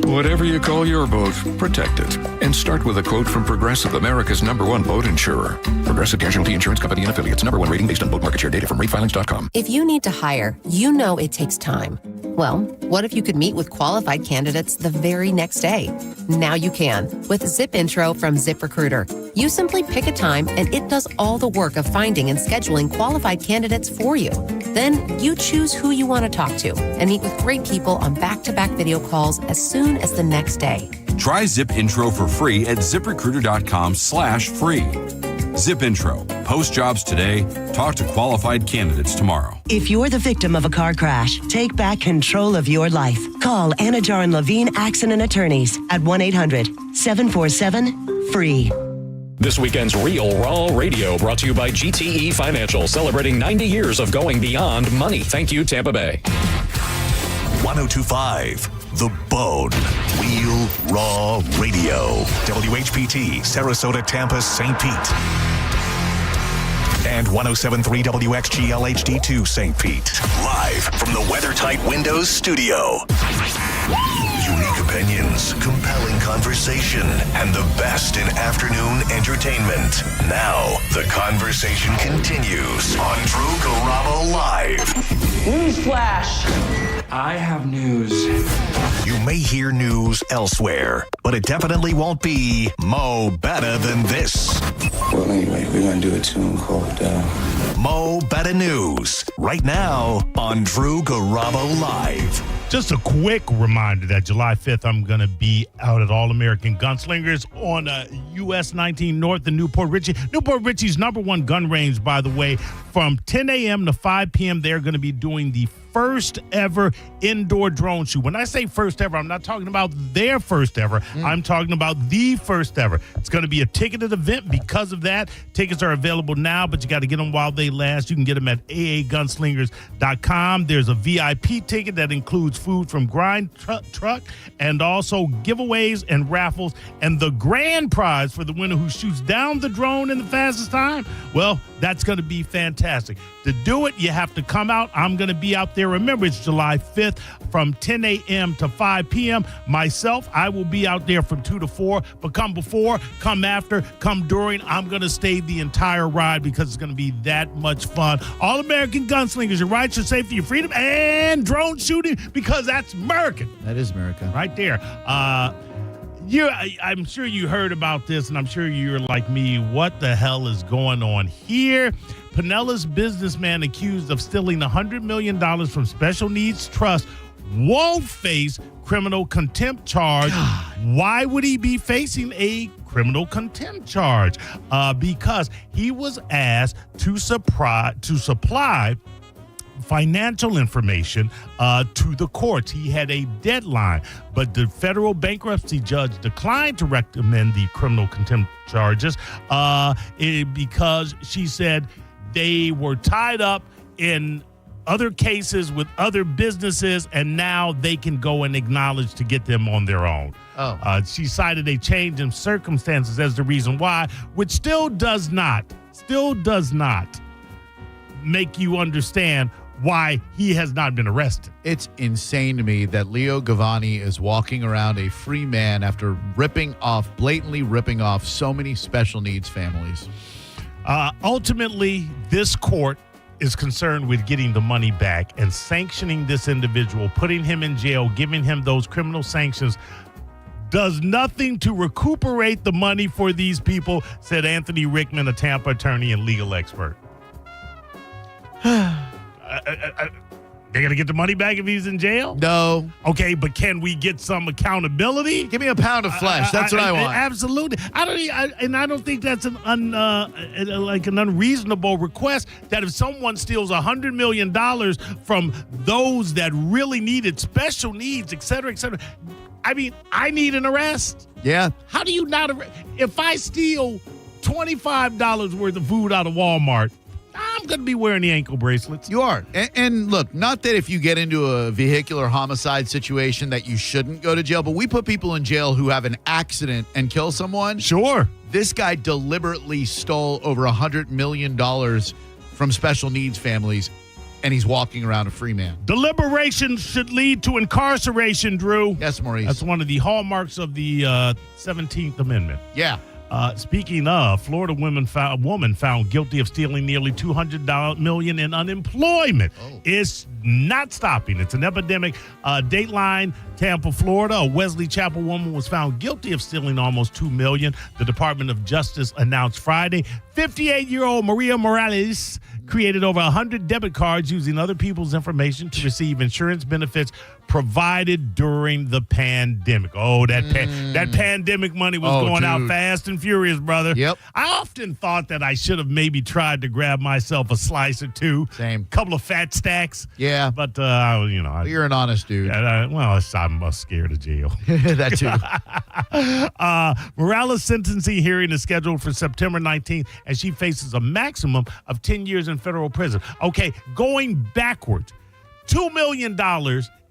Whatever you call your boat, protect it. And start with a quote from Progressive, America's #1 boat insurer. Progressive Casualty Insurance Company and Affiliates. #1 rating based on boat market share data from ratefilings.com. If you need to hire, you know it takes time. Well, what if you could meet with qualified candidates the very next day? Now you can with Zip Intro from Ziprecruiter. You simply pick a time and it does all the work of finding and scheduling qualified candidates for you. Then you choose who you want to talk to and meet with great people on back-to-back video calls as soon as the next day. Try Zip Intro for free at ziprecruiter.com/free. Zip Intro. Post jobs today. Talk to qualified candidates tomorrow. If you're the victim of a car crash, take back control of your life. Call Anajar and Levine Accident Attorneys at 1-800-747-FREE. This weekend's Real Raw Radio brought to you by GTE Financial, celebrating 90 years of going beyond money. Thank you, Tampa Bay. 102.5 The Bone. Real Raw Radio. WHPT, Sarasota, Tampa, St. Pete. And 107.3 WXGL HD2 St. Pete. Live from the WeatherTight Windows studio. Unique opinions, compelling conversation, and the best in afternoon entertainment. Now, the conversation continues on Drew Garabo Live. Newsflash! I have news. You may hear news elsewhere, but it definitely won't be Mo Better Than This. Well, anyway, we're going to do a tune called Mo Better News, right now on Drew Garabo Live. Just a quick reminder that July 5th, I'm going to be out at All American Gunslingers on US 19 North in Newport Richey. Newport Richey's #1 gun range, by the way. From 10 a.m. to 5 p.m., they're going to be doing the first ever indoor drone shoot. When I say first ever, I'm not talking about their first ever. I'm talking about the first ever. It's going to be a ticketed event because of that. Tickets are available now, but you got to get them while they last. You can get them at aagunslingers.com. There's a VIP ticket that includes food from Grind Truck and also giveaways and raffles. And the grand prize for the winner who shoots down the drone in the fastest time, well, that's going to be fantastic. To do it, you have to come out. I'm going to be out there. Remember, it's July 5th from 10 a.m. to 5 p.m. Myself, I will be out there from 2 to 4. But come before, come after, come during. I'm going to stay the entire ride because it's going to be that much fun. All American Gunslingers, your rights, your safety, your freedom, and drone shooting because that's American. That is America. Right there. I'm sure you heard about this, and I'm sure you're like me. What the hell is going on here? Pinellas businessman accused of stealing $100 million from Special Needs Trust won't face criminal contempt charge. Why would he be facing a criminal contempt charge? Because he was asked to supply financial information to the courts. He had a deadline, but the federal bankruptcy judge declined to recommend the criminal contempt charges because she said they were tied up in other cases with other businesses, and now they can go and acknowledge to get them on their own. She cited a change in circumstances as the reason why, which still does not make you understand why he has not been arrested. It's insane to me that Leo Gavani is walking around a free man after blatantly ripping off so many special needs families. Ultimately, this court is concerned with getting the money back and sanctioning this individual, putting him in jail, giving him those criminal sanctions does nothing to recuperate the money for these people, said Anthony Rickman, a Tampa attorney and legal expert. They're going to get the money back if he's in jail? No. Okay, but can we get some accountability? Give me a pound of flesh. That's what I want. Absolutely. I don't think that's an unreasonable request that if someone steals $100 million from those that really needed special needs, et cetera, I mean, I need an arrest. Yeah. How do you not arrest? If I steal $25 worth of food out of Walmart, I'm going to be wearing the ankle bracelets. You are. And look, not that if you get into a vehicular homicide situation that you shouldn't go to jail, but we put people in jail who have an accident and kill someone. Sure. This guy deliberately stole over $100 million from special needs families, and he's walking around a free man. Deliberation should lead to incarceration, Drew. Yes, Maurice. That's one of the hallmarks of the 17th Amendment. Yeah. Speaking of, Florida woman found guilty of stealing nearly $200 million in unemployment. Is not stopping. It's an epidemic. Dateline, Tampa, Florida. A Wesley Chapel woman was found guilty of stealing almost $2 million. The Department of Justice announced Friday 58-year-old Maria Morales created over 100 debit cards using other people's information to receive insurance benefits provided during the pandemic. Oh, that pandemic money was going out fast and furious, brother. Yep. I often thought that I should have maybe tried to grab myself a slice or two. Same. Couple of fat stacks. Yeah. But, you're an honest dude. I'm scared of jail. That too. Morales' sentencing hearing is scheduled for September 19th, and she faces a maximum of 10 years in federal prison. Okay, going backwards, $2 million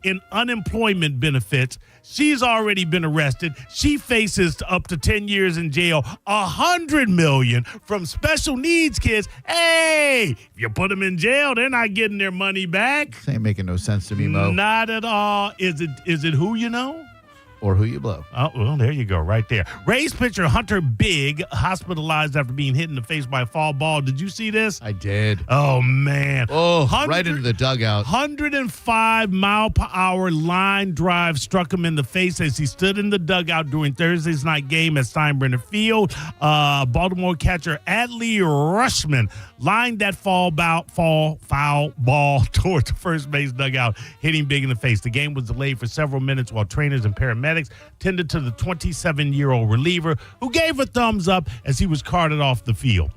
in unemployment benefits. She's already been arrested. She faces up to 10 years in jail. $100 million from special needs kids. Hey, if you put them in jail, they're not getting their money back. This ain't making no sense to me, Mo. Not at all. Is it who you know? Or who you blow. Oh, well, there you go, right there. Rays pitcher Hunter Big hospitalized after being hit in the face by a foul ball. Did you see this? I did. Oh, man. Oh, right into the dugout. 105-mile-per-hour line drive struck him in the face as he stood in the dugout during Thursday's night game at Steinbrenner Field. Baltimore catcher Adley Rushman lined that foul ball towards the first base dugout, hitting Big in the face. The game was delayed for several minutes while trainers and paramedics tended to the 27-year-old reliever, who gave a thumbs up as he was carted off the field.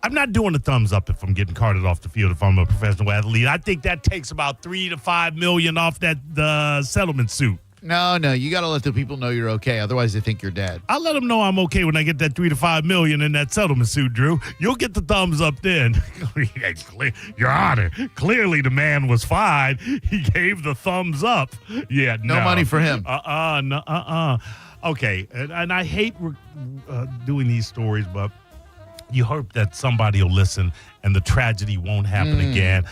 I'm not doing a thumbs up if I'm getting carted off the field if I'm a professional athlete. I think that takes about $3 to $5 million off the settlement suit. No, you got to let the people know you're okay. Otherwise, they think you're dead. I'll let them know I'm okay when I get that $3 to $5 million in that settlement suit, Drew. You'll get the thumbs up then. Your Honor, clearly the man was fine. He gave the thumbs up. Yeah, no money for him. Okay, and I hate doing these stories, but you hope that somebody will listen and the tragedy won't happen again.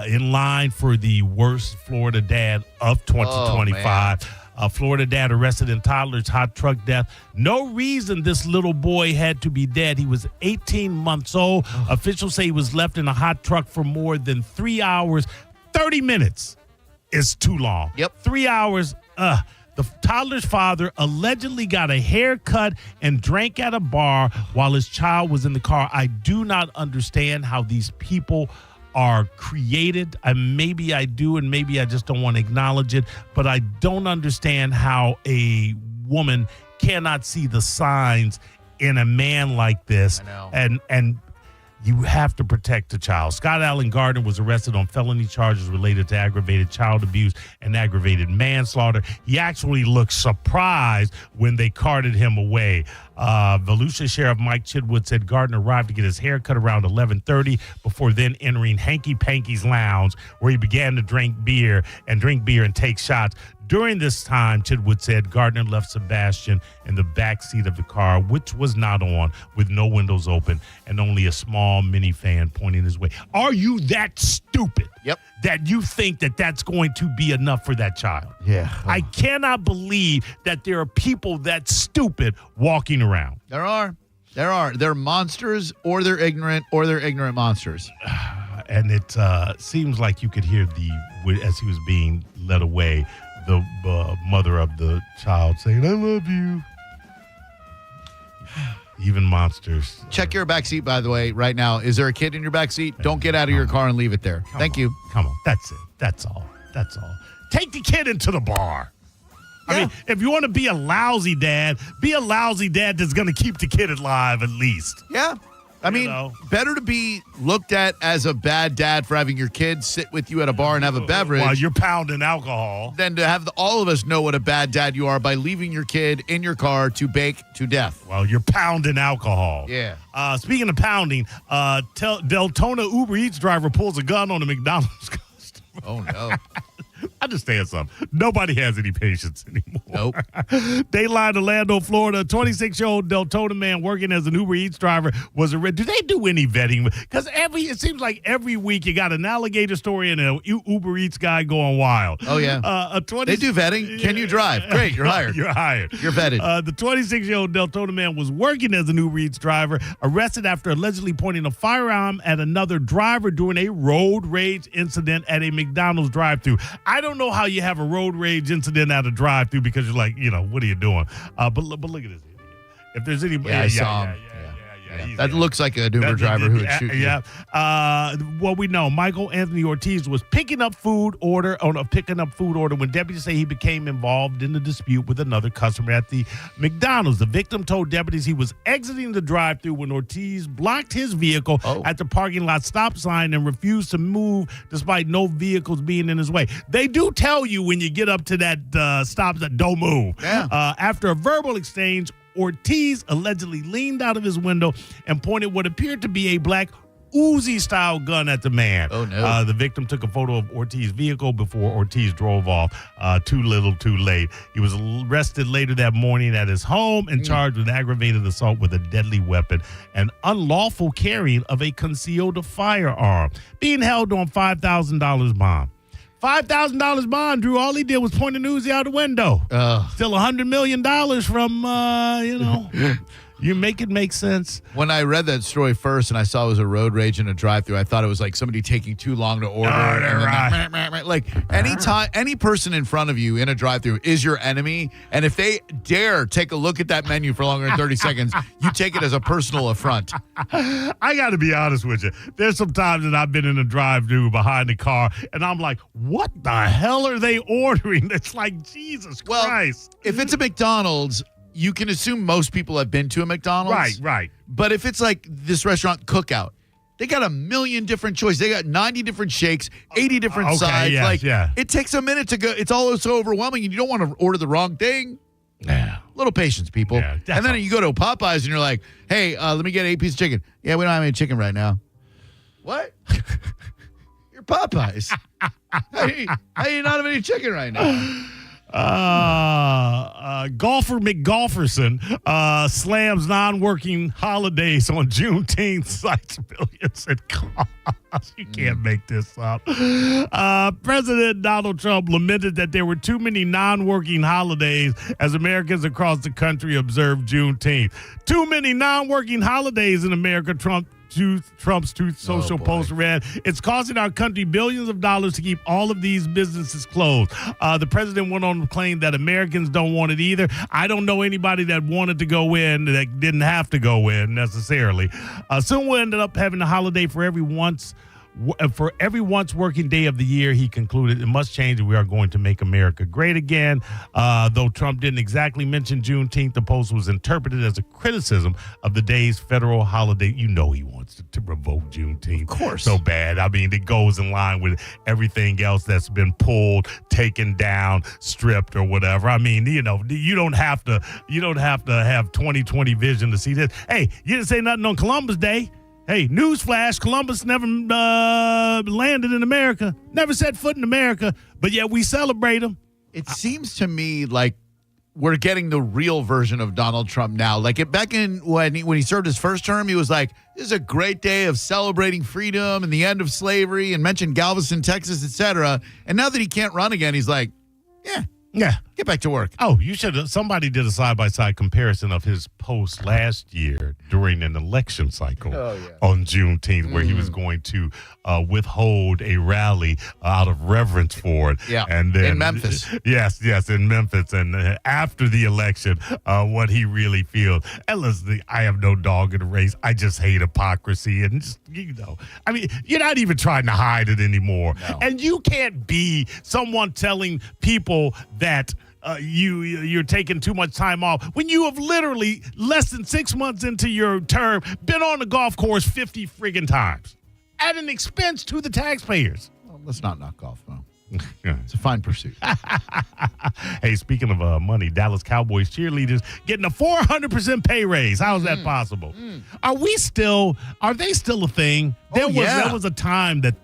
In line for the worst Florida dad of 2025. Florida dad arrested in toddler's hot truck death. No reason this little boy had to be dead. He was 18 months old. Officials say he was left in a hot truck for more than 3 hours. 30 minutes is too long. Yep. 3 hours. The toddler's father allegedly got a haircut and drank at a bar while his child was in the car. I do not understand how these people are created. Maybe I do, and maybe I just don't want to acknowledge it, but I don't understand how a woman cannot see the signs in a man like this. I know. And you have to protect the child. Scott Allen Gardner was arrested on felony charges related to aggravated child abuse and aggravated manslaughter. He actually looked surprised when they carted him away. Volusia Sheriff Mike Chidwood said Gardner arrived to get his hair cut around 11:30 before then entering Hanky Panky's Lounge, where he began to drink beer and take shots. During this time, Chidwood said Gardner left Sebastian in the back seat of the car, which was not on, with no windows open and only a small minifan pointing his way. Are you that stupid? Yep. That you think that that's going to be enough for that child? Yeah. I cannot believe that there are people that stupid walking around. There are. They're monsters, or they're ignorant monsters. And it seems like you could hear as he was being led away, the mother of the child saying, "I love you." Even monsters. Check your back seat, by the way, right now. Is there a kid in your back seat? Don't get out of your car and leave it there. Thank you. Come on. That's it. That's all. Take the kid into the bar. Yeah. I mean, if you want to be a lousy dad that's going to keep the kid alive at least. Yeah. I mean, better to be looked at as a bad dad for having your kids sit with you at a bar and have a beverage while you're pounding alcohol than to have all of us know what a bad dad you are by leaving your kid in your car to bake to death. While you're pounding alcohol. Yeah. Speaking of pounding, Deltona Uber Eats driver pulls a gun on a McDonald's customer. Oh, no. Understand something. Nobody has any patience anymore. Nope. Dayline, Orlando, Florida. A 26-year-old Deltona man working as an Uber Eats driver was arrested. Do they do any vetting? Because it seems like every week you got an alligator story and an Uber Eats guy going wild. Oh, yeah. They do vetting. Can you drive? Great, you're hired. You're hired. You're vetted. The 26-year-old Deltona man was working as an Uber Eats driver, arrested after allegedly pointing a firearm at another driver during a road rage incident at a McDonald's drive-thru. I don't know how you have a road rage incident at a drive-thru because you're like, what are you doing? But look at this. If there's anybody, I saw him. That looks like an Uber driver who would shoot you. Yeah. Well, we know Michael Anthony Ortiz was picking up food order when deputies say he became involved in the dispute with another customer at the McDonald's. The victim told deputies he was exiting the drive-thru when Ortiz blocked his vehicle at the parking lot stop sign and refused to move despite no vehicles being in his way. They do tell you when you get up to that stop that don't move. Yeah. After a verbal exchange, Ortiz allegedly leaned out of his window and pointed what appeared to be a black Uzi-style gun at the man. Oh, no. The victim took a photo of Ortiz's vehicle before Ortiz drove off. Too little, too late. He was arrested later that morning at his home and charged with aggravated assault with a deadly weapon and unlawful carrying of a concealed firearm. Being held on $5,000 bond. $5,000 bond, Drew. All he did was point an Uzi out the window. Still $100 million from, you make it make sense. When I read that story first and I saw it was a road rage in a drive-thru, I thought it was like somebody taking too long to order. Like any person in front of you in a drive-thru is your enemy, and if they dare take a look at that menu for longer than 30 seconds, you take it as a personal affront. I got to be honest with you. There's some times that I've been in a drive-thru behind the car, and I'm like, what the hell are they ordering? It's like, Jesus Christ. If it's a McDonald's, you can assume most people have been to a McDonald's. Right. But if it's like this restaurant Cookout, they got a million different choices. They got 90 different shakes, 80 different sides. It takes a minute to go. It's all so overwhelming, and you don't want to order the wrong thing. Yeah. Little patience, people. Yeah, and then you go to Popeyes, and you're like, hey, let me get 8 pieces of chicken. Yeah, we don't have any chicken right now. What? You're Popeyes. How do you not have any chicken right now? Golfer McGolferson slams non-working holidays on Juneteenth, cites billions in costs. You can't make this up. President Donald Trump lamented that there were too many non-working holidays as Americans across the country observed Juneteenth. Too many non-working holidays in America, Trump's Truth Social post read, it's costing our country billions of dollars to keep all of these businesses closed. The president went on to claim that Americans don't want it either. I don't know anybody that wanted to go in that didn't have to go in necessarily. Soon we'll end up having a holiday for every once working day of the year. He concluded it must change and we are going to make America great again. Though Trump didn't exactly mention Juneteenth, the post was interpreted as a criticism of the day's federal holiday. You know he wants to revoke Juneteenth. Of course. So bad. I mean, it goes in line with everything else that's been pulled, taken down, stripped or whatever. I mean, you don't have to have 20/20 vision to see this. Hey, you didn't say nothing on Columbus Day. Hey, newsflash, Columbus never landed in America, never set foot in America, but yet we celebrate him. It seems to me like we're getting the real version of Donald Trump now. Like back in when he served his first term, he was like, this is a great day of celebrating freedom and the end of slavery and mentioned Galveston, Texas, etc. And now that he can't run again, he's like, yeah, get back to work. Oh, somebody did a side-by-side comparison of his post last year during an election cycle on Juneteenth, where he was going to withhold a rally out of reverence for it. Yeah, and then, in Memphis. Yes, in Memphis. And after the election, what he really feels. And listen, I have no dog in the race. I just hate hypocrisy. And just, I mean, you're not even trying to hide it anymore. No. And you can't be someone telling people that you're taking too much time off when you have literally less than 6 months into your term been on the golf course 50 friggin' times at an expense to the taxpayers. Well, let's not knock golf, Mo. It's a fine pursuit. Hey, speaking of money, Dallas Cowboys cheerleaders getting a 400% pay raise. How is that possible? Are they still a thing? There was a time that,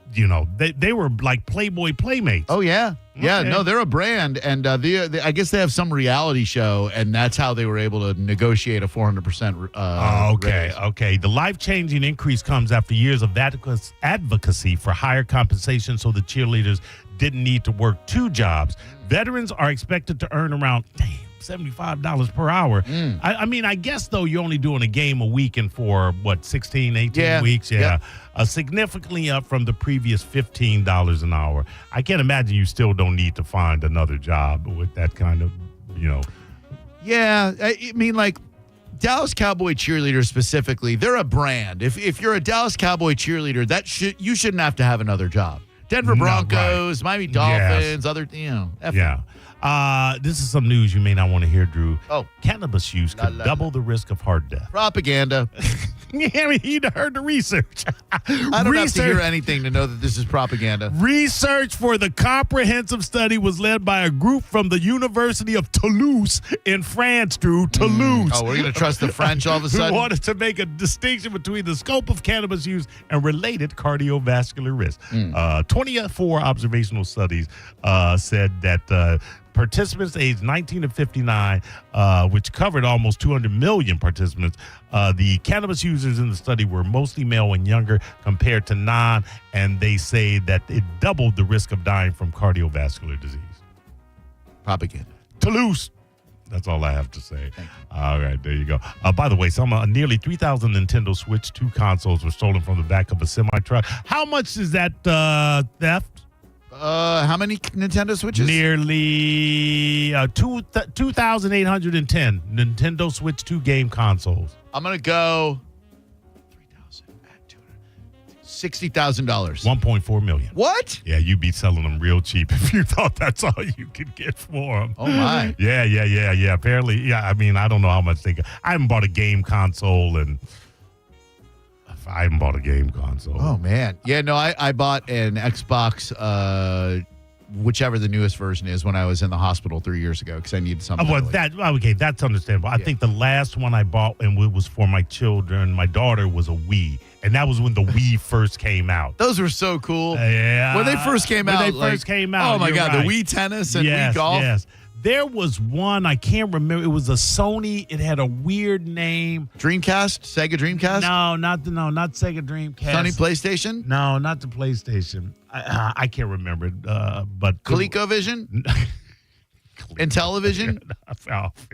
they were like Playboy Playmates. Oh, yeah. Yeah, Okay. no, they're a brand, and I guess they have some reality show, and that's how they were able to negotiate a 400% raise. Okay. The life-changing increase comes after years of advocacy for higher compensation so the cheerleaders didn't need to work 2 jobs. Veterans are expected to earn around, $75 per hour. I mean, I guess, though, you're only doing a game a week and for, 16, 18 weeks? Yeah. Significantly up from the previous $15 an hour. I can't imagine you still don't need to find another job with that kind of, Yeah, I mean, like, Dallas Cowboy cheerleaders specifically, they're a brand. If you're a Dallas Cowboy cheerleader, you shouldn't have to have another job. Denver Broncos, Miami Dolphins, other, Yeah. This is some news you may not want to hear, Drew. Oh. Cannabis use could double the risk of heart death. Propaganda. I mean, you heard the research. I don't have to hear anything to know that this is propaganda. Research for the comprehensive study was led by a group from the University of Toulouse in France, Drew. Toulouse. Oh, we're going to trust the French all of a sudden? Who wanted to make a distinction between the scope of cannabis use and related cardiovascular risk. 24 observational studies said that participants aged 19 to 59, which covered almost 200 million participants, the cannabis users in the study were mostly male and younger compared to non, and they say that it doubled the risk of dying from cardiovascular disease. Propaganda. Toulouse. That's all I have to say. All right, there you go. By the way, nearly 3,000 Nintendo Switch 2 consoles were stolen from the back of a semi-truck. How much is that theft? How many Nintendo Switches? Nearly 2,810 Nintendo Switch 2 game consoles. I'm going to go $60,000. $1.4 million. What? Yeah, you'd be selling them real cheap if you thought that's all you could get for them. Oh, my. Yeah. Apparently, I mean, I don't know how much I haven't bought a game console and... I haven't bought a game console. Oh, man. Yeah, no, I bought an Xbox, whichever the newest version is, when I was in the hospital 3 years ago because I needed something. That's understandable. I think the last one I bought, and it was for my children, my daughter, was a Wii. And that was when the Wii first came out. Those were so cool. Yeah. When they first came out. Oh, my God. Right. The Wii Tennis and Wii Golf. Yes. There was one, I can't remember. It was a Sony. It had a weird name. Dreamcast? Sega Dreamcast? No, not Sega Dreamcast. Sony PlayStation? No, not the PlayStation. I can't remember it. But ColecoVision? Intellivision?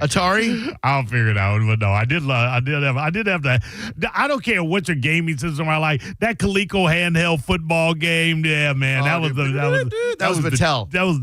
Atari? I'll figure it out. But no, I did have that. I don't care what your gaming system I like. That Coleco handheld football game, yeah, man. That was Mattel. That was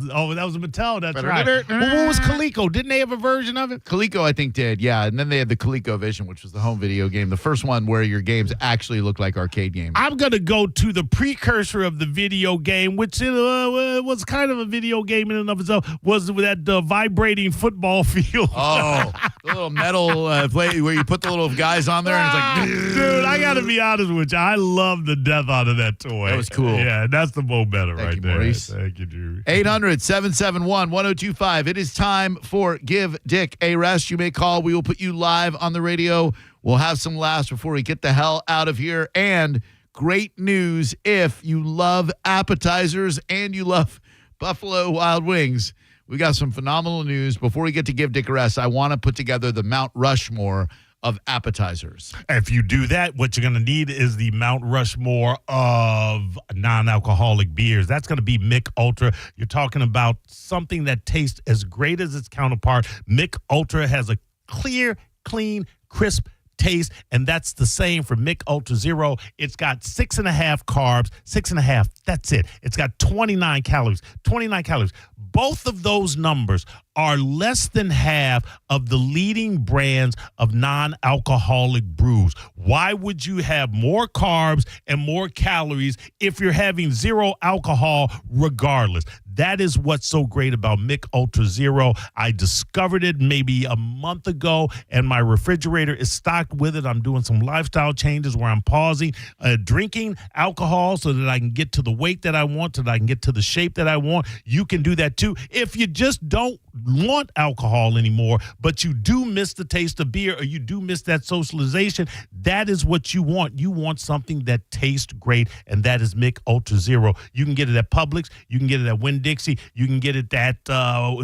a Mattel. That's right. Well, what was Coleco? Didn't they have a version of it? Coleco, I think, did. Yeah, and then they had the ColecoVision, which was the home video game. The first one where your games actually look like arcade games. I'm gonna go to the precursor of the video game, which was kind of a video game in and of itself. Was that vibrating football field? Oh, the little metal play where you put the little guys on there and it's like, dude, I gotta be honest with you, I love the death out of that toy. That was cool. Yeah, that's the momentum right you, there. Maurice. Thank you, Drew. 800-771-1025. It is time for Give Dick a Rest. You may call. We will put you live on the radio. We'll have some laughs before we get the hell out of here. And great news if you love appetizers and you love Buffalo Wild Wings. We got some phenomenal news. Before we get to Give Dick a Rest, I want to put together the Mount Rushmore of appetizers. If you do that, what you're going to need is the Mount Rushmore of non-alcoholic beers. That's going to be Mick Ultra. You're talking about something that tastes as great as its counterpart. Mick Ultra has a clear, clean, crisp taste, and that's the same for Mick Ultra Zero. It's got 6.5 carbs, 6.5. That's it. It's got 29 calories. 29 calories. Both of those numbers are less than half of the leading brands of non-alcoholic brews. Why would you have more carbs and more calories if you're having zero alcohol regardless? That is what's so great about Mick Ultra Zero. I discovered it maybe a month ago, and my refrigerator is stocked with it. I'm doing some lifestyle changes where I'm pausing drinking alcohol so that I can get to the weight that I want, so that I can get to the shape that I want. You can do that too. If you just don't want alcohol anymore, but you do miss the taste of beer or you do miss that socialization, that is what you want. You want something that tastes great, and that is Mick Ultra Zero. You can get it at Publix. You can get it at Winn-Dixie. You can get it at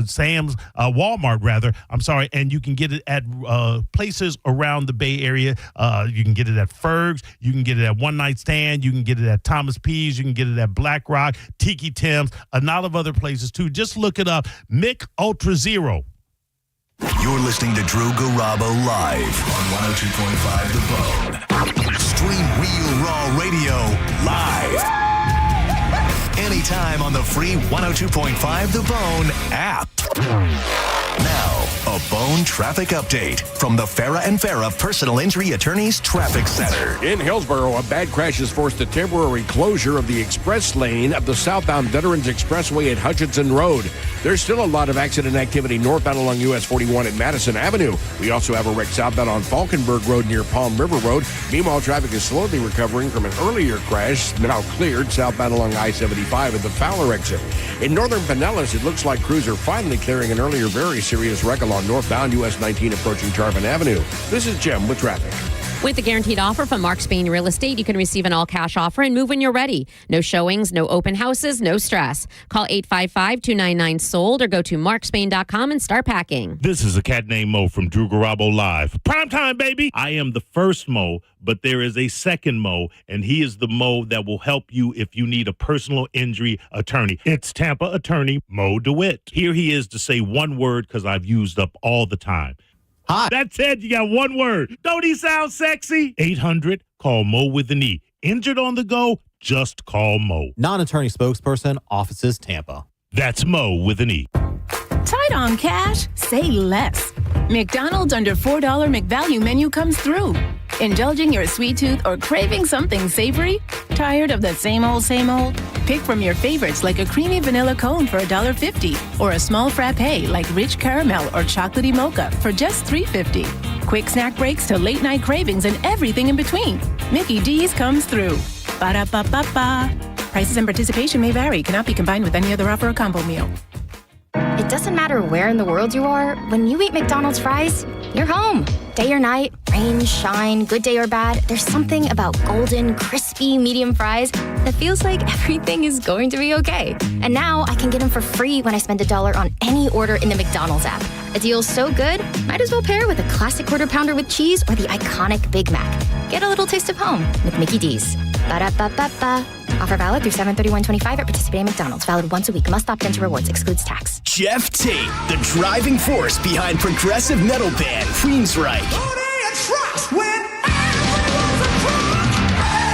Sam's, Walmart, rather. I'm sorry. And you can get it at places around the Bay Area. You can get it at Ferg's. You can get it at One Night Stand. You can get it at Thomas P's. You can get it at Black Rock, Tiki Tim's, a lot of other places too. Just look it up. Mick Ultra Zero. You're listening to Drew Garabo live on 102.5 The Bone. Stream Real Raw Radio live. Anytime on the free 102.5 The Bone app. Now, a Bone traffic update from the Farah and Farah Personal Injury Attorneys Traffic Center. In Hillsborough, a bad crash has forced a temporary closure of the express lane of the southbound Veterans Expressway at Hutchinson Road. There's still a lot of accident activity northbound along US 41 at Madison Avenue. We also have a wreck southbound on Falkenberg Road near Palm River Road. Meanwhile, traffic is slowly recovering from an earlier crash, now cleared southbound along I-75 at the Fowler exit. In northern Pinellas, it looks like crews are finally clearing an earlier very serious wreck along northbound US 19 approaching Jarvin Avenue. This is Jim with traffic. With the guaranteed offer from Mark Spain Real Estate, you can receive an all-cash offer and move when you're ready. No showings, no open houses, no stress. Call 855-299-SOLD or go to markspain.com and start packing. This is a cat named Mo from Drew Garabo Live. Prime time, baby! I am the first Mo, but there is a second Mo, and he is the Mo that will help you if you need a personal injury attorney. It's Tampa attorney Mo DeWitt. Here he is to say one word because I've used up all the time. Hi. That's it. You got one word. Don't he sound sexy? 800, call Mo with an E. Injured on the go? Just call Mo. Non-attorney spokesperson, offices Tampa. That's Mo with an E. Tight on cash? Say less. McDonald's under $4 McValue menu comes through. Indulging your sweet tooth or craving something savory? Tired of the same old, same old? Pick from your favorites like a creamy vanilla cone for $1.50 or a small frappe like rich caramel or chocolatey mocha for just $3.50. Quick snack breaks to late night cravings and everything in between. Mickey D's comes through. Ba-da-ba-ba-ba. Prices and participation may vary. Cannot be combined with any other offer or combo meal. It doesn't matter where in the world you are, when you eat McDonald's fries, you're home. Day or night, rain, shine, good day or bad, there's something about golden, crispy, medium fries that feels like everything is going to be okay. And now I can get them for free when I spend $1 on any order in the McDonald's app. A deal so good, might as well pair with a classic quarter pounder with cheese or the iconic Big Mac. Get a little taste of home with Mickey D's. Ba-da-ba-ba-ba. Offer valid through 7/31/25 at participating McDonald's. Valid once a week. Must opt into rewards. Excludes tax. Jeff Tate, the driving force behind progressive metal band Queensryche,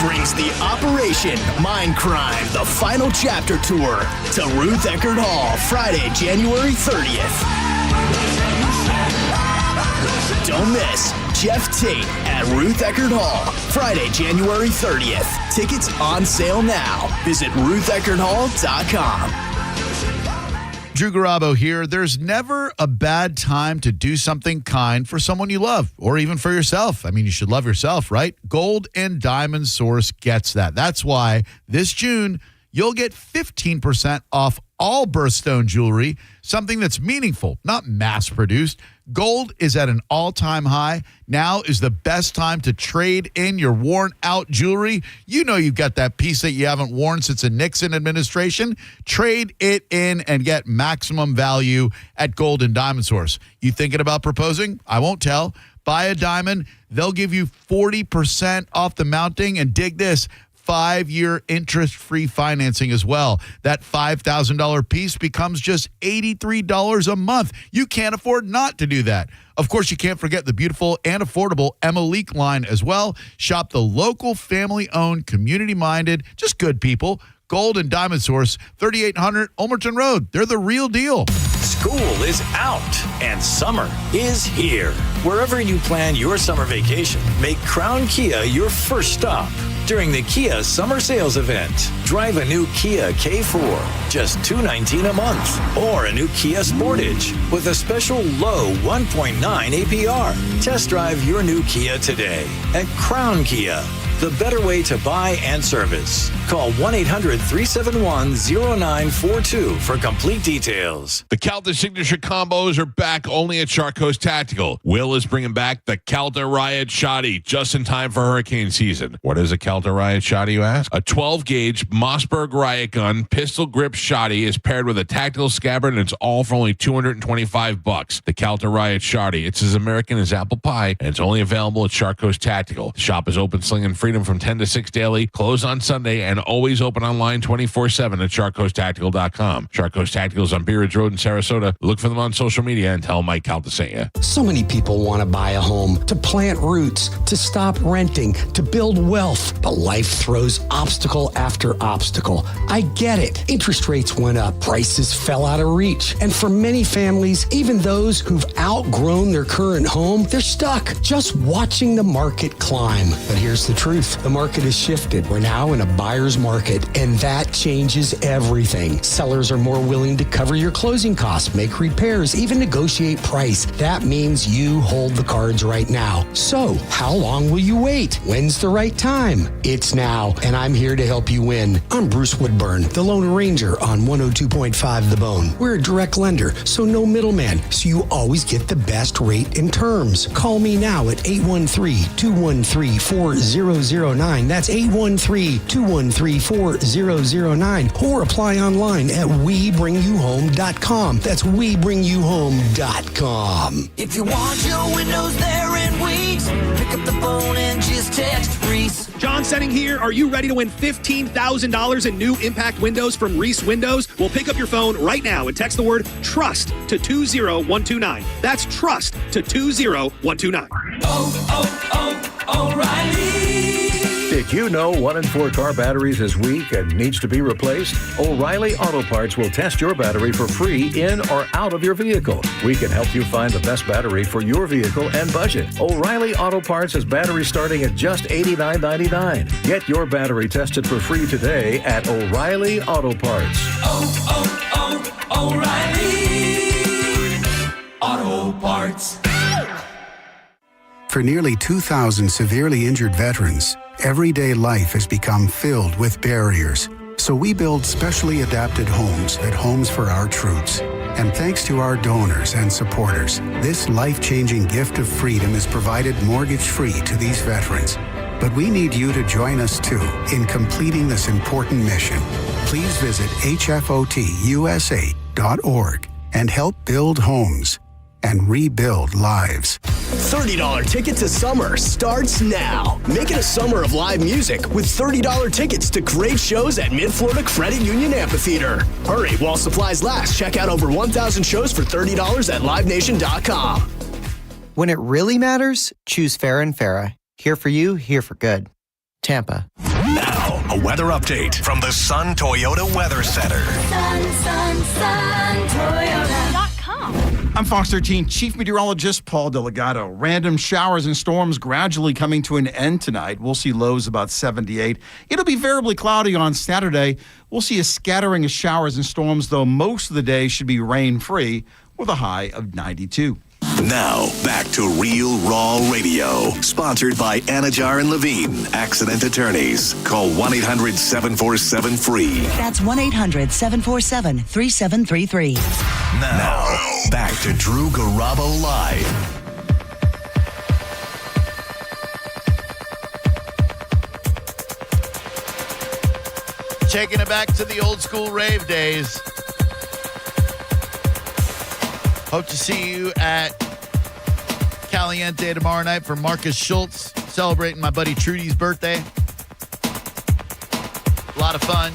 brings the Operation Mindcrime, the final chapter tour, to Ruth Eckerd Hall, Friday, January 30th. Don't miss Jeff Tate at Ruth Eckerd Hall, Friday, January 30th. Tickets on sale now. Visit rutheckerdhall.com. Drew Garabo here. There's never a bad time to do something kind for someone you love or even for yourself. I mean, you should love yourself, right? Gold and Diamond Source gets that. That's why this June, you'll get 15% off all birthstone jewelry, something that's meaningful, not mass-produced. Gold is at an all-time high. Now is the best time to trade in your worn-out jewelry. You know you've got that piece that you haven't worn since the Nixon administration. Trade it in and get maximum value at Gold and Diamond Source. You thinking about proposing? I won't tell. Buy a diamond. They'll give you 40% off the mounting. And dig this, 5-year interest-free financing as well. That $5,000 piece becomes just $83 a month. You can't afford not to do that. Of course, you can't forget the beautiful and affordable Emma Leak line as well. Shop the local, family-owned, community-minded, just good people. Gold and Diamond Source, 3800 Ulmerton Road. They're the real deal. School is out and summer is here. Wherever you plan your summer vacation, make Crown Kia your first stop. During the Kia Summer Sales Event, drive a new Kia K4, just $219 a month, or a new Kia Sportage with a special low 1.9 APR. Test drive your new Kia today at Crown Kia, the better way to buy and service. Call 1-800-371-0942 for complete details. The Calta Signature Combos are back only at Shark Coast Tactical. Will is bringing back the Calta Riot Shoddy just in time for hurricane season. What is a Calta Riot Shoddy, you ask? A 12-gauge Mossberg Riot Gun pistol grip shoddy is paired with a tactical scabbard, and it's all for only $225. The Calta Riot Shoddy. It's as American as apple pie, and it's only available at Shark Coast Tactical. The shop is open, slinging freedom from 10 to 6 daily, closed on Sunday, and always open online 24/7 at sharkcoasttactical.com. Shark Coast Tactical is on Bee Ridge Road in Sarasota. Look for them on social media and tell them Mike Calta sent you. So many people want to buy a home, to plant roots, to stop renting, to build wealth. But life throws obstacle after obstacle. I get it. Interest rates went up. Prices fell out of reach. And for many families, even those who've outgrown their current home, they're stuck just watching the market climb. But here's the truth. The market has shifted. We're now in a buyer's market, and that changes everything. Sellers are more willing to cover your closing costs, make repairs, even negotiate price. That means you hold the cards right now. So, how long will you wait? When's the right time? It's now, and I'm here to help you win. I'm Bruce Woodburn, the Lone Ranger on 102.5 The Bone. We're a direct lender, so no middleman, so you always get the best rate and terms. Call me now at 813-213-4009. That's 813-213-4009. Or apply online at WeBringYouHome.com. That's WeBringYouHome.com. If you want your windows there in weeks, pick up the phone and just text Reese. John Setting here. Are you ready to win $15,000 in new impact windows from Reese Windows? Well, pick up your phone right now and text the word TRUST to 20129. That's TRUST to 20129. O'Reilly. Did you know 1 in 4 car batteries is weak and needs to be replaced? O'Reilly Auto Parts will test your battery for free in or out of your vehicle. We can help you find the best battery for your vehicle and budget. O'Reilly Auto Parts has batteries starting at just $89.99. Get your battery tested for free today at O'Reilly Auto Parts. O'Reilly Auto Parts. For nearly 2,000 severely injured veterans, everyday life has become filled with barriers. So we build specially adapted homes at Homes for Our Troops. And thanks to our donors and supporters, this life-changing gift of freedom is provided mortgage-free to these veterans. But we need you to join us too in completing this important mission. Please visit hfotusa.org and help build homes and rebuild lives. $30 ticket to summer starts now. Make it a summer of live music with $30 tickets to great shows at Mid-Florida Credit Union Amphitheater. Hurry while supplies last. Check out over 1,000 shows for $30 at livenation.com. When it really matters, choose Farah & Farah. Here for you, here for good. Tampa. Now, a weather update from the Sun Toyota Weather Center. Sun Toyota.com. I'm Fox 13 Chief Meteorologist Paul Delgado. Random showers and storms gradually coming to an end tonight. We'll see lows about 78. It'll be variably cloudy on Saturday. We'll see a scattering of showers and storms, though most of the day should be rain-free with a high of 92. Now, back to Real Raw Radio, sponsored by Anajar and Levine, accident attorneys. Call 1-800-747-FREE. That's 1-800-747-3733. Now, back to Drew Garabo Live. Taking it back to the old school rave days. Hope to see you at Caliente tomorrow night for Marcus Schultz, celebrating my buddy Trudy's birthday. A lot of fun.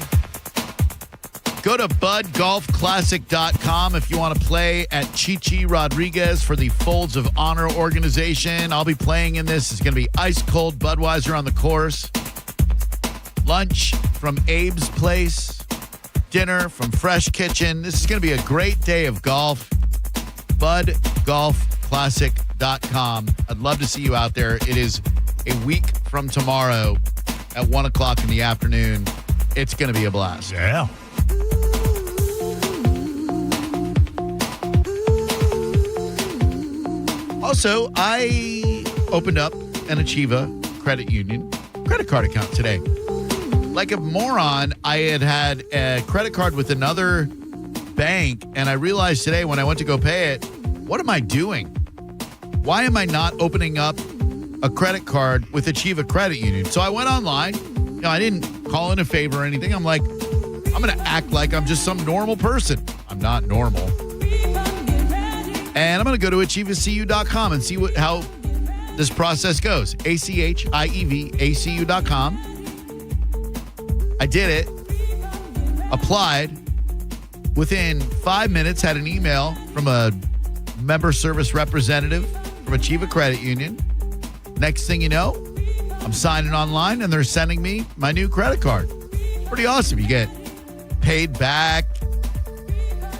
Go to budgolfclassic.com if you want to play at Chichi Rodriguez for the Folds of Honor organization. I'll be playing in this. It's going to be ice cold Budweiser on the course. Lunch from Abe's Place, dinner from Fresh Kitchen. This is going to be a great day of golf. BudGolfClassic.com. I'd love to see you out there. It is a week from tomorrow at 1 o'clock in the afternoon. It's going to be a blast. Yeah. Also, I opened up an Achieva Credit Union credit card account today. Like a moron, I had a credit card with another bank, and I realized today when I went to go pay it, what am I doing? Why am I not opening up a credit card with Achieva Credit Union? So I went online. I didn't call in a favor or anything. I'm like, I'm going to act like I'm just some normal person. I'm not normal. And I'm going to go to achievacu.com and see how this process goes. ACHIEVACU.com. I did it, applied. Within 5 minutes, had an email from a member service representative from Achieva Credit Union. Next thing you know, I'm signing online, and they're sending me my new credit card. It's pretty awesome. You get paid back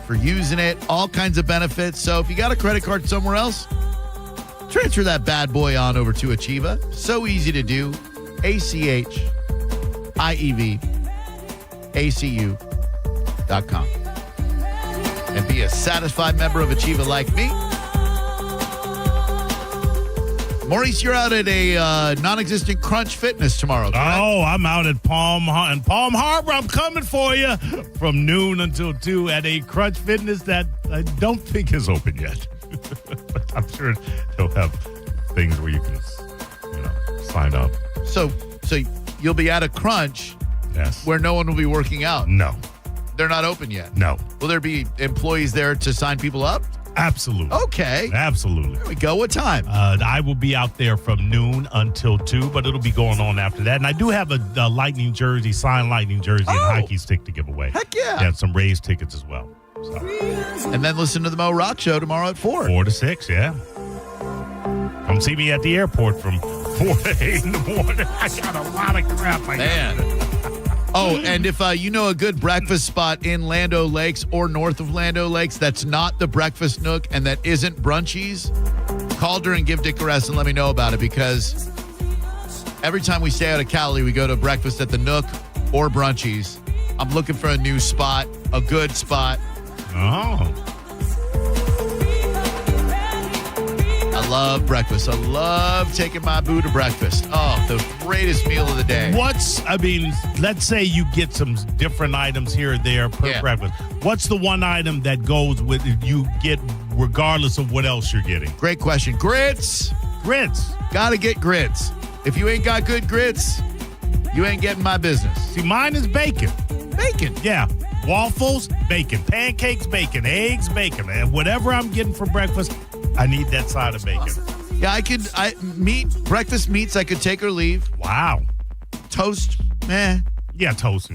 for using it, all kinds of benefits. So if you got a credit card somewhere else, transfer that bad boy on over to Achieva. So easy to do. ACHIEVACU.com. And be a satisfied member of Achieva like me. Maurice, you're out at a non-existent Crunch Fitness tomorrow, correct? Oh, I'm out at Palm Harbor. I'm coming for you from noon until 2 at a Crunch Fitness that I don't think is open yet. But I'm sure they'll have things where you can, sign up. So you'll be at a Crunch, yes, where no one will be working out. No, they're not open yet. No. Will there be employees there to sign people up? Absolutely. Okay. Absolutely. There we go. What time? I will be out there from noon until 2, but it'll be going on after that. And I do have a Lightning jersey, signed Lightning jersey, and hockey stick to give away. Heck yeah. Yeah, some raised tickets as well. So. And then listen to the Mo Rock Show tomorrow at 4. 4 to 6, yeah. Come see me at the airport from 4 to 8 in the morning. I got a lot of crap. Oh, and if you know a good breakfast spot in Land O' Lakes or north of Land O' Lakes that's not the Breakfast Nook and that isn't Brunchies, call during Give Dick a Rest and let me know about it, because every time we stay out of Cali, we go to breakfast at the Nook or Brunchies. I'm looking for a new spot, a good spot. Oh. I love breakfast. I love taking my boo to breakfast. Oh, the greatest meal of the day. Let's say you get some different items here or there per breakfast. What's the one item that goes with you get regardless of what else you're getting? Great question. Grits. Grits. Gotta get grits. If you ain't got good grits, you ain't getting my business. See, mine is bacon. Bacon. Yeah. Waffles, bacon. Pancakes, bacon. Eggs, bacon. And whatever I'm getting for breakfast, I need that side of bacon. Yeah, breakfast meats I could take or leave. Wow. Toast, meh. Yeah, toast.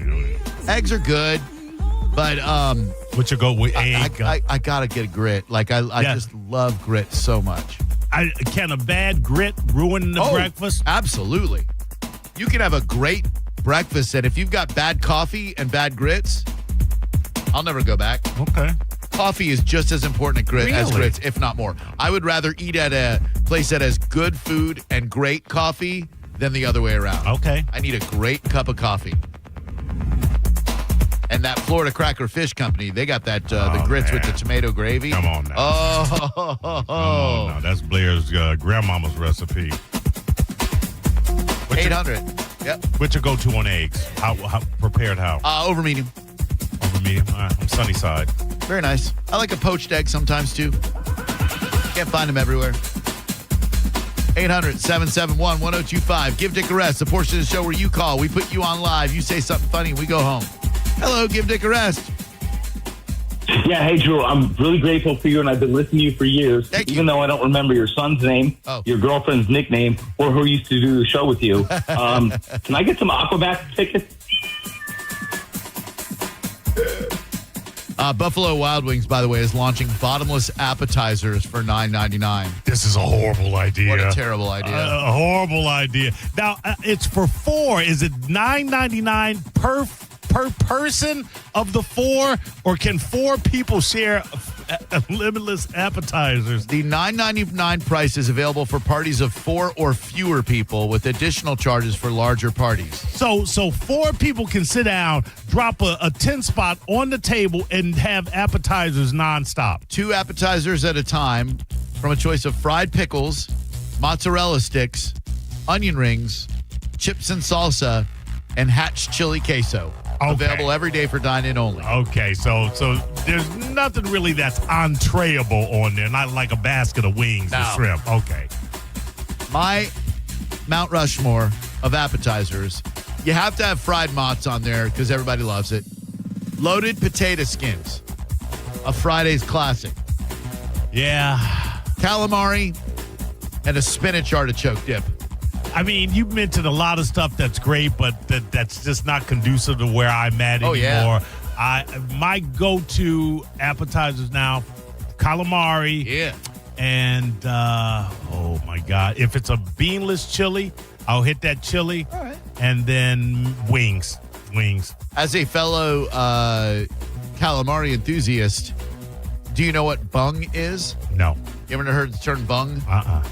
Eggs are good, but what you go with egg? I gotta get a grit. Like I just love grit so much. Can a bad grit ruin the breakfast? Absolutely. You can have a great breakfast, and if you've got bad coffee and bad grits, I'll never go back. Okay. Coffee is just as important as grits, if not more. I would rather eat at a place that has good food and great coffee than the other way around. Okay. I need a great cup of coffee. And that Florida Cracker Fish Company, they got that the grits with the tomato gravy. Come on now. Oh. Come on now. That's Blair's grandmama's recipe. 800. Yep. What's your go-to on eggs? How prepared how? Over medium. Over medium? All right. I'm sunny side. Very nice. I like a poached egg sometimes, too. Can't find them everywhere. 800-771-1025. Give Dick a Rest, the portion of the show where you call. We put you on live. You say something funny, and we go home. Hello, Give Dick a Rest. Yeah, hey, Drew, I'm really grateful for you, and I've been listening to you for years. Even though I don't remember your son's name, your girlfriend's nickname, or who used to do the show with you. Can I get some Aquabat tickets? Buffalo Wild Wings, by the way, is launching bottomless appetizers for $9.99. This is a horrible idea. What a terrible idea. A horrible idea. Now, it's for 4. Is it $9.99 per person of the 4, or can 4 people share limitless appetizers? The $9.99 price is available for parties of 4 or fewer people, with additional charges for larger parties. So 4 people can sit down, drop a 10 spot on the table, and have appetizers nonstop. 2 appetizers at a time, from a choice of fried pickles, mozzarella sticks, onion rings, chips and salsa, and hatch chili queso. Okay. Available every day for dine-in only. Okay, so there's nothing really that's entreeable on there, not like a basket of wings and shrimp. Okay. My Mount Rushmore of appetizers, you have to have fried mozz on there because everybody loves it. Loaded potato skins, a Friday's classic. Yeah. Calamari and a spinach artichoke dip. I mean, you mentioned a lot of stuff that's great, but that's just not conducive to where I'm at anymore. Yeah. My go-to appetizers now, calamari. Yeah. And, oh, my God. If it's a beanless chili, I'll hit that chili. All right. And then wings. As a fellow calamari enthusiast, do you know what bung is? No. You ever heard the term bung? Uh-uh.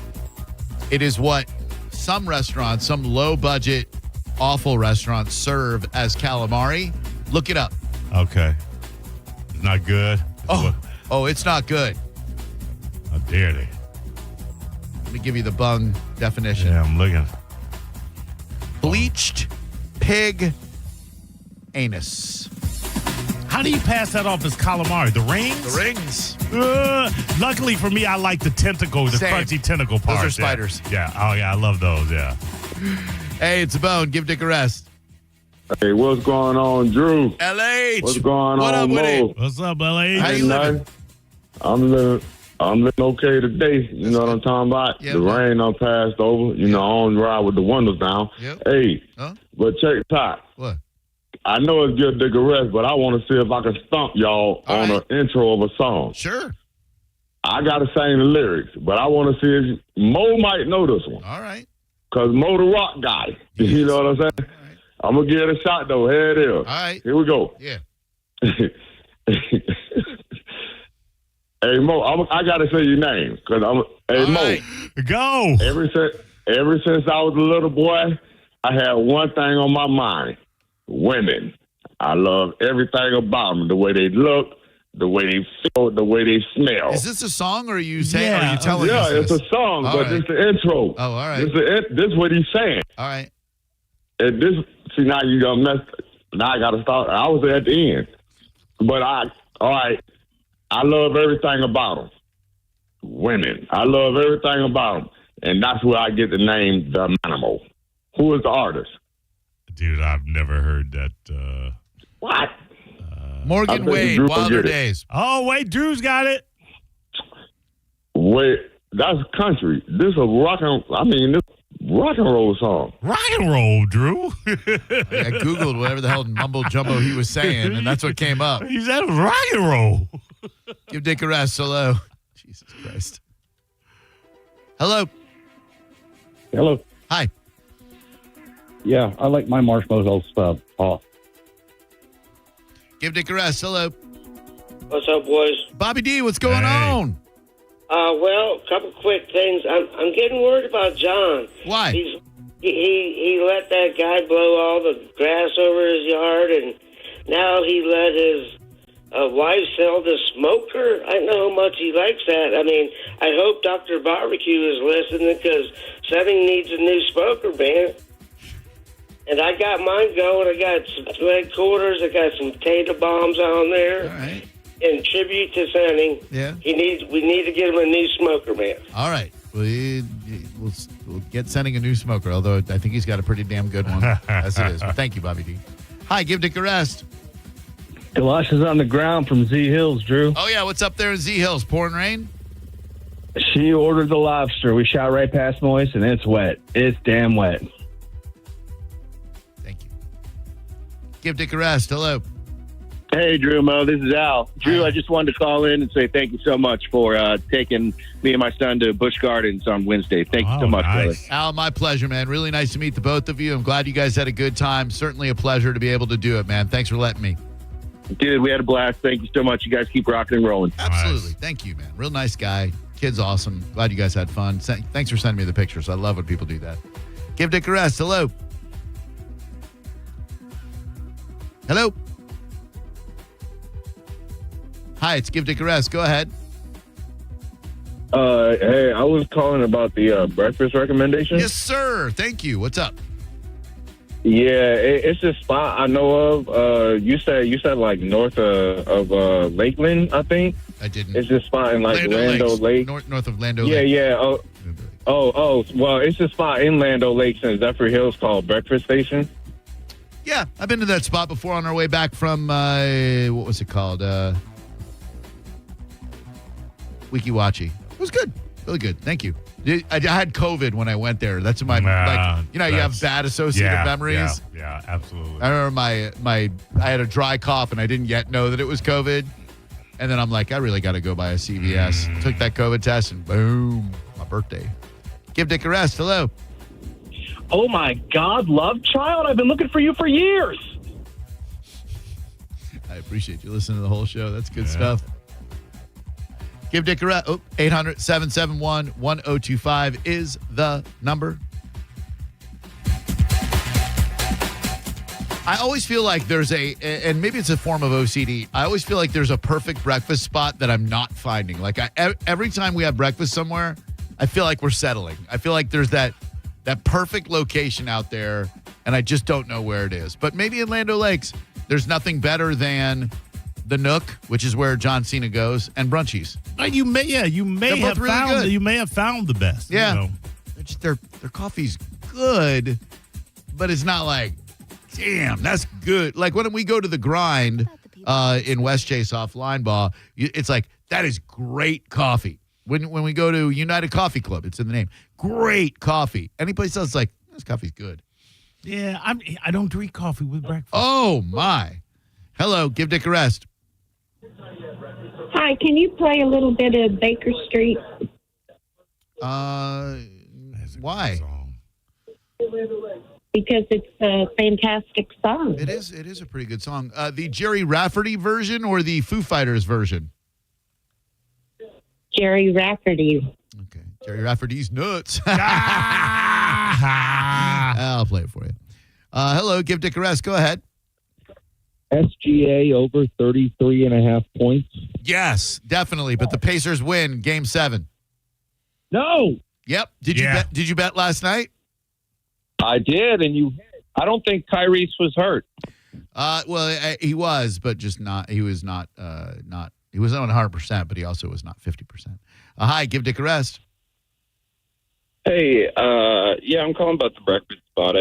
It is what some restaurants, some low-budget, awful restaurants serve as calamari. Look it up. Okay. Not good. Oh, it's not good. How dare they? Let me give you the bung definition. Yeah, I'm looking. Bleached pig anus. How do you pass that off as calamari? The rings? The rings. Luckily for me, I like the tentacle, the Same. crunchy tentacle part. Those are spiders. Yeah. Oh, yeah. I love those. Yeah. Hey, it's a bone. Give Dick a rest. Hey, what's going on, Drew? LH. What's going What on, up with Mo? it? What's up, LH? How you living? I'm living okay today. You know what I'm talking about? Yeah, the man. rain done passed over. You know, I don't ride with the windows down. Yep. Hey, Huh? but check it out. What? I know it's Give Dick a rest, but I want to see if I can stump y'all All on right. an intro of a song. Sure. I got to sing the lyrics, but I want to see if Mo might know this one. All right. Because Mo the rock guy. You know what I'm saying? Right. I'm going to give it a shot, though. Here it is. All right. Here we go. Yeah. Hey, Mo, I got to say your name. Because hey, All Mo. right. Go. Ever since I was a little boy, I had one thing on my mind. Women. I love everything about them. The way they look, the way they feel, the way they smell. Is this a song, or are you saying? Yeah. Are you telling us Yeah, it's this? a song, All but right. it's the intro. Oh, all right. This is what he's saying. All right. And this, see, now you done messed. Now I got to start. I was at the end. But all right. I love everything about them. Women. I love everything about them. And that's where I get the name The Manimal. Who is the artist? Dude, I've never heard that. What? I Morgan think Wade, Drew will Wilder get it. Days. Oh, wait. Drew's got it. Wait, that's country. This a rock and roll song. Rock and roll, Drew. I Googled whatever the hell mumbo jumbo he was saying, and that's what came up. He said rock and roll. Give Dick a rest. Hello. Jesus Christ. Hello. Hello. Hi. Yeah, I like my marshmallows off. Give Dick a rest. Hello. What's up, boys? Bobby D, what's going on? Well, a couple quick things. I'm getting worried about John. Why? He let that guy blow all the grass over his yard, and now he let his wife sell the smoker. I know how much he likes that. I mean, I hope Dr. Barbecue is listening, because Setting needs a new smoker, man. And I got mine going. I got some leg quarters. I got some potato bombs on there. All right. In tribute to Setting. Yeah. We need to get him a new smoker, man. All right. We'll get sending a new smoker, although I think he's got a pretty damn good one as it is. But thank you, Bobby D. Hi, give Dick a rest. Galoshes on the ground from Z Hills, Drew. Oh, yeah. What's up there in Z Hills? Pouring rain? She ordered the lobster. We shot right past Moist, and it's wet. It's damn wet. Thank you. Give Dick a rest. Hello. Hey, Drew, Mo, this is Al. Drew, I just wanted to call in and say thank you so much for taking me and my son to Busch Gardens on Wednesday. Thank you so much, brother. Al, my pleasure, man. Really nice to meet the both of you. I'm glad you guys had a good time. Certainly a pleasure to be able to do it, man. Thanks for letting me. Dude, we had a blast. Thank you so much. You guys keep rocking and rolling. Absolutely. Thank you, man. Real nice guy. Kid's awesome. Glad you guys had fun. Thanks for sending me the pictures. I love when people do that. Give Dick a rest. Hello. Hello. Hi, it's Give Dick a rest. Go ahead. Hey, I was calling about the breakfast recommendation. Yes, sir. Thank you. What's up? Yeah, it's a spot I know of. You said like north of Lakeland, I think. I didn't. It's this spot in like Lando Lake. North of Lando Lake. Lake. Yeah. Oh. Well, it's a spot in Lando Lakes in Zephyr Hills called Breakfast Station. Yeah, I've been to that spot before on our way back from, what was it called? Wiki Wachi. It was good. Really good. Thank you. I had COVID when I went there. That's my, you have bad associative memories. Yeah, absolutely. I remember I had a dry cough and I didn't yet know that it was COVID. And then I'm like, I really got to go by a CVS. Took that COVID test and boom, my birthday. Give Dick a rest. Hello. Oh, my God, love child. I've been looking for you for years. I appreciate you listening to the whole show. That's good stuff. Give Dick a rest. 800-771-1025 is the number. I always feel like there's and maybe it's a form of OCD. I always feel like there's a perfect breakfast spot that I'm not finding. Like every time we have breakfast somewhere, I feel like we're settling. I feel like there's that perfect location out there, and I just don't know where it is. But maybe in Lando Lakes, there's nothing better than the Nook, which is where John Cena goes, and Brunchies. You may have found the best. Yeah, you know. Their coffee's good, but it's not like, damn, that's good. Like when we go to the Grind in West Chase off Linebaugh, it's like, that is great coffee. When we go to United Coffee Club, it's in the name. Great coffee. Any place else, like, this coffee's good. Yeah, I don't drink coffee with breakfast. Oh, my. Hello, Give Dick a rest. Hi, can you play a little bit of Baker Street? Why? Because it's a fantastic song. It is a pretty good song. The Jerry Rafferty version or the Foo Fighters version? Jerry Rafferty. Okay. Jerry Rafferty's nuts. I'll play it for you. Hello, Give Dick a rest. Go ahead. SGA over 33.5 points. Yes, definitely. But the Pacers win Game 7. No. Yep. Did you bet last night? I did, and I don't think Tyrese was hurt. Well, he was, but just not. He was not. He was not 100%, but he also was not 50%. Hi, Give Dick a rest. Hey, I'm calling about the breakfast spot.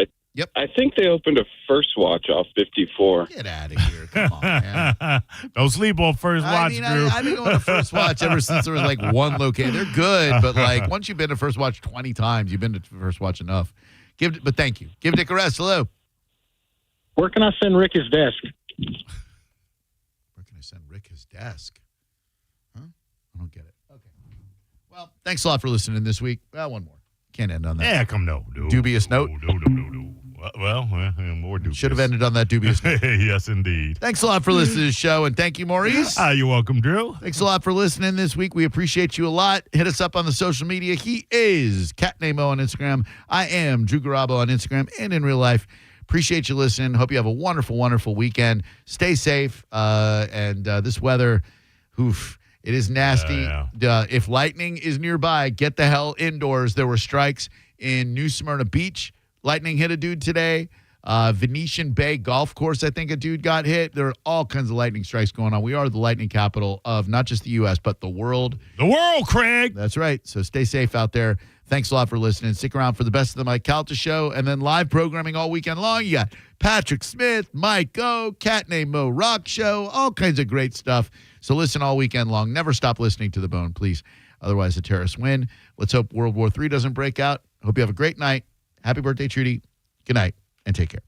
I think they opened a First Watch off 54. Get out of here. Come on, man. Don't sleep on First Watch, Drew. I've been going to First Watch ever since there was like one location. They're good, but like once you've been to First Watch 20 times, you've been to First Watch enough. But thank you. Give Dick a rest. Hello. Where can I send Rick his desk? Where can I send Rick his desk? Huh? I don't get it. Okay. Well, thanks a lot for listening this week. Well, one more. Can't end on that. Yeah, come no. Dubious note. Well, more dubious. Should have ended on that dubious note. Yes, indeed. Thanks a lot for listening to the show, and thank you, Maurice. You're welcome, Drew. Thanks a lot for listening this week. We appreciate you a lot. Hit us up on the social media. He is CatNamo on Instagram. I am Drew Garabo on Instagram and in real life. Appreciate you listening. Hope you have a wonderful, wonderful weekend. Stay safe. And this weather, it is nasty. If lightning is nearby, get the hell indoors. There were strikes in New Smyrna Beach. Lightning hit a dude today. Venetian Bay Golf Course, I think a dude got hit. There are all kinds of lightning strikes going on. We are the lightning capital of not just the U.S., but the world. The world, Craig. That's right. So stay safe out there. Thanks a lot for listening. Stick around for the best of the Mike Calta Show and then live programming all weekend long. You got Patrick Smith, Mike O, CatNamo Rock Show, all kinds of great stuff. So listen all weekend long. Never stop listening to The Bone, please. Otherwise, the terrorists win. Let's hope World War III doesn't break out. Hope you have a great night. Happy birthday, Trudy. Good night, and take care.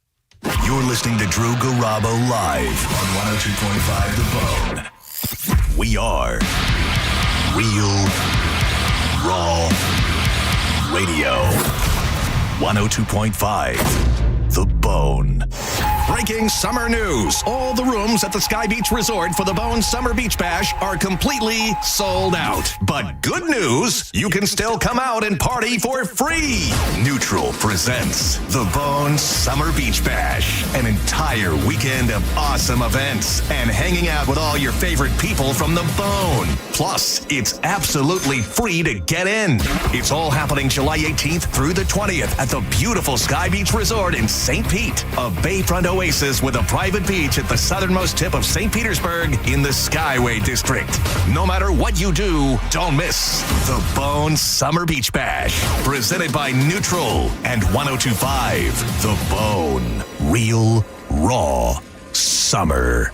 You're listening to Drew Garabo live on 102.5 The Bone. We are Real Raw Radio. 102.5 The Bone. Breaking summer news. All the rooms at the Sky Beach Resort for the Bone Summer Beach Bash are completely sold out. But good news, you can still come out and party for free. Neutral presents the Bone Summer Beach Bash. An entire weekend of awesome events and hanging out with all your favorite people from the Bone. Plus, it's absolutely free to get in. It's all happening July 18th through the 20th at the beautiful Sky Beach Resort in St. Pete, a bayfront oasis with a private beach at the southernmost tip of St. Petersburg in the Skyway District. No matter what you do, don't miss the Bone Summer Beach Bash, presented by Neutral and 102.5 The Bone. Real, raw summer.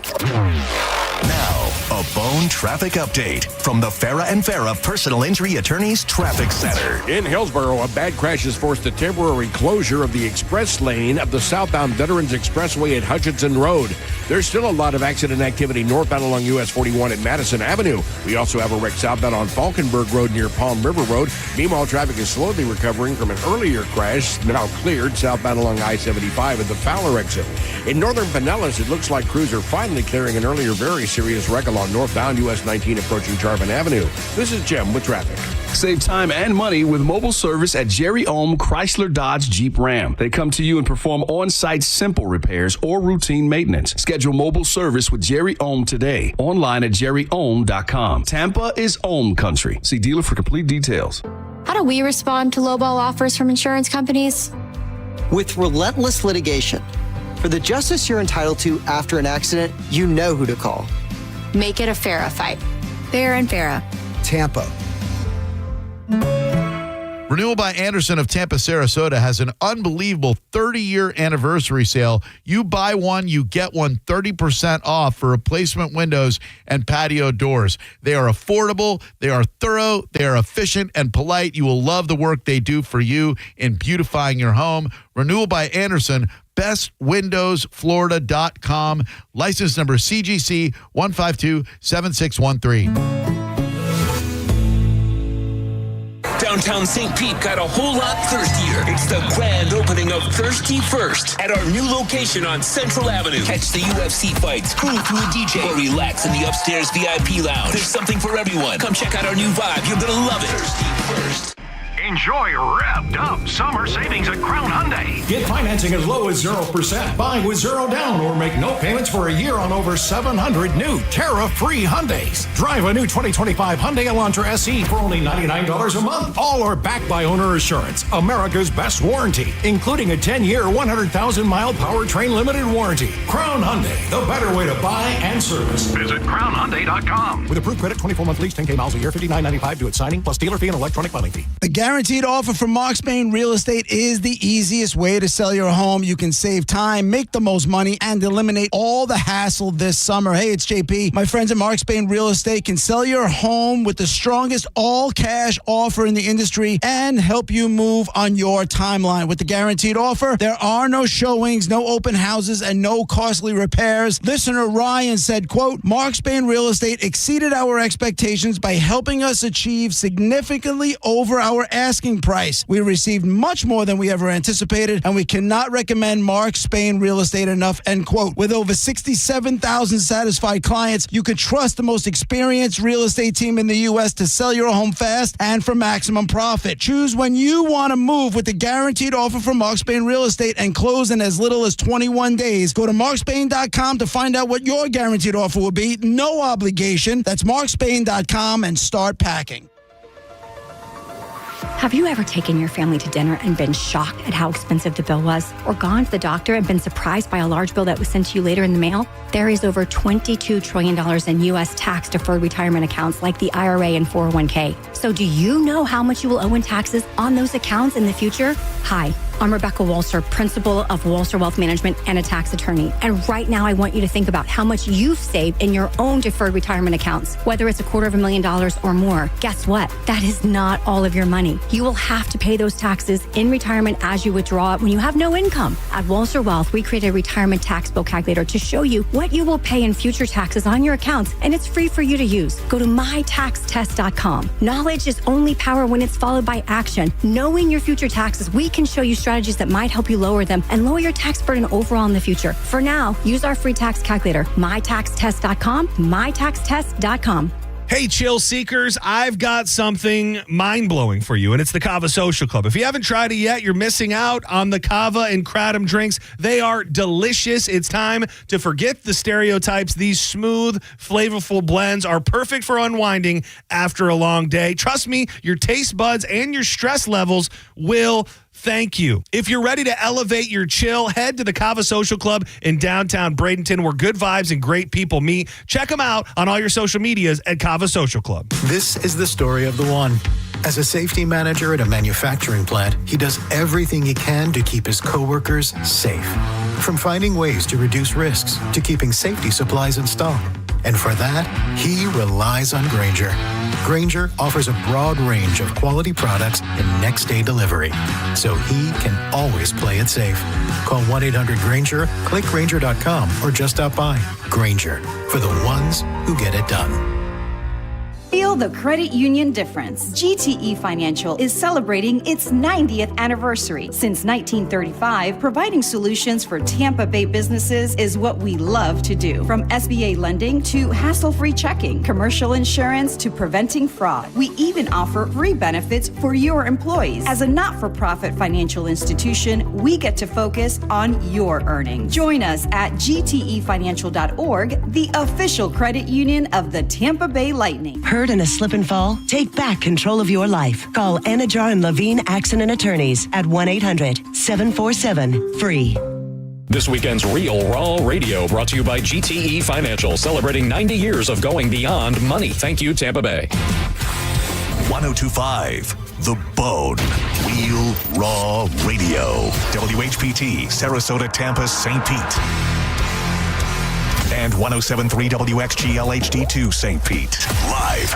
Now, a Bone traffic update from the Farah and Farah Personal Injury Attorneys Traffic Center. In Hillsborough, a bad crash has forced a temporary closure of the express lane of the southbound Veterans Expressway at Hutchinson Road. There's still a lot of accident activity northbound along US 41 at Madison Avenue. We also have a wreck southbound on Falkenberg Road near Palm River Road. Meanwhile, traffic is slowly recovering from an earlier crash, now cleared southbound along I-75 at the Fowler exit. In northern Pinellas, it looks like crews are finally clearing an earlier very serious wreck along northbound US 19 approaching Jarvin Avenue. This is Jim with traffic. Save time and money with mobile service at Jerry Ohm Chrysler Dodge Jeep Ram. They come to you and perform on-site simple repairs or routine maintenance. Schedule mobile service with Jerry Ohm today. Online at jerryohm.com. Tampa is Ohm country. See dealer for complete details. How do we respond to lowball offers from insurance companies? With relentless litigation. For the justice you're entitled to after an accident, you know who to call. Make it a Farah fight. Farah and Farah. Tampa. Renewal by Anderson of Tampa, Sarasota has an unbelievable 30-year anniversary sale. You buy one, you get one 30% off for replacement windows and patio doors. They are affordable, they are thorough, they are efficient and polite. You will love the work they do for you in beautifying your home. Renewal by Anderson, bestwindowsflorida.com. License number CGC 1527613. Downtown St. Pete got a whole lot thirstier. It's the grand opening of Thirsty First at our new location on Central Avenue. Catch the UFC fights, cruise through a DJ, or relax in the upstairs VIP lounge. There's something for everyone. Come check out our new vibe. You're gonna love it. Thirsty First. Enjoy revved up summer savings at Crown Hyundai. Get financing as low as 0%. Buy with zero down or make no payments for a year on over 700 new tariff-free Hyundais. Drive a new 2025 Hyundai Elantra SE for only $99 a month. All are backed by Owner Assurance, America's best warranty, including a 10-year, 100,000-mile powertrain limited warranty. Crown Hyundai, the better way to buy and service. Visit crownhyundai.com. With approved credit, 24-month lease, 10K miles a year, $59.95 due at signing, plus dealer fee and electronic filing fee. The guaranteed offer from Mark Spain Real Estate is the easiest way to sell your home. You can save time, make the most money, and eliminate all the hassle this summer. Hey, it's JP. My friends at Mark Spain Real Estate can sell your home with the strongest all-cash offer in the industry and help you move on your timeline. With the guaranteed offer, there are no showings, no open houses, and no costly repairs. Listener Ryan said, quote, Mark Spain Real Estate exceeded our expectations by helping us achieve significantly over our asking price. We received much more than we ever anticipated, and we cannot recommend Mark Spain Real Estate enough, end quote. With over 67,000 satisfied clients, you could trust the most experienced real estate team in the U.S. to sell your home fast and for maximum profit. Choose when you want to move with the guaranteed offer from Mark Spain Real Estate and close in as little as 21 days. Go to markspain.com to find out what your guaranteed offer will be. No obligation. That's markspain.com and start packing. Have you ever taken your family to dinner and been shocked at how expensive the bill was? Or gone to the doctor and been surprised by a large bill that was sent to you later in the mail? There is over $22 trillion in U.S. tax-deferred retirement accounts like the IRA and 401k. So do you know how much you will owe in taxes on those accounts in the future? Hi, I'm Rebecca Walster, principal of Walster Wealth Management and a tax attorney. And right now, I want you to think about how much you've saved in your own deferred retirement accounts, whether it's $250,000 or more. Guess what? That is not all of your money. You will have to pay those taxes in retirement as you withdraw it when you have no income. At Walster Wealth, we created a retirement tax bill calculator to show you what you will pay in future taxes on your accounts, and it's free for you to use. Go to mytaxtest.com. Knowledge is only power when it's followed by action. Knowing your future taxes, we can show you strategies that might help you lower them and lower your tax burden overall in the future. For now, use our free tax calculator, mytaxtest.com, mytaxtest.com. Hey, chill seekers, I've got something mind-blowing for you, and it's the Kava Social Club. If you haven't tried it yet, you're missing out on the Kava and Kratom drinks. They are delicious. It's time to forget the stereotypes. These smooth, flavorful blends are perfect for unwinding after a long day. Trust me, your taste buds and your stress levels will thank you. If you're ready to elevate your chill, head to the Kava Social Club in downtown Bradenton, where good vibes and great people meet. Check them out on all your social medias at Kava Social Club. This is the story of the one. As a safety manager at a manufacturing plant, he does everything he can to keep his coworkers safe. From finding ways to reduce risks to keeping safety supplies in stock. And for that, he relies on Grainger. Grainger offers a broad range of quality products and next-day delivery, so he can always play it safe. Call 1-800-GRAINGER, click Grainger.com, or just stop by. Grainger, for the ones who get it done. Feel the credit union difference. GTE Financial is celebrating its 90th anniversary. Since 1935, providing solutions for Tampa Bay businesses is what we love to do. From SBA lending to hassle-free checking, commercial insurance to preventing fraud. We even offer free benefits for your employees. As a not-for-profit financial institution, we get to focus on your earnings. Join us at gtefinancial.org, the official credit union of the Tampa Bay Lightning. Hurt in a slip and fall? Take back control of your life. Call Anajar and Levine Accident Attorneys at 1-800-747-FREE. This weekend's Real Raw Radio brought to you by GTE Financial, celebrating 90 years of going beyond money. Thank you, Tampa Bay. 102.5 The Bone. Real Raw Radio. WHPT, Sarasota, Tampa, St. Pete. And 107.3 WXGL HD2 St. Pete. Live